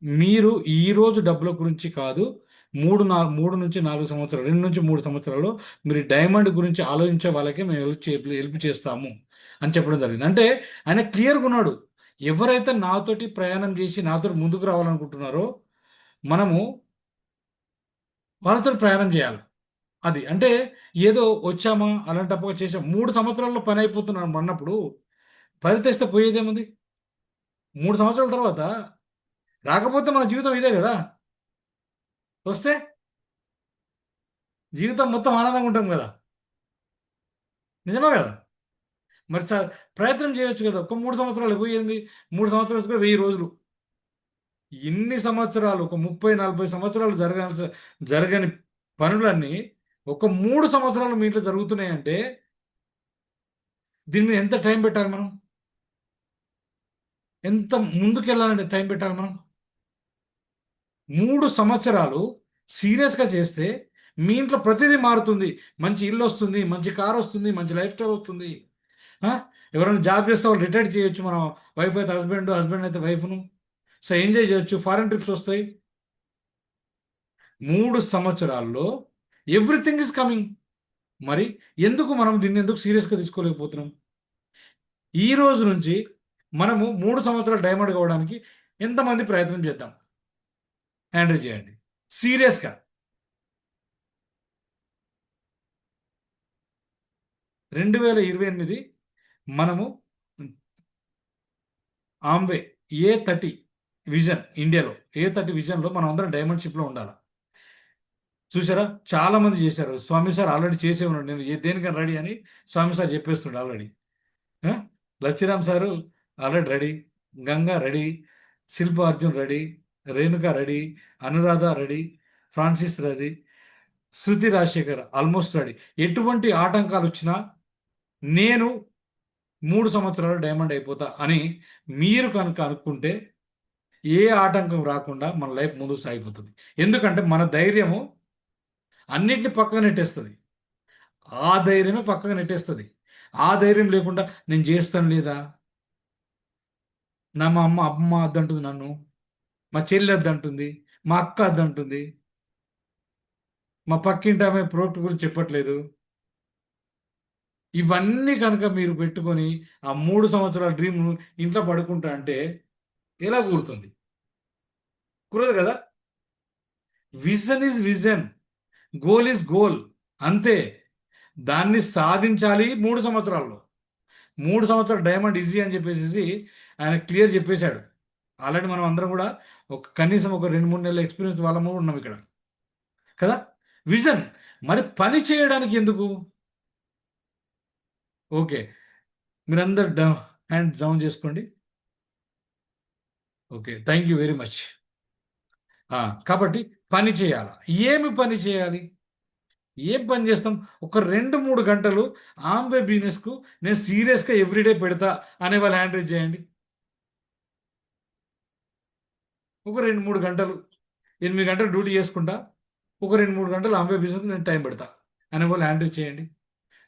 D: మీరు ఈరోజు డబ్బుల గురించి కాదు, 3 నుంచి 4 సంవత్సరాలు, 2 నుంచి 3 సంవత్సరాలు మీరు డైమండ్ గురించి ఆలోచించే వాళ్ళకే మేము హెల్ప్ చేస్తాము అని చెప్పడం జరిగింది. అంటే ఆయన క్లియర్గా ఉన్నాడు. ఎవరైతే నాతోటి ప్రయాణం చేసి నాతో ముందుకు రావాలనుకుంటున్నారో మనము వాళ్ళతో ప్రయాణం చేయాలి. అది అంటే ఏదో వచ్చామా అలాంటప్పుడు చేసాం 3 సంవత్సరాల్లో పని అయిపోతున్నాం అన్నప్పుడు పని తెస్తే పోయేదేముంది? 3 సంవత్సరాల తర్వాత రాకపోతే మన జీవితం ఇదే కదా, వస్తే జీవితం మొత్తం ఆనందంగా ఉంటాం కదా, నిజమే కదా? మరి ప్రయత్నం చేయొచ్చు కదా. ఒక 3 సంవత్సరాలు పోయింది, 3 సంవత్సరాలు 1000 రోజులు. ఇన్ని సంవత్సరాలు, ఒక 30-40 సంవత్సరాలు జరగని పనులన్నీ ఒక 3 సంవత్సరాలు మీ ఇంట్లో జరుగుతున్నాయంటే దీని మీద ఎంత టైం పెట్టాలి మనం? ఎంత ముందుకు వెళ్ళాలంటే టైం పెట్టాలి మనం? 3 సంవత్సరాలు సీరియస్గా చేస్తే మీ ఇంట్లో ప్రతిదీ మారుతుంది. మంచి ఇల్లు వస్తుంది, మంచి కార్ వస్తుంది, మంచి లైఫ్ స్టైల్ వస్తుంది. ఎవరైనా జాబ్ చేస్తే వాళ్ళు రిటైర్ చేయొచ్చు. మనం వైఫ్ అయితే హస్బెండ్ అయితే వైఫ్ను. సో ఎంజాయ్ చేయొచ్చు, ఫారెన్ ట్రిప్స్ వస్తాయి. 3 సంవత్సరాల్లో ఎవ్రీథింగ్ ఈజ్ కమింగ్. మరి ఎందుకు మనం దీన్ని ఎందుకు సీరియస్గా తీసుకోలేకపోతున్నాం? ఈ రోజు నుంచి మనము 3 సంవత్సరాలు డైమండ్ కావడానికి ఎంతమంది ప్రయత్నం చేద్దాం? హ్యాండిల్ చేయండి సీరియస్గా. 2028 మనము ఆమ్వే A30 విజన్, ఇండియాలో A30 విజన్లో మనం అందరం డైమండ్ షిప్లో ఉండాలి. చూసారా, చాలా మంది చేశారు. స్వామి సార్ ఆల్రెడీ చేసే ఉన్నాడు. నేను దేనికైనా రెడీ అని స్వామి సార్ చెప్పేస్తుండే already. Lachiram sir already ready, Ganga ready, Shilpa Arjun ready, Renuka ready, Anuradha ready, Francis ready, Shruti, Rajasekhar almost ready. ఎటువంటి ఆటంకాలు వచ్చినా నేను 3 సంవత్సరాలు డైమండ్ అయిపోతా అని మీరు కనుక అనుకుంటే ఏ ఆటంకం రాకుండా మన లైఫ్ ముందుకు సాగిపోతుంది. ఎందుకంటే మన ధైర్యము అన్నిటిని పక్కన నెట్టేస్తుంది. ఆ ధైర్యమే పక్కగా నెట్టేస్తుంది. ఆ ధైర్యం లేకుండా నేను చేస్తాను లేదా, మా అమ్మ అద్దంటుంది నన్ను, మా చెల్లి అద్దంటుంది, మా అక్క అద్దంటుంది, మా పక్కింటి ఆమె ప్రోడక్ట్ గురించి చెప్పట్లేదు. ఇవన్నీ కనుక మీరు పెట్టుకొని ఆ 3 సంవత్సరాల డ్రీమ్ ఇంట్లో పడుకుంటా అంటే ఎలా కూరుతుంది? కురదు కదా. Vision is vision, goal is goal, అంతే. దాన్ని సాధించాలి 3 సంవత్సరాల్లో. 3 సంవత్సరాలు డైమండ్ ఈజీ అని చెప్పేసి ఆయన క్లియర్ చెప్పేశాడు. ఆల్రెడీ మనం అందరం కూడా కనీసం ఒక 2-3 నెలల ఎక్స్పీరియన్స్ వాళ్ళము ఉన్నాం ఇక్కడ కదా. విజన్. మరి పని చేయడానికి ఎందుకు? ఓకే, మీరందరు హ్యాండ్ డౌన్ చేసుకోండి. Okay, thank you very much. కాబట్టి పని చేయాలి. ఏమి పని చేయాలి? ఏం పని చేస్తాం? ఒక 2-3 గంటలు ఆమ్వే బిజినెస్కు నేను సీరియస్గా ఎవ్రీడే పెడతా అనే వాళ్ళు హ్యాండ్ రైజ్ చేయండి. ఒక 2-3 గంటలు 8 గంటలు డ్యూటీ చేసుకుంటా, ఒక 2-3 గంటలు ఆంబే బిజినెస్ నేను టైం పెడతా అనే వాళ్ళు హ్యాండిల్ చేయండి.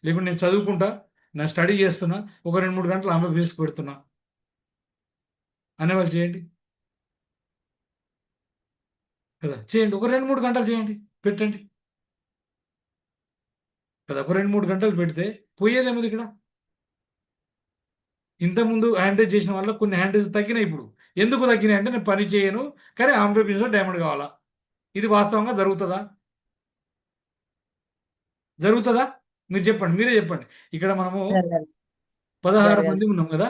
D: లేకుంటే నేను చదువుకుంటా, నా స్టడీ చేస్తున్నా, ఒక 2-3 గంటలు ఆంబే బిజినెస్ పెడుతున్నా అనేవాళ్ళు చేయండి కదా. చేయండి, ఒక 2-3 గంటలు చేయండి, పెట్టండి కదా. ఒక 2-3 గంటలు పెడితే పోయేదేముంది ఇక్కడ. ఇంతకుముందు హ్యాండిల్ చేసిన వల్ల కొన్ని హ్యాండిల్స్ తగ్గినాయి. ఇప్పుడు ఎందుకు తగ్గినాయి అంటే, నేను పని చేయను కానీ ఆంబే బిజినెస్ డైమండ్ కావాలా. ఇది వాస్తవంగా జరుగుతుందా? జరుగుతుందా? మీరు చెప్పండి, మీరే చెప్పండి. ఇక్కడ మనము
A: జరగదు
D: 16
A: జరగదు
D: మంది ఉన్నాం కదా,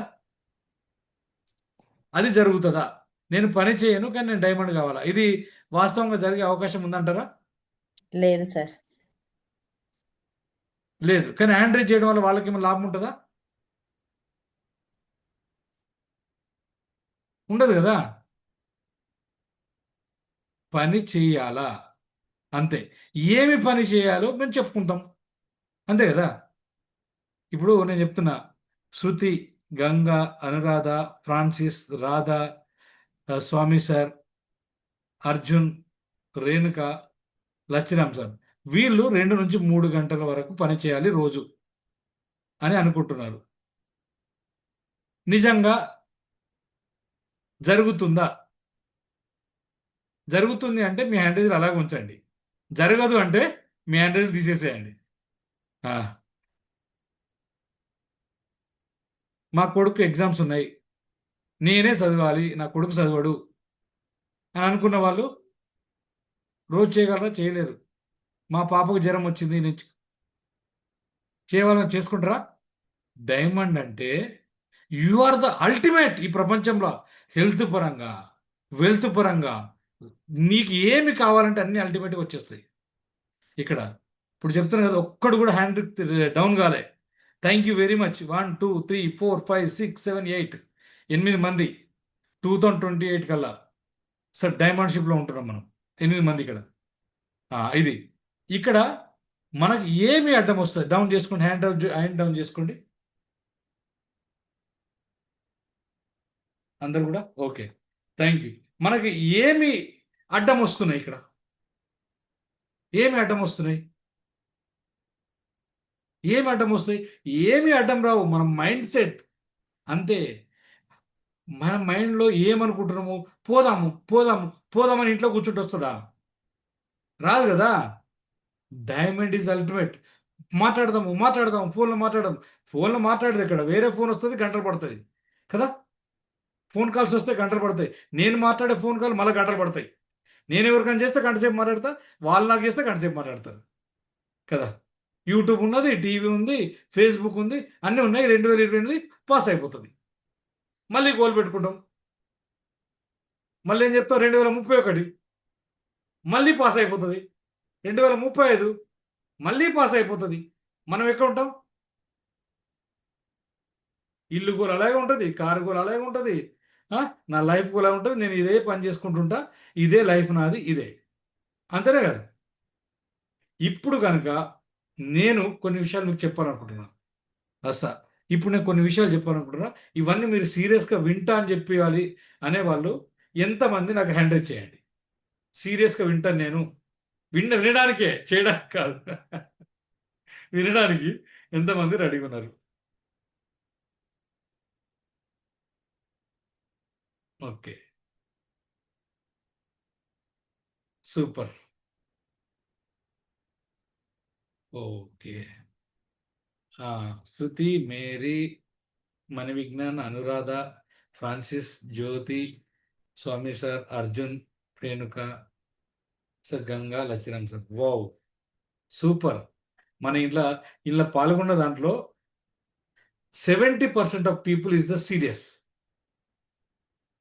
D: అది జరుగుతుందా? నేను పని చేయను కానీ నేను డైమండ్ కావాలా, ఇది వాస్తవంగా జరిగే అవకాశం ఉందంటారా?
A: లేదు సార్.
D: లేదు. కానీ హ్యాండిల్ చేయడం వల్ల వాళ్ళకి ఏమైనా లాభం ఉంటుందా? ఉండదు కదా. పని చేయాలా, అంతే. ఏమి పని చేయాలో మేము చెప్పుకుంటాం, అంతే కదా. ఇప్పుడు నేను చెప్తున్నా, శృతి, గంగ, అనురాధ, ఫ్రాన్సిస్, రాధ, స్వామి సార్, అర్జున్, రేణుక, లచ్చిరామ్ సార్, వీళ్ళు 2 నుంచి 3 గంటల వరకు పని చేయాలి రోజు అని అనుకుంటున్నారు. నిజంగా జరుగుతుందా? జరుగుతుంది అంటే మీ హ్యాండిల్ అలాగే ఉంచండి. జరగదు అంటే మీ హ్యాండిల్ తీసేసేయండి. ఆ, మా కొడుకు ఎగ్జామ్స్ ఉన్నాయి, నేనే చదవాలి, నా కొడుకు చదవడు అని అనుకున్న వాళ్ళు రోజు చేయగలరా? చేయలేరు. మా పాపకు జ్వరం వచ్చింది, నేను చేయవాలని చేసుకుంటారా? డైమండ్ అంటే యు ఆర్ ద అల్టిమేట్ ఈ ప్రపంచంలో. హెల్త్ పరంగా, వెల్త్ పరంగా నీకు ఏమి కావాలంటే అన్ని అల్టిమేట్గా వచ్చేస్తాయి ఇక్కడ. ఇప్పుడు చెప్తున్నాను కదా, ఒక్కడు కూడా హ్యాండ్ డౌన్ కాలే. Thank you very much. 1 2 3 4 5 6 7 8 8 మంది 2028 కల్లా సార్ డైమండ్షిప్లో ఉంటున్నాం మనం, 8 మంది ఇక్కడ. ఇది ఇక్కడ మనకు ఏమి అడ్డం వస్తుంది? డౌన్ చేసుకోండి, హ్యాండ్ డౌన్ చేసుకోండి అందరు కూడా. Okay, thank you. మనకి ఏమి అడ్డం వస్తున్నాయి ఇక్కడ? ఏమి అడ్డం వస్తున్నాయి? ఏమి అడ్డం వస్తాయి? ఏమి అడ్డం రావు. మన మైండ్ సెట్ అంతే. మన మైండ్లో ఏమనుకుంటున్నాము, పోదాము పోదాము పోదామని ఇంట్లో కూర్చుంటూ వస్తుందా? రాదు కదా. Diamond is ultimate. మాట్లాడదాము మాట్లాడదాము, ఫోన్లో మాట్లాడదు. ఇక్కడ వేరే ఫోన్ వస్తుంది, గంటలు పడుతుంది కదా. ఫోన్ కాల్స్ వస్తే గంటలు పడతాయి. నేను మాట్లాడే ఫోన్ కాల్ మళ్ళీ గంటలు పడతాయి. నేను ఎవరికైనా చేస్తే గంటసేపు మాట్లాడతా, వాళ్ళు నాకు చేస్తే గంటసేపు మాట్లాడతారు కదా. యూట్యూబ్ ఉన్నది, టీవీ ఉంది, ఫేస్బుక్ ఉంది, అన్నీ ఉన్నాయి. 2028 పాస్ అయిపోతుంది. మళ్ళీ గోల్ పెట్టుకుంటాం. మళ్ళీ ఏం చెప్తాం? 2031 మళ్ళీ పాస్ అయిపోతుంది. 2035 మళ్ళీ పాస్ అయిపోతుంది. మనం ఎక్కడ ఉంటాం? ఇల్లు గోల్ అలాగే ఉంటుంది, కారు గోల్ అలాగే ఉంటుంది, నా లైఫ్ గోల్ ఉంటుంది. నేను ఇదే పని చేసుకుంటుంటా, ఇదే లైఫ్ నాది, ఇదే, అంతేనే కదా. ఇప్పుడు కనుక నేను కొన్ని విషయాలు మీకు చెప్పాలనుకుంటున్నాను. ఇప్పుడు నేను కొన్ని విషయాలు చెప్పాలనుకుంటున్నా, ఇవన్నీ మీరు సీరియస్గా వింటా అని చెప్పాలి అనేవాళ్ళు ఎంతమంది నాకు హ్యాండిల్ చేయండి. సీరియస్గా వింటాను నేను, వినడానికే, చేయడానికి కాదు. వినడానికి ఎంతమంది రెడీగా ఉన్నారు? Okay, super. Okay, Shruti, Mary, Mani Vignan, Anuradha, Francis, Jyothi, Swami sir, Arjun, Renuka sir, Ganga, Lachiram sir. Wow, super. మన ఇంట్లో పాల్గొన్న దాంట్లో 70% of people is the serious.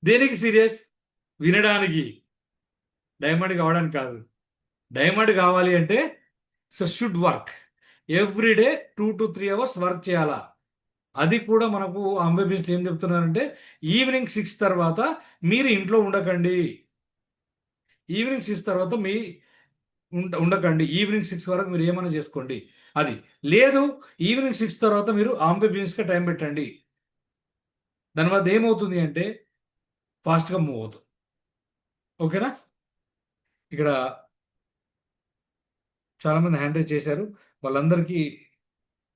D: దేనికి సీరియస్? వినడానికి, డైమండ్ కావడానికి కాదు. డైమండ్ కావాలి అంటే should work everyday 2 to 3 hours work చేయాలా. అది కూడా మనకు అంబేబీస్ ఏం చెప్తున్నారంటే, ఈవినింగ్ 6 తర్వాత మీరు ఇంట్లో ఉండకండి. ఈవినింగ్ 6 తర్వాత ఉండకండి. ఈవినింగ్ 6 వరకు మీరు ఏమైనా చేసుకోండి. అది లేదు, ఈవినింగ్ 6 తర్వాత మీరు అంబేబీస్గా టైం పెట్టండి. దానివల్ల ఏమవుతుంది అంటే ఫాస్ట్గా మూవ్ అవుతుంది. ఓకేనా? ఇక్కడ చాలామంది హ్యాండ్ రైజ్ చేశారు. వాళ్ళందరికీ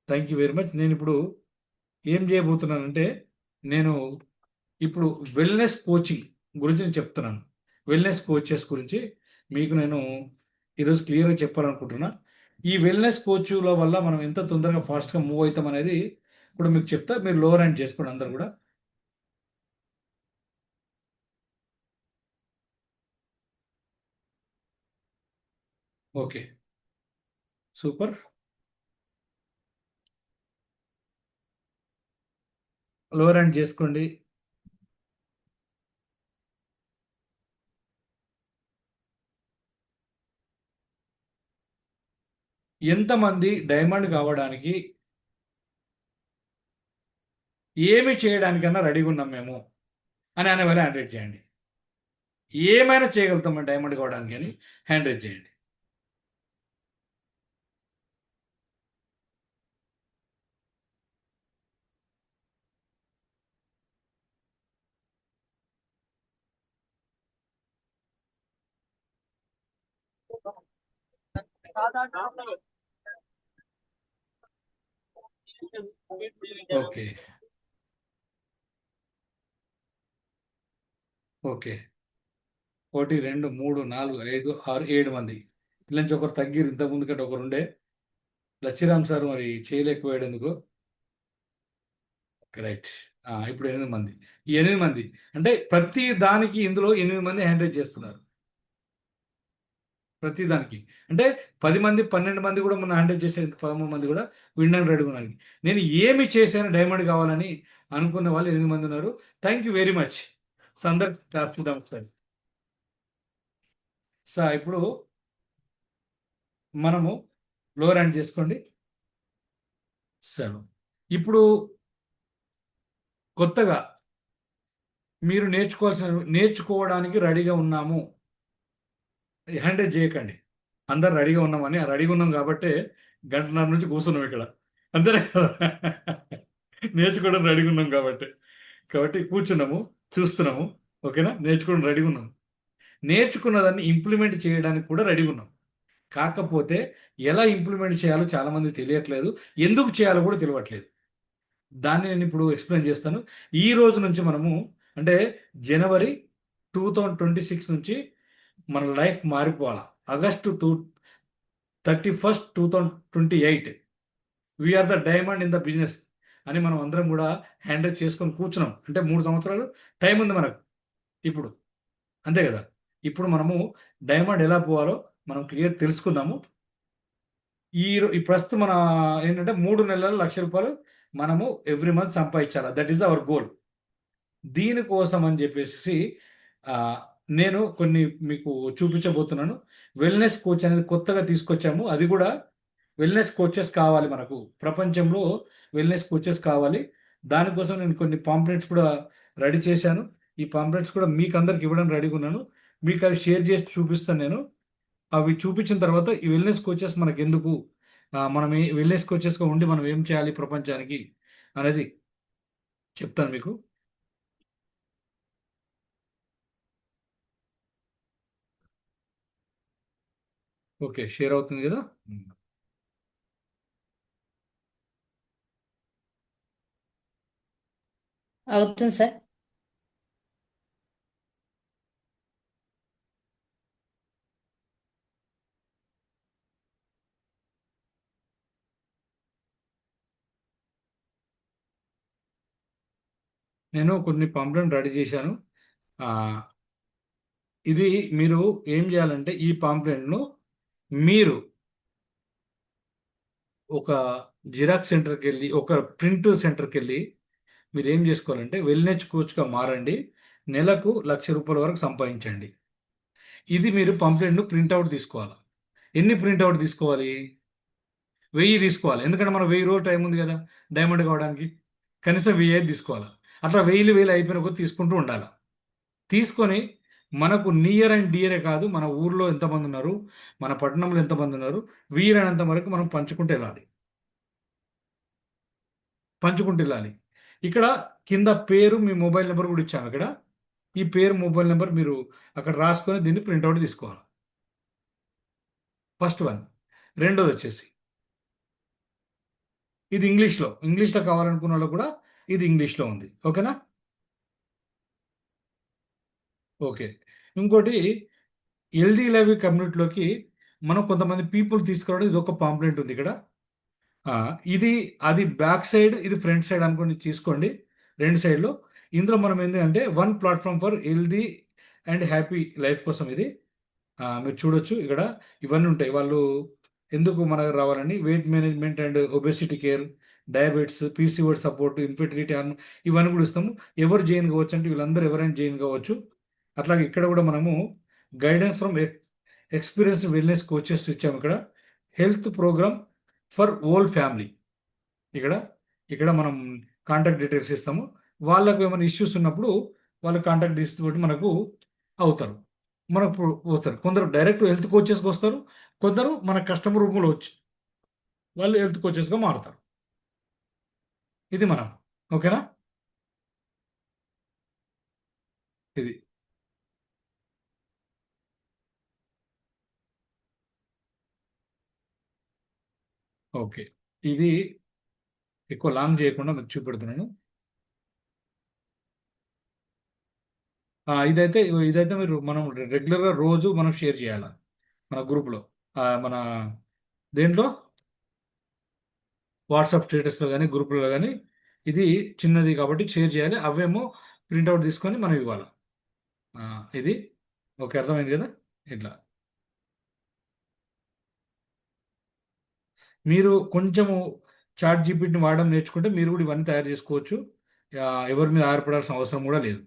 D: థ్యాంక్ యూ వెరీ మచ్. నేను ఇప్పుడు ఏం చేయబోతున్నానంటే, నేను ఇప్పుడు వెల్నెస్ కోచింగ్ గురించి నేను చెప్తున్నాను. వెల్నెస్ కోచెస్ గురించి మీకు నేను ఈరోజు క్లియర్గా చెప్పాలనుకుంటున్నా. ఈ వెల్నెస్ కోచ్ల వల్ల మనం ఎంత తొందరగా ఫాస్ట్గా మూవ్ అవుతాం అనేది కూడా మీకు చెప్తా. మీరు లోవర్ హ్యాండ్ చేసుకోండి అందరు కూడా. Okay, super. లోవర్ హ్యాండ్ చేసుకోండి. ఎంతమంది డైమండ్ కావడానికి ఏమి చేయడానికన్నా రెడీగా ఉన్నాం మేము అని అనే వాళ్ళ హ్యాండ్ రైజ్ చేయండి. ఏమైనా చేయగలుగుతాం డైమండ్ కావడానికి అని హ్యాండ్ రైజ్ చేయండి. ఓకే ఓకే, 1 2 3 4 5 6 7 మంది. ఇలా నుంచి ఒకరు తగ్గిరు. ఇంతకుముందు కంటే ఒకరు ఉండే లచ్చిరామ్ సార్ మరి చేయలేకపోయాడు ఎందుకు. రైట్, ఇప్పుడు 8 మంది. ఈ 8 మంది అంటే ప్రతి దానికి ఇందులో 8 మంది హ్యాండ్ రైజ్ చేస్తున్నారు. ప్రతి దానికి అంటే 10 మంది 12 మంది కూడా మన హ్యాండ్ రైజ్ చేసే 13 మంది కూడా వినడానికి రెడీ ఉన్నారు. నేను ఏమి చేశాను డైమండ్ కావాలని అనుకున్న వాళ్ళు 8 మంది ఉన్నారు. Thank you very much. So అందరు క్లాప్ చూద్దాం ఒకసారి. సార్ ఇప్పుడు మనము లోవర్ హ్యాండ్ చేసుకోండి. సరే, ఇప్పుడు కొత్తగా మీరు నేర్చుకోవడానికి రెడీగా ఉన్నాము. హ్యాండ్ రైజ్ చేయకండి. అందరు రెడీగా ఉన్నామని రెడీగా ఉన్నాం కాబట్టి గంటన్నర నుంచి కూర్చున్నాం ఇక్కడ, అంతేనే కదా. నేర్చుకోవడం రెడీగా ఉన్నాం కాబట్టి కూర్చున్నాము, చూస్తున్నాము. ఓకేనా? నేర్చుకోవడం రెడీగా ఉన్నాం. నేర్చుకున్న దాన్ని ఇంప్లిమెంట్ చేయడానికి కూడా రెడీగా ఉన్నాం. కాకపోతే ఎలా ఇంప్లిమెంట్ చేయాలో చాలామంది తెలియట్లేదు, ఎందుకు చేయాలో కూడా తెలియట్లేదు. దాన్ని నేను ఇప్పుడు ఎక్స్ప్లెయిన్ చేస్తాను. ఈ రోజు నుంచి మనము అంటే జనవరి 2026 నుంచి మన లైఫ్ మారిపోవాలి. August 31st 2028 we are the diamond in the business అని మనం అందరం కూడా హ్యాండిల్ చేసుకొని కూర్చున్నాం. అంటే 3 సంవత్సరాలు టైం ఉంది మనకు ఇప్పుడు, అంతే కదా. ఇప్పుడు మనము డైమండ్ ఎలా పోవాలో మనం క్లియర్ తెలుసుకుందాము. ఈ ప్రస్తుతం మన ఏంటంటే 3 నెలలు ₹1,00,000 మనము ఎవ్రీ మంత్ సంపాదించాలి. That is our goal. దీనికోసం అని చెప్పేసి నేను కొన్ని మీకు చూపించబోతున్నాను. వెల్నెస్ కోచ్ అనేది కొత్తగా తీసుకొచ్చాము. అది కూడా వెల్నెస్ కోచెస్ కావాలి మనకు, ప్రపంచంలో వెల్నెస్ కోచెస్ కావాలి. దానికోసం నేను కొన్ని పాంప్లెట్స్ కూడా రెడీ చేశాను. ఈ పాంప్లెట్స్ కూడా మీకు అందరికి ఇవ్వడం రెడీగా ఉన్నాను. మీకు అవి షేర్ చేసి చూపిస్తాను నేను. అవి చూపించిన తర్వాత ఈ వెల్నెస్ కోచెస్ మనకు ఎందుకు, మనం వెల్నెస్ కోచెస్గా ఉండి మనం ఏం చేయాలి ప్రపంచానికి అనేది చెప్తాను మీకు. ఓకే, షేర్ అవుతుంది కదా.
A: అవుతుంది సార్.
D: నేను కొన్ని పాంప్లెట్ రెడీ చేశాను. ఇది మీరు ఏం చేయాలంటే ఈ పాంప్లెట్ను మీరు ఒక జిరాక్స్ సెంటర్కి వెళ్ళి, ఒక ప్రింట్ సెంటర్కి వెళ్ళి మీరు ఏం చేసుకోవాలంటే వెల్నెస్ కోచ్గా మారండి. నెలకు ₹1,00,000 వరకు సంపాదించండి. ఇది మీరు పాంప్లెట్ను ప్రింట్అవుట్ తీసుకోవాలి. ఎన్ని ప్రింట్అవుట్ తీసుకోవాలి? 1000 తీసుకోవాలి. ఎందుకంటే మనం 1000 రోజులు టైం ఉంది కదా డైమండ్ కావడానికి. కనీసం 1000 తీసుకోవాలి. అట్లా 1000 అయిపోయిన కొద్ది తీసుకుంటూ ఉండాలి. తీసుకొని మనకు నియర్ అండ్ డియరే కాదు, మన ఊర్లో ఎంతమంది ఉన్నారు, మన పట్టణంలో ఎంతమంది ఉన్నారు, వీలైనంత వరకు మనం పంచుకుంటూ వెళ్ళాలి. ఇక్కడ కింద పేరు, మీ మొబైల్ నెంబర్ కూడా ఇచ్చాము. ఇక్కడ ఈ పేరు మొబైల్ నెంబర్ మీరు అక్కడ రాసుకొని దీన్ని ప్రింట్అవుట్ తీసుకోవాలి. First one. రెండోది వచ్చేసి ఇది ఇంగ్లీష్లో కావాలనుకున్న వాళ్ళు కూడా ఇది ఇంగ్లీష్లో ఉంది. ఓకేనా? ఓకే. ఇంకోటి ఎల్డీ లైవ్ కమ్యూనిటీలోకి మనం కొంతమంది పీపుల్ తీసుకురావడం, ఇది ఒక పాంప్లెంట్ ఉంది ఇక్కడ. ఇది అది బ్యాక్ సైడ్, ఇది ఫ్రంట్ సైడ్ అనుకుని తీసుకోండి, రెండు సైడ్లో. ఇందులో మనం ఏంటంటే one platform for healthy and happy life కోసం ఇది. మీరు చూడొచ్చు ఇక్కడ ఇవన్నీ ఉంటాయి. వాళ్ళు ఎందుకు మన దగ్గర రావాలని weight management and obesity care, diabetes, PCOD support, infertility ఇవన్నీ కూడా ఇస్తాము. ఎవరు జాయిన్ కావచ్చు అంటే వీళ్ళందరూ ఎవరైనా జాయిన్ కావచ్చు. అట్లాగే ఇక్కడ కూడా మనము guidance from experience wellness coaches ఇచ్చాము. ఇక్కడ health program for all family. ఇక్కడ ఇక్కడ మనం కాంటాక్ట్ డీటెయిల్స్ ఇస్తాము. వాళ్ళకు ఏమైనా ఇష్యూస్ ఉన్నప్పుడు వాళ్ళ కాంటాక్ట్ డీటెయిల్స్ తోటి మనకు అవుతారు, మనకు పోతారు. కొందరు డైరెక్ట్ హెల్త్ కోచెస్కి వస్తారు, కొందరు మన కస్టమర్ రూమ్లో వచ్చి వాళ్ళు హెల్త్ కోచెస్గా మారుతారు. ఇది మనం. ఓకేనా? ఇది ఓకే. ఇది ఎక్కువ లాంగ్ చేయకుండా మీకు చూపెడుతున్నాను. ఇదైతే మనం రెగ్యులర్గా రోజు మనం షేర్ చేయాలి మన గ్రూప్లో, మన దేంట్లో వాట్సాప్ స్టేటస్లో కానీ గ్రూప్లో కానీ. ఇది చిన్నది కాబట్టి షేర్ చేయాలి. అవేమో ప్రింట్అవుట్ తీసుకొని మనం ఇవ్వాలి. ఇది ఓకే, అర్థమైంది కదా? ఇట్లా మీరు కొంచెము చాట్ జీపీటీని వాడడం నేర్చుకుంటే మీరు కూడా ఇవన్నీ తయారు చేసుకోవచ్చు. ఎవరి మీద ఆధారపడాల్సిన అవసరం కూడా లేదు.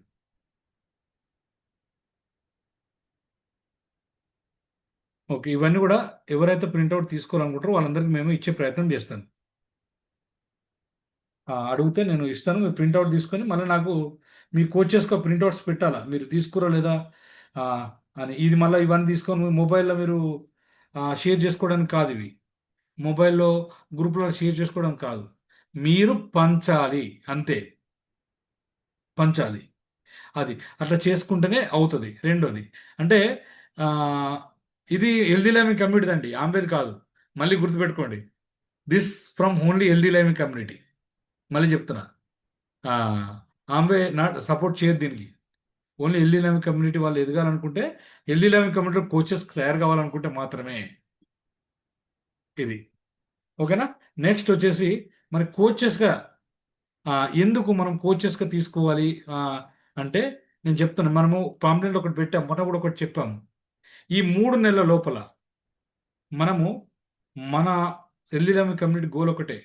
D: ఓకే, ఇవన్నీ కూడా ఎవరైతే ప్రింట్అవుట్ తీసుకోవాలనుకుంటారో వాళ్ళందరికీ మేము ఇచ్చే ప్రయత్నం చేస్తాను. అడిగితే నేను ఇస్తాను. మీరు ప్రింట్అవుట్ తీసుకొని మళ్ళీ నాకు మీ కోచెస్కి ప్రింట్అవుట్స్ పెట్టాలా, మీరు తీసుకురా లేదా అని. ఇది మళ్ళీ ఇవన్నీ తీసుకొని మొబైల్లో మీరు షేర్ చేసుకోవడానికి కాదు, ఇవి మొబైల్లో గ్రూప్లో షేర్ చేసుకోవడం కాదు, మీరు పంచాలి, అంతే. పంచాలి, అది అట్లా చేసుకుంటేనే అవుతుంది. రెండోది అంటే ఇది హెల్దీ లైవింగ్ కమ్యూనిటీ అండి, ఆంబేద్ కాదు. మళ్ళీ గుర్తుపెట్టుకోండి, this from only healthy living community. మళ్ళీ చెప్తున్నా, ఆంబే నాట్ సపోర్ట్ చేయదు దీనికి. ఓన్లీ హెల్దీ లైవింగ్ కమ్యూనిటీ వాళ్ళు ఎదగాలనుకుంటే, హెల్దీ లైవింగ్ కమ్యూనిటీలో కోచెస్ తయారు కావాలనుకుంటే మాత్రమే ఇది. ఓకేనా? నెక్స్ట్ వచ్చేసి మరి కోచెస్గా ఎందుకు మనం కోచెస్గా తీసుకోవాలి అంటే నేను చెప్తాను. మనము పాంప్లెంట్ ఒకటి పెట్టాం, మొన్న కూడా ఒకటి చెప్పాము. ఈ 3 నెలల లోపల మనము మన హెల్దీ లైవింగ్ కమ్యూనిటీ గోల్ ఒకటే,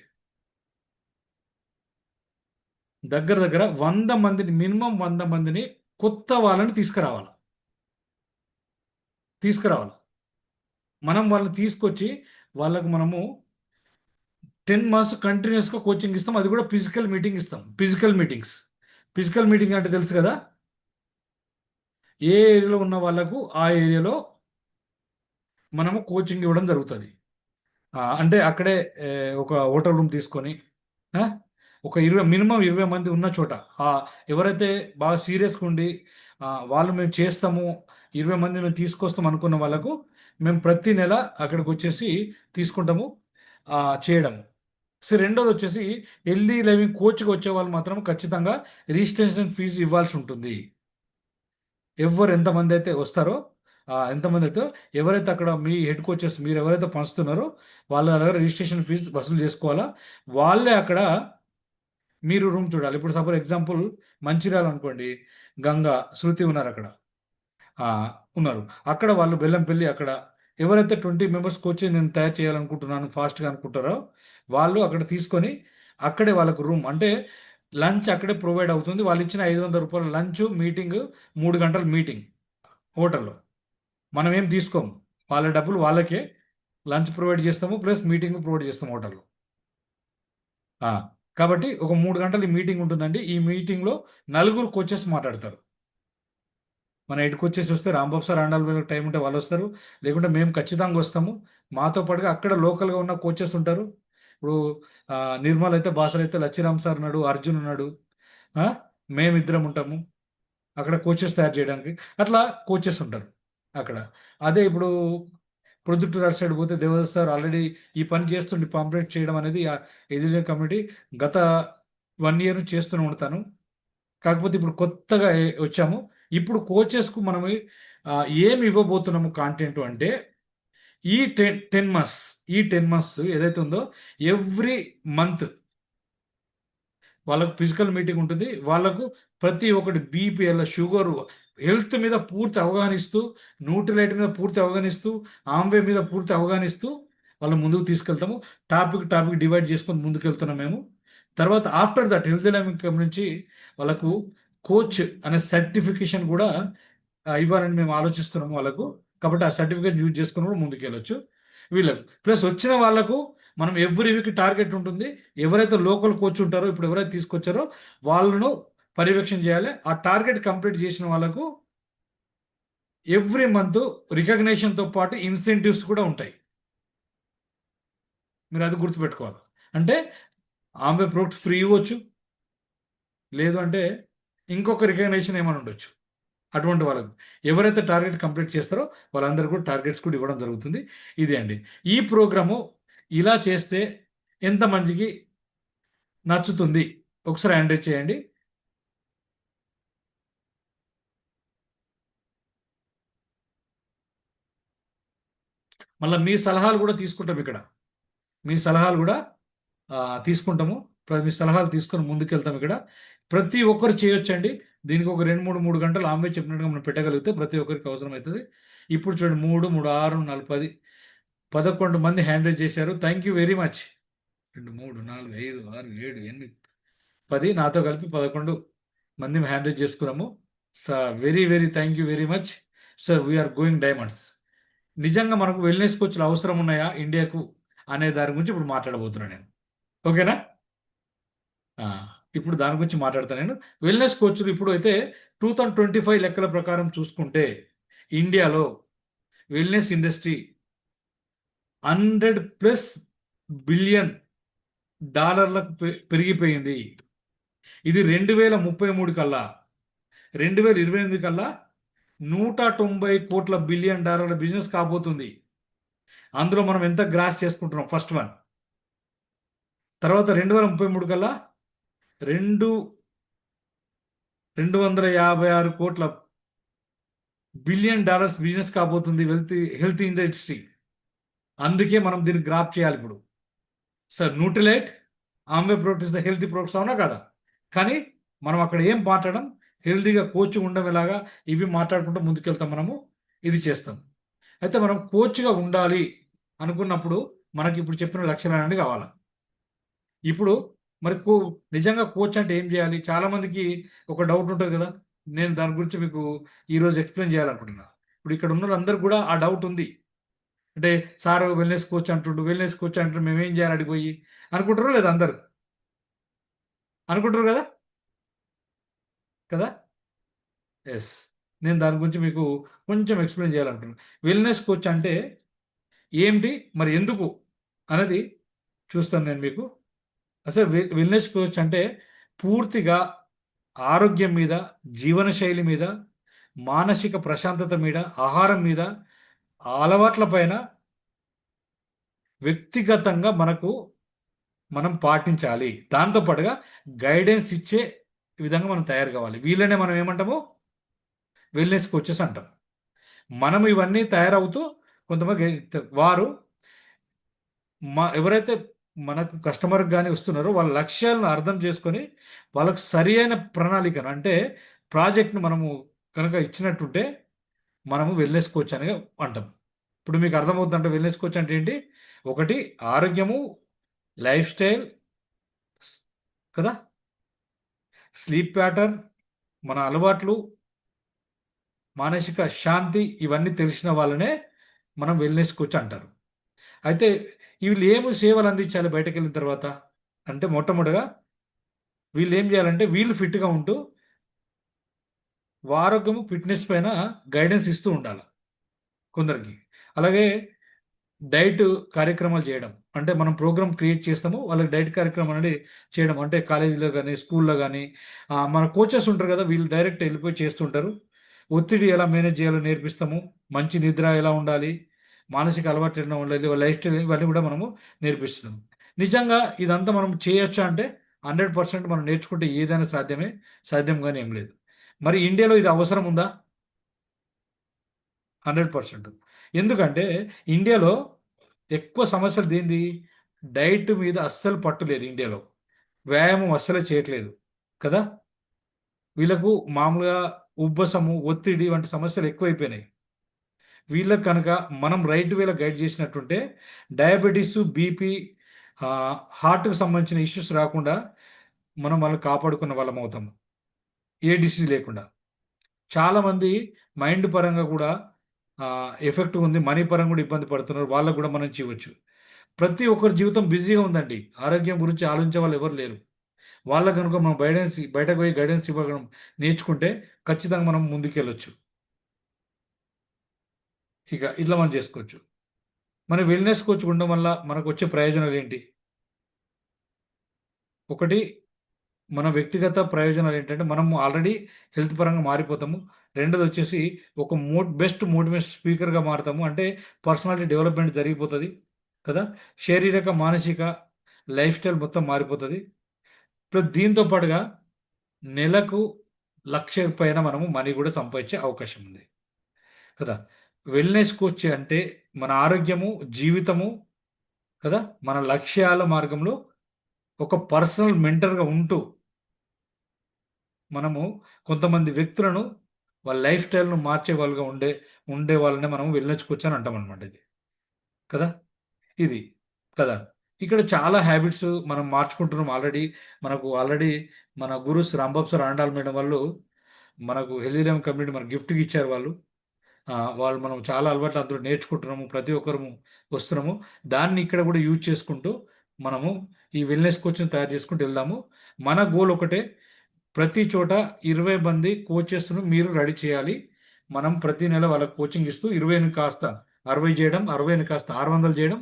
D: దగ్గర 100 మందిని, మినిమం 100 మందిని కొత్త వాళ్ళని తీసుకురావాలి. మనం వాళ్ళని తీసుకొచ్చి వాళ్ళకు మనము 10 months కంటిన్యూస్గా కోచింగ్ ఇస్తాం. అది కూడా ఫిజికల్ మీటింగ్ ఇస్తాం. ఫిజికల్ మీటింగ్ అంటే తెలుసు కదా, ఏ ఏరియాలో ఉన్న వాళ్ళకు ఆ ఏరియాలో మనము కోచింగ్ ఇవ్వడం జరుగుతుంది. అంటే అక్కడే ఒక హోటల్ రూమ్ తీసుకొని ఒక మినిమం 20 మంది ఉన్న చోట, ఎవరైతే బాగా సీరియస్గా ఉండి వాళ్ళు మేము చేస్తాము, 20 మంది మేము తీసుకొస్తాం అనుకున్న వాళ్ళకు మేము ప్రతి నెల అక్కడికి వచ్చేసి తీసుకుంటాము, చేయడము. సో రెండోది వచ్చేసి హెల్దీ లైవింగ్ కోచ్కి వచ్చే వాళ్ళు మాత్రం ఖచ్చితంగా రిజిస్ట్రేషన్ ఫీజు ఇవ్వాల్సి ఉంటుంది. ఎంతమంది అయితే వస్తారో, ఎంతమంది అయితే ఎవరైతే అక్కడ మీ హెడ్ కోచెస్ మీరు ఎవరైతే పంచుతున్నారో వాళ్ళ దగ్గర రిజిస్ట్రేషన్ ఫీజు వసూలు చేసుకోవాలా. వాళ్ళే అక్కడ మీరు రూమ్ చూడాలి. ఇప్పుడు సపోజ్ ఎగ్జాంపుల్ మంచిర్యాల అనుకోండి, గంగా, శృతి ఉన్నారు అక్కడ, ఉన్నారు అక్కడ వాళ్ళు బెల్లంపల్లి. అక్కడ ఎవరైతే 20 members కోచింగ్ నేను తయారు చేయాలనుకుంటున్నాను ఫాస్ట్గా అనుకుంటారో వాళ్ళు అక్కడ తీసుకొని అక్కడే వాళ్ళకు రూమ్, అంటే లంచ్ అక్కడే ప్రొవైడ్ అవుతుంది. వాళ్ళు ఇచ్చిన 500 రూపాయల లంచ్, మీటింగ్ 3 గంటల మీటింగ్ హోటల్లో. మనం ఏం తీసుకోము, వాళ్ళ డబ్బులు వాళ్ళకే. లంచ్ ప్రొవైడ్ చేస్తాము, ప్లస్ మీటింగ్ ప్రొవైడ్ చేస్తాము హోటల్లో. కాబట్టి ఒక 3 గంటల మీటింగ్ ఉంటుందండి. ఈ మీటింగ్లో 4 కోచెస్ మాట్లాడతారు. మన హెడ్ కోచెస్ వస్తే రాంబాబు సార్, ఆండాల టైం ఉంటే వాళ్ళు వస్తారు, లేకుంటే మేము ఖచ్చితంగా వస్తాము. మాతో పాటుగా అక్కడ లోకల్గా ఉన్న కోచెస్ ఉంటారు. ఇప్పుడు నిర్మల్ అయితే, బాసర్ అయితే లచ్చిరామ్ సార్ ఉన్నాడు, అర్జున్ ఉన్నాడు, మేమిద్దరం ఉంటాము. అక్కడ కోచెస్ తయారు చేయడానికి అట్లా కోచెస్ ఉంటారు అక్కడ. అదే ఇప్పుడు ప్రొద్దుటూరు అటు సైడ్ పోతే దేవదాస్ సార్ ఆల్రెడీ ఈ పని చేస్తుండి పాంప్లెట్ చేయడం అనేది ఎడ్యుకేషన్ కమ్యూనిటీ గత 1 ఇయర్ చేస్తూనే ఉంటాను. కాకపోతే ఇప్పుడు కొత్తగా వచ్చాము. ఇప్పుడు కోచెస్కు మనం ఏమి ఇవ్వబోతున్నాము కాంటెంట్ అంటే ఈ 10 months ఏదైతే ఉందో ఎవ్రీ మంత్ వాళ్ళకు ఫిజికల్ మీటింగ్ ఉంటుంది. వాళ్ళకు ప్రతి ఒక్కటి బీపీఎల్, షుగర్, హెల్త్ మీద పూర్తి అవగాహన ఇస్తూ, న్యూట్రిలైట్ మీద పూర్తి అవగాహన ఇస్తూ, ఆమ్వే మీద పూర్తి అవగాహన ఇస్తూ వాళ్ళ ముందుకు తీసుకెళ్తాము. టాపిక్ డివైడ్ చేసుకొని ముందుకెళ్తున్నాం మేము. తర్వాత ఆఫ్టర్ దట్ హెల్త్ డైనమిక్ నుంచి వాళ్ళకు కోచ్ అనే సర్టిఫికేషన్ కూడా ఇవ్వాలని మేము ఆలోచిస్తున్నాము వాళ్ళకు. కాబట్టి ఆ సర్టిఫికేట్ యూజ్ చేసుకుని కూడా ముందుకెళ్ళొచ్చు వీళ్ళకు. ప్లస్ వచ్చిన వాళ్ళకు మనం ఎవ్రీ వీక్ టార్గెట్ ఉంటుంది. ఎవరైతే లోకల్ కోచ్ ఉంటారో ఇప్పుడు ఎవరైతే తీసుకొచ్చారో వాళ్ళను పర్యవేక్షణ చేయాలి. ఆ టార్గెట్ కంప్లీట్ చేసిన వాళ్ళకు ఎవ్రీ మంత్ రికగ్నేషన్తో పాటు ఇన్సెంటివ్స్ కూడా ఉంటాయి. మీరు అది గుర్తుపెట్టుకోవాలి. అంటే ఆమె ప్రొడక్ట్స్ ఫ్రీ ఇవ్వచ్చు, లేదు అంటే ఇంకొక రికగ్నేషన్ ఏమైనా ఉండొచ్చు. అటువంటి వాళ్ళకు ఎవరైతే టార్గెట్ కంప్లీట్ చేస్తారో వాళ్ళందరూ కూడా టార్గెట్స్ కూడా ఇవ్వడం జరుగుతుంది. ఇదే అండి ఈ ప్రోగ్రాము. ఇలా చేస్తే ఎంతమందికి నచ్చుతుంది ఒకసారి హ్యాండ్ చేయండి. మళ్ళీ మీ సలహాలు కూడా తీసుకుంటాం ఇక్కడ. మీ సలహాలు కూడా తీసుకుంటాము. మీ సలహాలు తీసుకొని ముందుకెళ్తాం ఇక్కడ. ప్రతి ఒక్కరు చేయొచ్చండి. దీనికి ఒక 2-3 గంటలు ఆమె చెప్పినట్టుగా మనం పెట్టగలిగితే ప్రతి ఒక్కరికి అవసరం అవుతుంది. ఇప్పుడు చూడండి 3, 3, 6, 4, 10, 11 మంది హ్యాండ్ రైజ్ చేశారు. Thank you very much. 2, 3, 4, 5, 6, 7, 8, 10 నాతో కలిపి 11 మంది హ్యాండ్ రైజ్ చేసుకున్నాము. Very very thank you very much sir. We're going diamonds. నిజంగా మనకు వెల్నెస్ కోచ్లు అవసరం ఉన్నాయా ఇండియాకు అనే దాని గురించి ఇప్పుడు మాట్లాడబోతున్నాను నేను. ఓకేనా? ఇప్పుడు దాని గురించి మాట్లాడతాను నేను. వెల్నెస్ కోచ్లు ఇప్పుడు అయితే 2025 లెక్కల ప్రకారం చూసుకుంటే ఇండియాలో వెల్నెస్ ఇండస్ట్రీ $100+ బిలియన్ పెరిగిపోయింది. ఇది 2033 కల్లా 2028 కల్లా $190 బిలియన్ బిజినెస్ కాబోతుంది. అందులో మనం ఎంత గ్రాస్ చేసుకుంటున్నాం ఫస్ట్ వన్. తర్వాత 2033 కల్లా $256 బిలియన్ బిజినెస్ కాబోతుంది హెల్త్ ఇండస్ట్రీ. అందుకే మనం దీన్ని గ్రాప్ చేయాలి ఇప్పుడు. Sir Nutrilite, Amway products the healthy products అవునా కదా? కానీ మనం అక్కడ ఏం మాట్లాడడం, హెల్తీగా కోచ్ ఉండడం ఎలాగా ఇవి మాట్లాడుకుంటూ ముందుకెళ్తాం. మనము ఇది చేస్తాం. అయితే మనం కోచ్గా ఉండాలి అనుకున్నప్పుడు మనకి ఇప్పుడు చెప్పిన లక్షణాలు అనేవి కావాలి. ఇప్పుడు మరి నిజంగా కోచ్ అంటే ఏం చేయాలి? చాలామందికి ఒక డౌట్ ఉంటుంది కదా. నేను దాని గురించి మీకు ఈరోజు ఎక్స్ప్లెయిన్ చేయాలనుకుంటున్నా. ఇప్పుడు ఇక్కడ ఉన్న వాళ్ళందరూ కూడా ఆ డౌట్ ఉంది. అంటే సార్ వెల్నెస్ కోచ్ అంటుండ్రు మేమేం చేయాలి అడిగిపోయి అనుకుంటారు లేదా? అందరు అనుకుంటారు కదా కదా ఎస్. నేను దాని గురించి మీకు కొంచెం ఎక్స్ప్లెయిన్ చేయాలనుకుంటున్నాను. వెల్నెస్ కోచ్ అంటే ఏమిటి, మరి ఎందుకు అనేది చూస్తాను నేను మీకు. అసలు వెల్నెస్ కోచ్ అంటే పూర్తిగా ఆరోగ్యం మీద, జీవనశైలి మీద, మానసిక ప్రశాంతత మీద, ఆహారం మీద, అలవాట్ల పైన వ్యక్తిగతంగా మనం పాటించాలి. దాంతోపాటుగా గైడెన్స్ ఇచ్చే విధంగా మనం తయారు కావాలి. వీళ్ళనే మనం ఏమంటాము? వెల్నెస్ కోచెస్ అంటాం. మనం ఇవన్నీ తయారవుతూ కొంతమంది వారు ఎవరైతే మనకు కస్టమర్ కానీ వస్తున్నారో వాళ్ళ లక్ష్యాలను అర్థం చేసుకొని వాళ్ళకు సరి అయిన ప్రణాళికను, అంటే ప్రాజెక్ట్ను మనము కనుక ఇచ్చినట్టుంటే మనము వెల్నెస్ కోచ్ అని అంటాం. ఇప్పుడు మీకు అర్థమవుతుందంటే వెల్నెస్ కోచ్ అంటే ఏంటి? ఒకటి ఆరోగ్యము, లైఫ్ స్టైల్ కదా, స్లీప్ ప్యాటర్న్, మన అలవాట్లు, మానసిక శాంతి, ఇవన్నీ తెలిసిన వాళ్ళనే మనం వెల్నెస్ కోచ్ అంటారు. అయితే వీళ్ళు ఏమి సేవలు అందించాలి బయటకు వెళ్ళిన తర్వాత అంటే మొట్టమొదటిగా వీళ్ళు ఏం చేయాలంటే వీళ్ళు ఫిట్గా ఉంటూ ఆరోగ్యము, ఫిట్నెస్ పైన గైడెన్స్ ఇస్తూ ఉండాలి కొందరికి. అలాగే డైట్ కార్యక్రమాలు చేయడం. అంటే మనం ప్రోగ్రామ్ క్రియేట్ చేస్తాము, వాళ్ళకి డైట్ కార్యక్రమం అనేది చేయడం. అంటే కాలేజీలో కానీ స్కూల్లో కానీ మన కోచెస్ ఉంటారు కదా, వీళ్ళు డైరెక్ట్ వెళ్ళిపోయి చేస్తుంటారు. ఒత్తిడి ఎలా మేనేజ్ చేయాలో నేర్పిస్తాము, మంచి నిద్ర ఎలా ఉండాలి, మానసిక అలవాట్లు ఎలా ఉండాలి, లైఫ్ స్టైల్ ఇవన్నీ కూడా మనము నేర్పిస్తున్నాము. నిజంగా ఇదంతా మనం చేయొచ్చా అంటే 100% మనం నేర్చుకుంటే ఏదైనా సాధ్యమే, సాధ్యం కానీ ఏం లేదు. మరి ఇండియాలో ఇది అవసరం ఉందా? 100%. ఎందుకంటే ఇండియాలో ఎక్కువ సమస్యలు దేంది? డైట్ మీద అస్సలు పట్టు లేదు ఇండియాలో. వ్యాయామం అస్సలే చేయట్లేదు కదా. వీళ్ళకు మామూలుగా ఉబ్బసము, ఒత్తిడి వంటి సమస్యలు ఎక్కువైపోయినాయి. వీళ్ళకి కనుక మనం రైట్ వేలో గైడ్ చేసినట్టుంటే డయాబెటీస్, బీపీ, హార్ట్కి సంబంధించిన ఇష్యూస్ రాకుండా మనం వాళ్ళని కాపాడుకున్న వాళ్ళం అవుతాము, ఏ డిసీజ్ లేకుండా. చాలామంది మైండ్ పరంగా కూడా ఎఫెక్ట్ ఉంది, మనీ పరంగా కూడా ఇబ్బంది పడుతున్నారు, వాళ్ళకు కూడా మనం చేయవచ్చు. ప్రతి ఒక్కరి జీవితం బిజీగా ఉందండి, ఆరోగ్యం గురించి ఆలోచించే వాళ్ళు ఎవరు లేరు. వాళ్ళ కనుక మనం బయటకు పోయి గైడెన్స్ ఇవ్వడం నేర్చుకుంటే ఖచ్చితంగా మనం ముందుకెళ్ళొచ్చు. ఇక ఇట్లా మనం చేసుకోవచ్చు. మన వెల్నెస్ కోచ్ ఉండడం వల్ల మనకు వచ్చే ప్రయోజనాలు ఏంటి? ఒకటి, మన వ్యక్తిగత ప్రయోజనాలు ఏంటంటే మనం ఆల్రెడీ హెల్త్ పరంగా మారిపోతాము. రెండోది వచ్చేసి ఒక బెస్ట్ మోటివేషన్ స్పీకర్గా మారుతాము, అంటే పర్సనాలిటీ డెవలప్మెంట్ జరిగిపోతుంది కదా. శారీరక, మానసిక లైఫ్ స్టైల్ మొత్తం మారిపోతుంది. ప్లస్ దీంతో పాటుగా నెలకు 1,00,000 పైన మనము మనీ కూడా సంపాదించే అవకాశం ఉంది కదా. వెల్నెస్ కోచ్ అంటే మన ఆరోగ్యము, జీవితము కదా, మన లక్ష్యాల మార్గంలో ఒక పర్సనల్ మెంటర్గా ఉంటూ మనము కొంతమంది వ్యక్తులను వాళ్ళ లైఫ్ స్టైల్ను మార్చే వాళ్ళుగా ఉండే వాళ్ళని మనం వెల్నెస్ కోచ్ అని అంటాం అనమాట. ఇది కదా, ఇది కదా. ఇక్కడ చాలా హ్యాబిట్స్ మనం మార్చుకుంటున్నాం ఆల్రెడీ. మనకు ఆల్రెడీ మన gurus Rambabu sir, Andal madam వాళ్ళు మనకు హెల్దీ కమ్యూనిటీ మన గిఫ్ట్కి ఇచ్చారు వాళ్ళు. వాళ్ళు మనం చాలా అలవాట్లు అందులో నేర్చుకుంటున్నాము, ప్రతి ఒక్కరము వస్తున్నాము. దాన్ని ఇక్కడ కూడా యూజ్ చేసుకుంటూ మనము ఈ వెల్నెస్ కోచ్ని తయారు చేసుకుంటూ వెళ్దాము. మన గోల్ ఒకటే, ప్రతి చోట 20 మంది కోచెస్ను మీరు రెడీ చేయాలి. మనం ప్రతి నెల వాళ్ళకి కోచింగ్ ఇస్తూ 20ని కాస్త 60 చేయడం, 60ని కాస్త 600 చేయడం,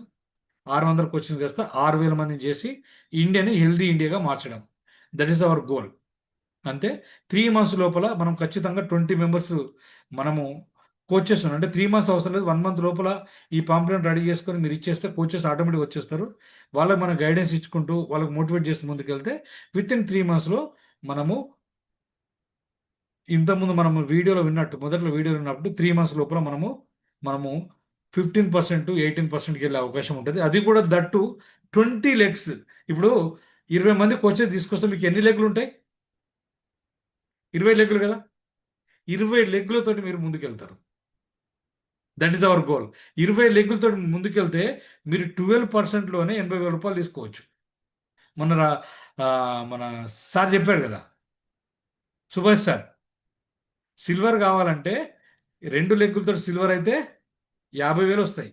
D: 600 కోచింగ్ కాస్త 6,000 మందిని చేసి ఇండియాని హెల్దీ ఇండియాగా మార్చడం. That is our goal. అంతే. 3 మంత్స్ లోపల మనం ఖచ్చితంగా 20 మెంబర్స్ మనము కోచెస్, అంటే 3 మంత్స్ అవసరం లేదు, 1 మంత్ లోపల ఈ పాంప్లెట్ రెడీ చేసుకొని మీరు ఇచ్చేస్తే కోచెస్ ఆటోమేటిక్ వచ్చేస్తారు. వాళ్ళకి మనం గైడెన్స్ ఇచ్చుకుంటూ వాళ్ళకి మోటివేట్ చేసి ముందుకెళ్తే విత్ ఇన్ 3 మంత్స్లో మనము ఇంతకుముందు మనము వీడియోలో విన్నట్టు, మొదట్లో వీడియోలో విన్నప్పుడు 3 మంత్స్ లోపల మనము 15%, 18%కి వెళ్ళే అవకాశం ఉంటుంది. అది కూడా దట్టు 20 లెగ్స్. ఇప్పుడు 20 మంది కోచెస్ తీసుకొస్తే మీకు ఎన్ని లెగ్లు ఉంటాయి? 20 లెగ్లు కదా. 20 లెగ్లతోటి మీరు ముందుకెళ్తారు. That is our goal. 20 లెగ్లతో ముందుకెళ్తే మీరు 12%లోనే 80,000 రూపాయలు తీసుకోవచ్చు. మన సార్ చెప్పాడు కదా, సుభాష్ సార్, సిల్వర్ కావాలంటే 2 లెగ్గులతో సిల్వర్ అయితే 50,000 వస్తాయి,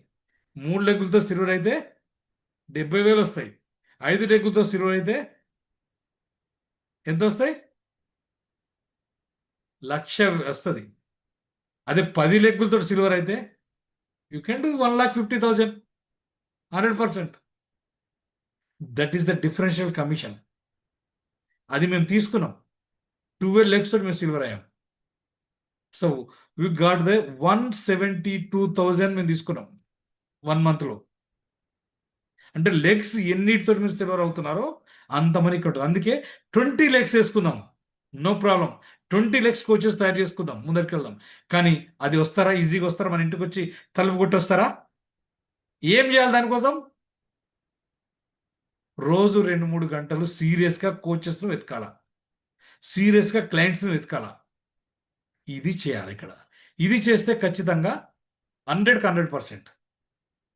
D: 3 లెగ్గులతో సిల్వర్ అయితే 70,000 వస్తాయి, 5 లెగ్గులతో సిల్వర్ అయితే ఎంత వస్తాయి? 1,00,000 వస్తుంది. అదే 10 లెగ్గులతో సిల్వర్ అయితే you can do 1,50,000, 100%. That is the differential commission. అది మేము తీసుకున్నాం. 12 లెగ్స్ తోటి మేము సిల్వర్ అయ్యాం. సో వీ గాట్ ద 172,000 మేము తీసుకున్నాం 1 మంత్లో. అంటే లెగ్స్ ఎన్నిటితో మీరు సిల్వర్ అవుతున్నారో అంత మనీ ఉంటుంది. అందుకే 20 లెగ్స్ వేసుకుందాం, నో ప్రాబ్లం. 20 లెగ్స్ కోచెస్ తయారు చేసుకుందాం, ముందరికి వెళ్దాం. కానీ అది వస్తారా? ఈజీగా వస్తారా? మన ఇంటికి వచ్చి తలుపు కొట్టి వస్తారా? ఏం చేయాలి దానికోసం? రోజు 2-3 గంటలు సీరియస్గా కోచెస్ను వెతకాల, సీరియస్గా క్లయింట్స్ని వెతకాల. ఇది చేయాలి ఇక్కడ. ఇది చేస్తే ఖచ్చితంగా 100కి 100%.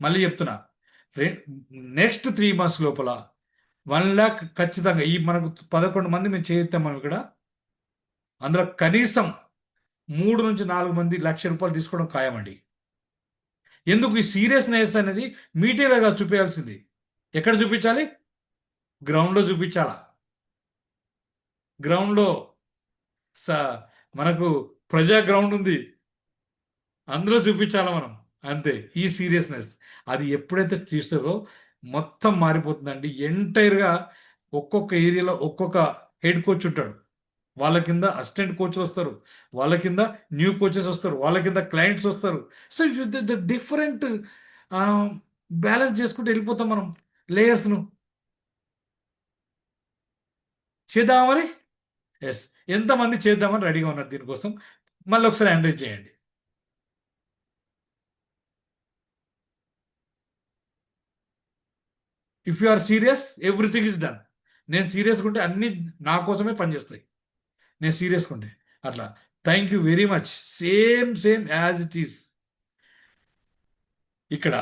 D: మళ్ళీ చెప్తున్నా, నెక్స్ట్ 3 మంత్స్ లోపల 1 lakh ఖచ్చితంగా. ఈ మనకు 11 మంది మేము చేయిస్తాం మనం ఇక్కడ. అందులో కనీసం 3 నుంచి 4 మంది 1,00,000 రూపాయలు తీసుకోవడం ఖాయమండి. ఎందుకు? ఈ సీరియస్నెస్ అనేది మీడియాగా చూపించాల్సింది. ఎక్కడ చూపించాలి? గ్రౌండ్లో చూపించాలా. గ్రౌండ్లో మనకు ప్రజా గ్రౌండ్ ఉంది, అందులో చూపించాలా మనం. అంతే. ఈ సీరియస్‌నెస్ అది ఎప్పుడైతే తీస్తారో మొత్తం మారిపోతుందండి. ఎంటైర్‌గా ఒక్కొక్క ఏరియాలో ఒక్కొక్క హెడ్ కోచ్ ఉంటాడు. వాళ్ళ కింద అసిస్టెంట్ కోచ్‌లు వస్తారు. వాళ్ళ కింద న్యూ కోచెస్ వస్తారు. వాళ్ళ కింద క్లయింట్స్ వస్తారు. సో ద డిఫరెంట్ బ్యాలెన్స్ చేసుకుంటూ వెళ్ళిపోతాం మనం లేయర్స్‌ను. చేద్దామా మరి? యెస్. ఎంతమంది చేద్దామని రెడీగా ఉన్నారు దీనికోసం? మళ్ళీ ఒకసారి హ్యాండ్ రైజ్ చేయండి. If you are serious everything is done. నేను సీరియస్‌గా ఉంటే అన్నీ నా కోసమే పనిచేస్తాయి. నేను సీరియస్‌గా ఉంటే. అట్లా. Thank you very much. Same as it is. ఇక్కడ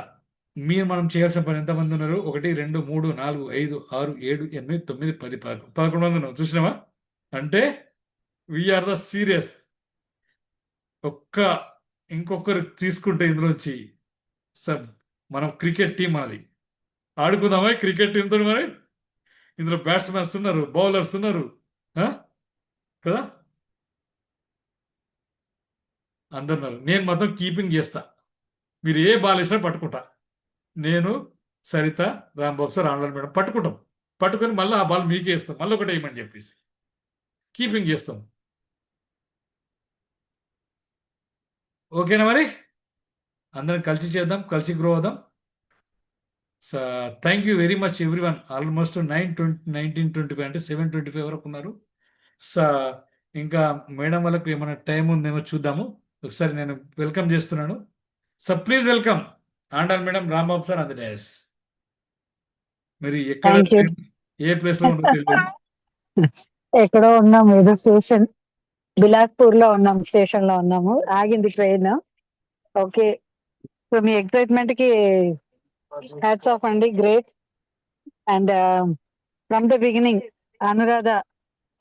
D: మనం చేయాల్సిన పని ఎంతమంది ఉన్నారు? 1, 2, 3, 4, 5, 6, 7, 8, 9, 10, 11 మంది ఉన్నాం. చూసినావా? అంటే వీఆర్ ద సీరియస్. ఇంకొకరు తీసుకుంటే ఇందులోంచి మనం క్రికెట్ టీం మనది. ఆడుకుందామా క్రికెట్ టీంతో మరి? ఇందులో బ్యాట్స్మెన్స్ ఉన్నారు, బౌలర్స్ ఉన్నారు కదా, అందరున్నారు. నేను మాత్రం కీపింగ్ చేస్తా. మీరు ఏ బాల్ వేసినా పట్టుకుంటా. నేను, Saritha, Rambabu sir, online madam పట్టుకుంటాం. పట్టుకొని మళ్ళీ ఆ బాల్ మీకే ఇస్తాం. మళ్ళీ ఒకటి వేయమని చెప్పేసి కీపింగ్ చేస్తాం. ఓకేనా మరి? అందరం కలిసి చేద్దాం, కలిసి గ్రో అవుదాం. So thank you very much everyone. Almost 19:25 అంటే 7:25 వరకు ఉన్నారు. సో ఇంకా మేడం వాళ్ళకు ఏమైనా టైం ఉందేమో చూద్దాము. ఒకసారి నేను వెల్కమ్ చేస్తున్నాను. So please welcome Andal madam, Rambabu sir on the dais. మరి ఎక్కడ
C: థ్యాంక్ యూ.
D: ఏ ప్లేస్లో ఉండో తెలియదు.
C: ఎక్కడో ఉన్నాము, ఏదో స్టేషన్, బిలాస్పూర్ లో ఉన్నాము, స్టేషన్ లో ఉన్నాము. ఆగింది ట్రైన్. ఓకే, సో మీ ఎక్సైట్మెంట్ కి హ్యాట్స్ ఆఫ్ అండి. Great. And from the beginning Anuradha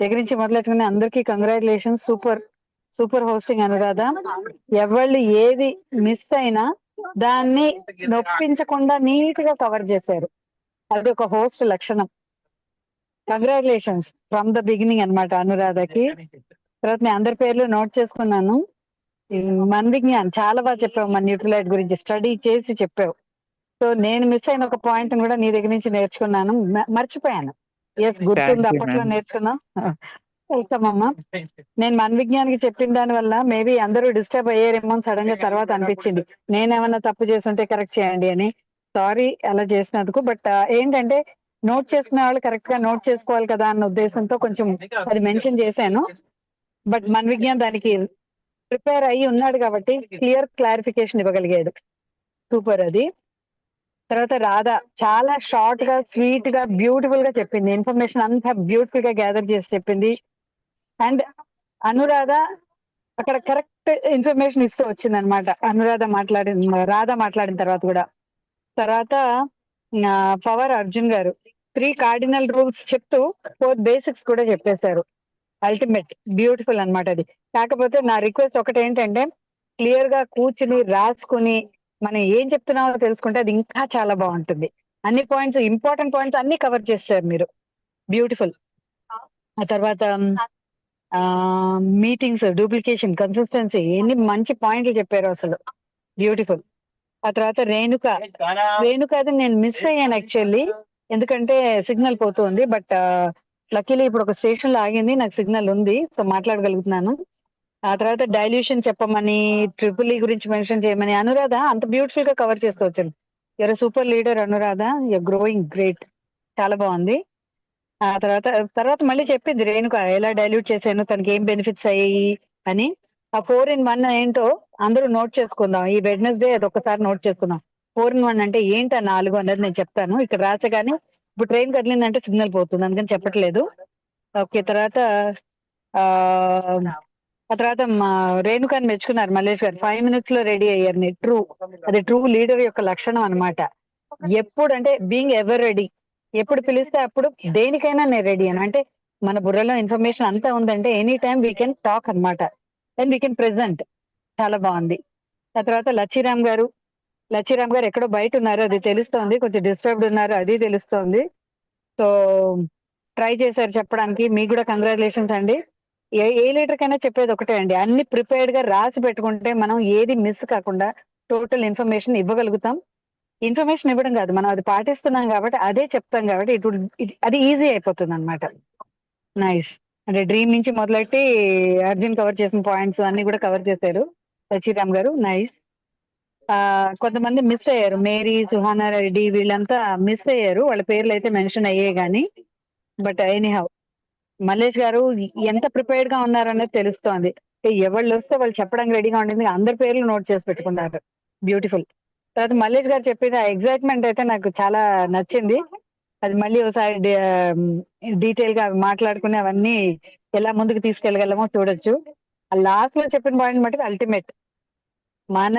C: దగ్గర నుంచి మొదలెట్టుకుని అందరికీ కంగ్రాచులేషన్స్. Super hosting Anuradha. ఎవళ్ళు ఏది మిస్ అయినా దాన్ని నొప్పించకుండా నీట్ గా కవర్ చేశారు. అది ఒక హోస్ట్ లక్షణం. కంగ్రాచులేషన్స్ ఫ్రమ్ ద బిగినింగ్ అన్నమాట అనురాధకి. తర్వాత నేను అందరి పేర్లు నోట్ చేసుకున్నాను. మన్విజ్ఞాన్ చాలా బాగా చెప్పావు, మన న్యూట్రిలైట్ గురించి స్టడీ చేసి చెప్పావు. సో నేను మిస్ అయిన ఒక పాయింట్ కూడా నీ దగ్గర నుంచి నేర్చుకున్నాను, మర్చిపోయాను. ఎస్, గుర్తుంది,
B: థ్యాంక్ యూ
C: అప్పట్లో
B: మ్యామ్.
C: నేర్చుకున్నాం. వెల్కమ్ అమ్మా. నేను మన్విజ్ఞానికి చెప్పిన దాని వల్ల మేబీ అందరూ డిస్టర్బ్ అయ్యారేమో సడన్ గా తర్వాత అనిపించింది. నేనేమన్నా తప్పు చేస్తుంటే కరెక్ట్ చేయండి అని. సారీ అలా చేసినందుకు. బట్ ఏంటంటే నోట్ చేసుకునే వాళ్ళు కరెక్ట్ గా నోట్ చేసుకోవాలి కదా అన్న ఉద్దేశంతో కొంచెం అది మెన్షన్ చేశాను. బట్ మన్విజ్ఞాన్ దానికి ప్రిపేర్ అయ్యి ఉన్నాడు కాబట్టి క్లియర్ క్లారిఫికేషన్ ఇవ్వగలిగాడు. సూపర్ అది. తర్వాత రాధ చాలా షార్ట్ గా, స్వీట్ గా, బ్యూటిఫుల్ గా చెప్పింది. ఇన్ఫర్మేషన్ అంతా బ్యూటిఫుల్ గా గ్యాదర్ చేసి చెప్పింది. అండ్ అనురాధ అక్కడ కరెక్ట్ ఇన్ఫర్మేషన్ ఇస్తూ వచ్చింది అనమాట. రాధ మాట్లాడిన తర్వాత కూడా. తర్వాత పవర్ అర్జున్ గారు 3 కార్డినల్ రూల్స్ చెప్తూ 4 బేసిక్స్ కూడా చెప్పేశారు. అల్టిమేట్, బ్యూటిఫుల్ అన్నమాట అది. కాకపోతే నా రిక్వెస్ట్ ఒకటి ఏంటంటే క్లియర్ గా కూర్చుని రాసుకుని మనం ఏం చెప్తున్నామో తెలుసుకుంటే అది ఇంకా చాలా బాగుంటుంది. అన్ని పాయింట్స్, ఇంపార్టెంట్ పాయింట్స్ అన్ని కవర్ చేస్తారు మీరు. బ్యూటిఫుల్. ఆ తర్వాత మీటింగ్స్, డూప్లికేషన్, కన్సిస్టెన్సీ, ఎన్ని మంచి పాయింట్లు చెప్పారు అసలు. బ్యూటిఫుల్. ఆ తర్వాత రేణుకాది నేను మిస్ అయ్యాను యాక్చువల్లీ, ఎందుకంటే సిగ్నల్ పోతుంది. బట్ లక్కీలీ ఇప్పుడు ఒక స్టేషన్ లో ఆగింది, నాకు సిగ్నల్ ఉంది, సో మాట్లాడగలుగుతున్నాను. ఆ తర్వాత డైల్యూషన్ చెప్పమని, ట్రిపుల్ ఈ గురించి మెన్షన్ చేయమని అనురాధ అంత బ్యూటిఫుల్ గా కవర్ చేస్తూ వచ్చాను. You're super leader Anuradha, you're growing great. చాలా బాగుంది. ఆ తర్వాత మళ్ళీ చెప్పింది రేణుక ఎలా డైల్యూట్ చేశాను, తనకి ఏం బెనిఫిట్స్ అయ్యాయి అని. ఆ 4-in-1 ఏంటో అందరూ నోట్ చేసుకుందాం. ఈ వెడ్నెస్డే అది ఒక్కసారి నోట్ చేసుకుందాం. 4-in-1 అంటే ఏంటా 4 అన్నది నేను చెప్తాను. ఇక్కడ రాసగానే ఇప్పుడు ట్రైన్ కదిలిందంటే సిగ్నల్ పోతుంది, అందుకని చెప్పట్లేదు. ఓకే. తర్వాత ఆ తర్వాత మా రేణుకాని మెచ్చుకున్నారు మల్లేష్ గారు. 5 minutes లో రెడీ అయ్యారు. ట్రూ, అది ట్రూ లీడర్ యొక్క లక్షణం అనమాట. ఎప్పుడు అంటే బీయింగ్ ఎవర్ రెడీ. ఎప్పుడు పిలిస్తే అప్పుడు దేనికైనా నేను రెడీ అని. అంటే మన బుర్రలో ఇన్ఫర్మేషన్ అంతా ఉందంటే any time we can talk అనమాట, అండ్ వీ కెన్ ప్రెజెంట్. చాలా బాగుంది. ఆ తర్వాత లచ్చిరామ్ గారు ఎక్కడో బయట ఉన్నారు, అది తెలుస్తోంది. కొంచెం డిస్టర్బ్డ్ ఉన్నారు, అది తెలుస్తోంది. సో ట్రై చేశారు చెప్పడానికి, మీకు కూడా కంగ్రాచులేషన్స్ అండి. ఏ లీడర్ కైనా చెప్పేది ఒకటే అండి, అన్ని ప్రిపేర్డ్ గా రాసి పెట్టుకుంటే మనం ఏది మిస్ కాకుండా టోటల్ ఇన్ఫర్మేషన్ ఇవ్వగలుగుతాం. ఇన్ఫర్మేషన్ ఇవ్వడం కాదు, మనం అది పాటిస్తున్నాం కాబట్టి అదే చెప్తాం కాబట్టి అది ఈజీ అయిపోతుంది అనమాట. నైస్. అంటే డ్రీమ్ నుంచి మొదలెట్టి అర్జున్ కవర్ చేసిన పాయింట్స్ అన్ని కూడా కవర్ చేశారు సచిరామ్ గారు. నైస్. కొంతమంది మిస్ అయ్యారు, మేరీ, సుహానా రెడ్డి వీళ్ళంతా మిస్ అయ్యారు, వాళ్ళ పేర్లు అయితే మెన్షన్ అయ్యే గానీ. బట్ ఎనీహౌ మల్లేష్ గారు ఎంత ప్రిపేర్డ్ గా ఉన్నారనేది తెలుస్తోంది. ఎవళ్ళు వస్తే వాళ్ళు చెప్పడానికి రెడీగా ఉండింది, అందరి పేర్లు నోట్ చేసి పెట్టుకున్నారు. బ్యూటిఫుల్. తర్వాత మల్లేష్ గారు చెప్పిన ఎగ్జైట్మెంట్ అయితే నాకు చాలా నచ్చింది. అది మళ్ళీ ఒకసారి డీటెయిల్ గా మాట్లాడుకుని అవన్నీ ఎలా ముందుకు తీసుకెళ్ళగలమో చూడొచ్చు. లాస్ట్ లో చెప్పిన పాయింట్ మటుకు అల్టిమేట్. మన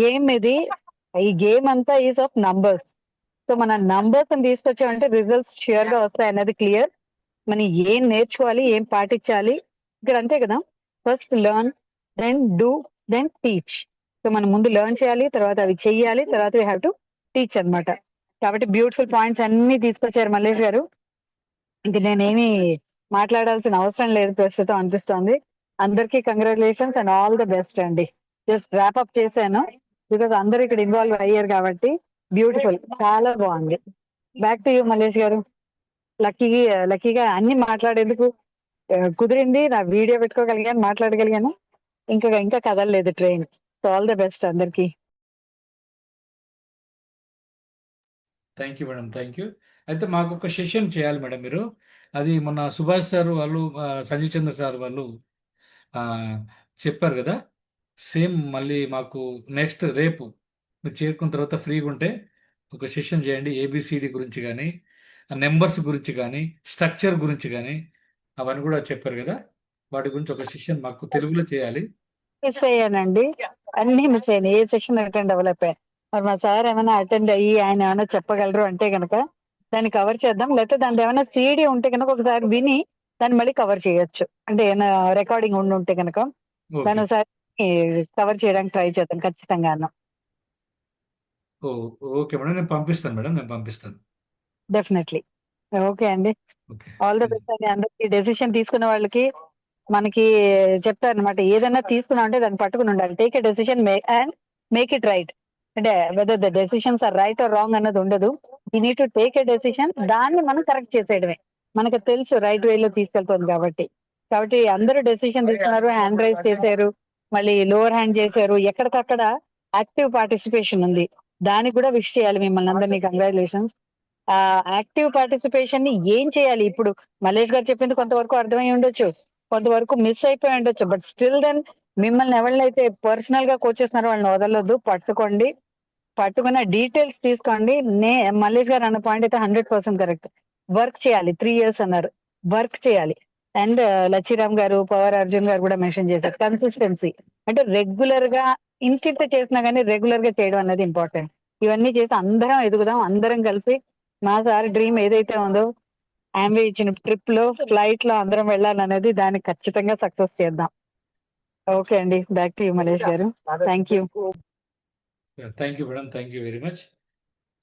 C: గేమ్ ఇది, ఈ గేమ్ అంతా ఈజ్ ఆఫ్ నంబర్స్. సో మన నంబర్స్ తీసుకొచ్చామంటే రిజల్ట్స్ ష్యూర్ గా వస్తాయి అన్నది క్లియర్. మనం ఏం నేర్చుకోవాలి, ఏం పాటించాలి ఇక్కడ అంతే కదా. First learn, then do, then teach. So మనం ముందు లెర్న్ చేయాలి, తర్వాత అవి చెయ్యాలి, తర్వాత వీ హ్యావ్ టు టీచ్ అన్నమాట. కాబట్టి బ్యూటిఫుల్ పాయింట్స్ అన్ని తీసుకొచ్చారు మల్లేష్ గారు. ఇంక నేనేమి మాట్లాడాల్సిన అవసరం లేదు ప్రస్తుతం అనిపిస్తోంది. అందరికీ congratulations and all the best అండి. జస్ట్ ర్యాప్ అప్ చేశాను బికాస్ అందరూ ఇక్కడ ఇన్వాల్వ్ అయ్యారు కాబట్టి. బ్యూటిఫుల్, చాలా బాగుంది. బ్యాక్ టు యూ మల్లేష్ గారు. లక్కీగా అన్ని మాట్లాడేందుకు కుదిరింది. నా వీడియో పెట్టుకోగలిగాను, మాట్లాడగలిగాను. ఇంకా కదలలేదు train. So all the best అందరికి.
D: Thank you madam, thank you. అయితే మాకు ఒక సెషన్ చేయాలి మేడం మీరు. అది మొన్న సుభాష్ సార్ వాళ్ళు, సంజయ్ చంద్ర సార్ వాళ్ళు చెప్పారు కదా. సేమ్ మళ్ళీ మాకు నెక్స్ట్ రేపు మీరు చేరుకున్న తర్వాత ఫ్రీగా ఉంటే ఒక సెషన్ చేయండి. ఏబిసిడి గురించి కానీ, నెంబర్స్ గురించి కానీ, స్ట్రక్చర్ గురించి కానీ అవన్నీ కూడా చెప్పారు కదా. వాటి గురించి ఒక సెషన్ మాకు తెలుగులో చేయాలి.
C: మిస్ అయ్యానండి, అన్ని మిస్ అయ్యాను. ఏ సెషన్ అటెండ్ అవ్వలేకపోయాను. మరి మా సార్ ఏమైనా అటెండ్ అయ్యి ఆయన ఏమైనా చెప్పగలరు అంటే కనుక దాన్ని కవర్ చేద్దాం. లేకపోతే దాని ఏమైనా సీడీ ఉంటే కనుక ఒకసారి విని దాన్ని మళ్ళీ కవర్ చేయొచ్చు. అంటే ఏమైనా రికార్డింగ్ ఉంటే కనుక దాన్ని
D: ఓకే.
C: ఒకసారి కవర్ చేయడానికి ట్రై చేద్దాం ఖచ్చితంగా.
D: ఓకే మేడం, నేను పంపిస్తాను మేడం, నేను పంపిస్తాను.
C: డెఫినెట్లీ. ఓకే అండి.
D: ఓకే.
C: ఆల్ ద బెస్ట్ అండి అందరికి. డెసిషన్ తీసుకున్న వాళ్ళకి మనకి చెప్తారు అనమాట, ఏదైనా తీసుకున్నాం అంటే దాన్ని పట్టుకుని ఉండాలి. Take a decision and make it right. అంటే whether the decisions are right or wrong అన్నది ఉండదు. You need to take a decision, దాన్ని మనం కరెక్ట్ చేసేయడమే. మనకు తెలుసు రైట్ వేలో తీసుకెళ్తుంది కాబట్టి అందరూ డెసిషన్ తీసుకున్నారు, హ్యాండ్ రైజ్ చేశారు, మళ్ళీ లోవర్ హ్యాండ్ చేశారు. ఎక్కడికక్కడ యాక్టివ్ పార్టిసిపేషన్ ఉంది. దానికి కూడా విష్ చేయాలి మిమ్మల్ని అందరినీ. కంగ్రాచులేషన్స్. యాక్టివ్ పార్టిసిపేషన్ ని ఏం చేయాలి ఇప్పుడు మల్లేష్ గారు చెప్పింది కొంతవరకు అర్థమై ఉండొచ్చు, కొంతవరకు మిస్ అయిపోయి ఉండొచ్చు. బట్ స్టిల్ దెన్ మిమ్మల్ని ఎవరినైతే పర్సనల్ గా కోచ్ చేస్తున్నారో వాళ్ళని వదలొద్దు. పట్టుకున్న డీటెయిల్స్ తీసుకోండి. మల్లేష్ గారు అన్న పాయింట్ అయితే 100% కరెక్ట్. వర్క్ చేయాలి. 3 years అన్నారు, వర్క్ చేయాలి. అండ్ లచ్చిరామ్ గారు, పవర్ అర్జున్ గారు కూడా మెన్షన్ చేశారు కన్సిస్టెన్సీ. అంటే రెగ్యులర్ గా ఇంత చేసినా కానీ రెగ్యులర్ గా చేయడం అనేది ఇంపార్టెంట్. ఇవన్నీ చేసి అందరం ఎదుగుదాం, అందరం కలిసి మా సార్ డ్రీమ్ ఏదైతే ఉందో ఆమె ఇచ్చిన ట్రిప్ లో, ఫ్లైట్ లో అందరం వెళ్ళాలనేది, దాన్ని ఖచ్చితంగా సక్సెస్ చేద్దాం. ఓకే అండి, బ్యాక్ టు యూ మల్లేష్ గారు. Thank you.
D: Thank you madam, thank you very much.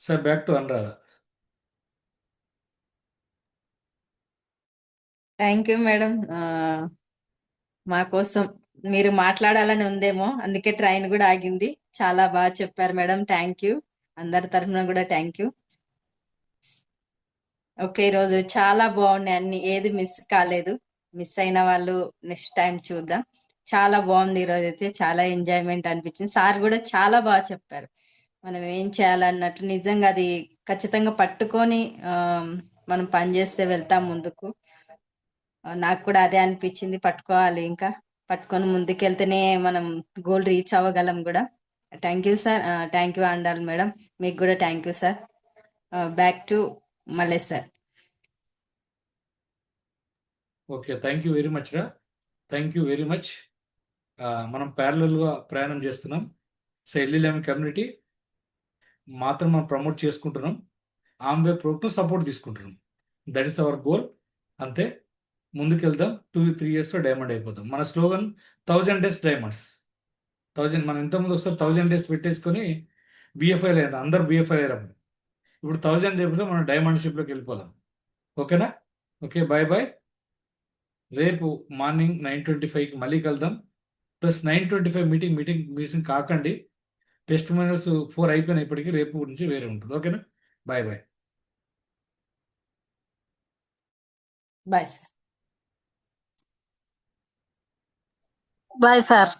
D: Sir back to Anuradha.
A: Thank you madam. మా కోసం మీరు మాట్లాడాలని ఉందేమో, అందుకే ట్రైన్ కూడా ఆగింది. చాలా బాగా చెప్పారు మేడం, థ్యాంక్ యూ. అందరి తరఫున కూడా థ్యాంక్ యూ. ఓకే, ఈరోజు చాలా బాగున్నాయి అన్ని, ఏది మిస్ కాలేదు. మిస్ అయిన వాళ్ళు నెక్స్ట్ టైం చూద్దాం. చాలా బాగుంది ఈరోజు అయితే, చాలా ఎంజాయ్మెంట్ అనిపించింది. సార్ కూడా చాలా బాగా చెప్పారు మనం ఏం చేయాలన్నట్లు. నిజంగా అది ఖచ్చితంగా పట్టుకొని మనం పని చేస్తే వెళ్తాం ముందుకు. నాకు కూడా అదే అనిపించింది, పట్టుకోవాలి, ఇంకా పట్టుకొని ముందుకెళ్తేనే మనం గోల్ రీచ్ అవ్వగలం కూడా. Thank you sir, thank you అండాలి madam. మీకు కూడా thank you sir. Back to Mallesh sir.
D: Okay, thank you very much రా, థ్యాంక్ యూ వెరీ మచ్. మనం ప్యారలల్గా ప్రయాణం చేస్తున్నాం. సో ఎల్ఎల్ఎం కమ్యూనిటీ మాత్రం మనం ప్రమోట్ చేసుకుంటున్నాం, ఆమ్వే ప్రోగ్ను సపోర్ట్ తీసుకుంటున్నాం. That is our goal. అంతే, ముందుకెళ్దాం. 2-3 yearsలో డైమండ్ అయిపోతాం. మన స్లోగన్ 1000 days డైమండ్స్. 1000, మనం ఇంతకుముందు ఒకసారి 1000 days పెట్టేసుకొని బిఎఫ్ఐ లేదు, అందరు బిఎఫ్ఐ అయ్యారు. ఇప్పుడు 1000 daysలో మనం డైమండ్షిప్లోకి వెళ్ళిపోదాం. ఓకేనా? Okay, bye bye. రేపు మార్నింగ్ 9:25కి మళ్ళీ కలుద్దాం. ప్లస్ 9:25 మీటింగ్ కాకండి. టెస్టిమోనియల్స్ 4 అయిపోయినాయి ఇప్పటికి, రేపు నుంచి వేరే ఉంటుంది. ఓకేనా? Bye bye.
A: Bye sir.
C: Bye sir.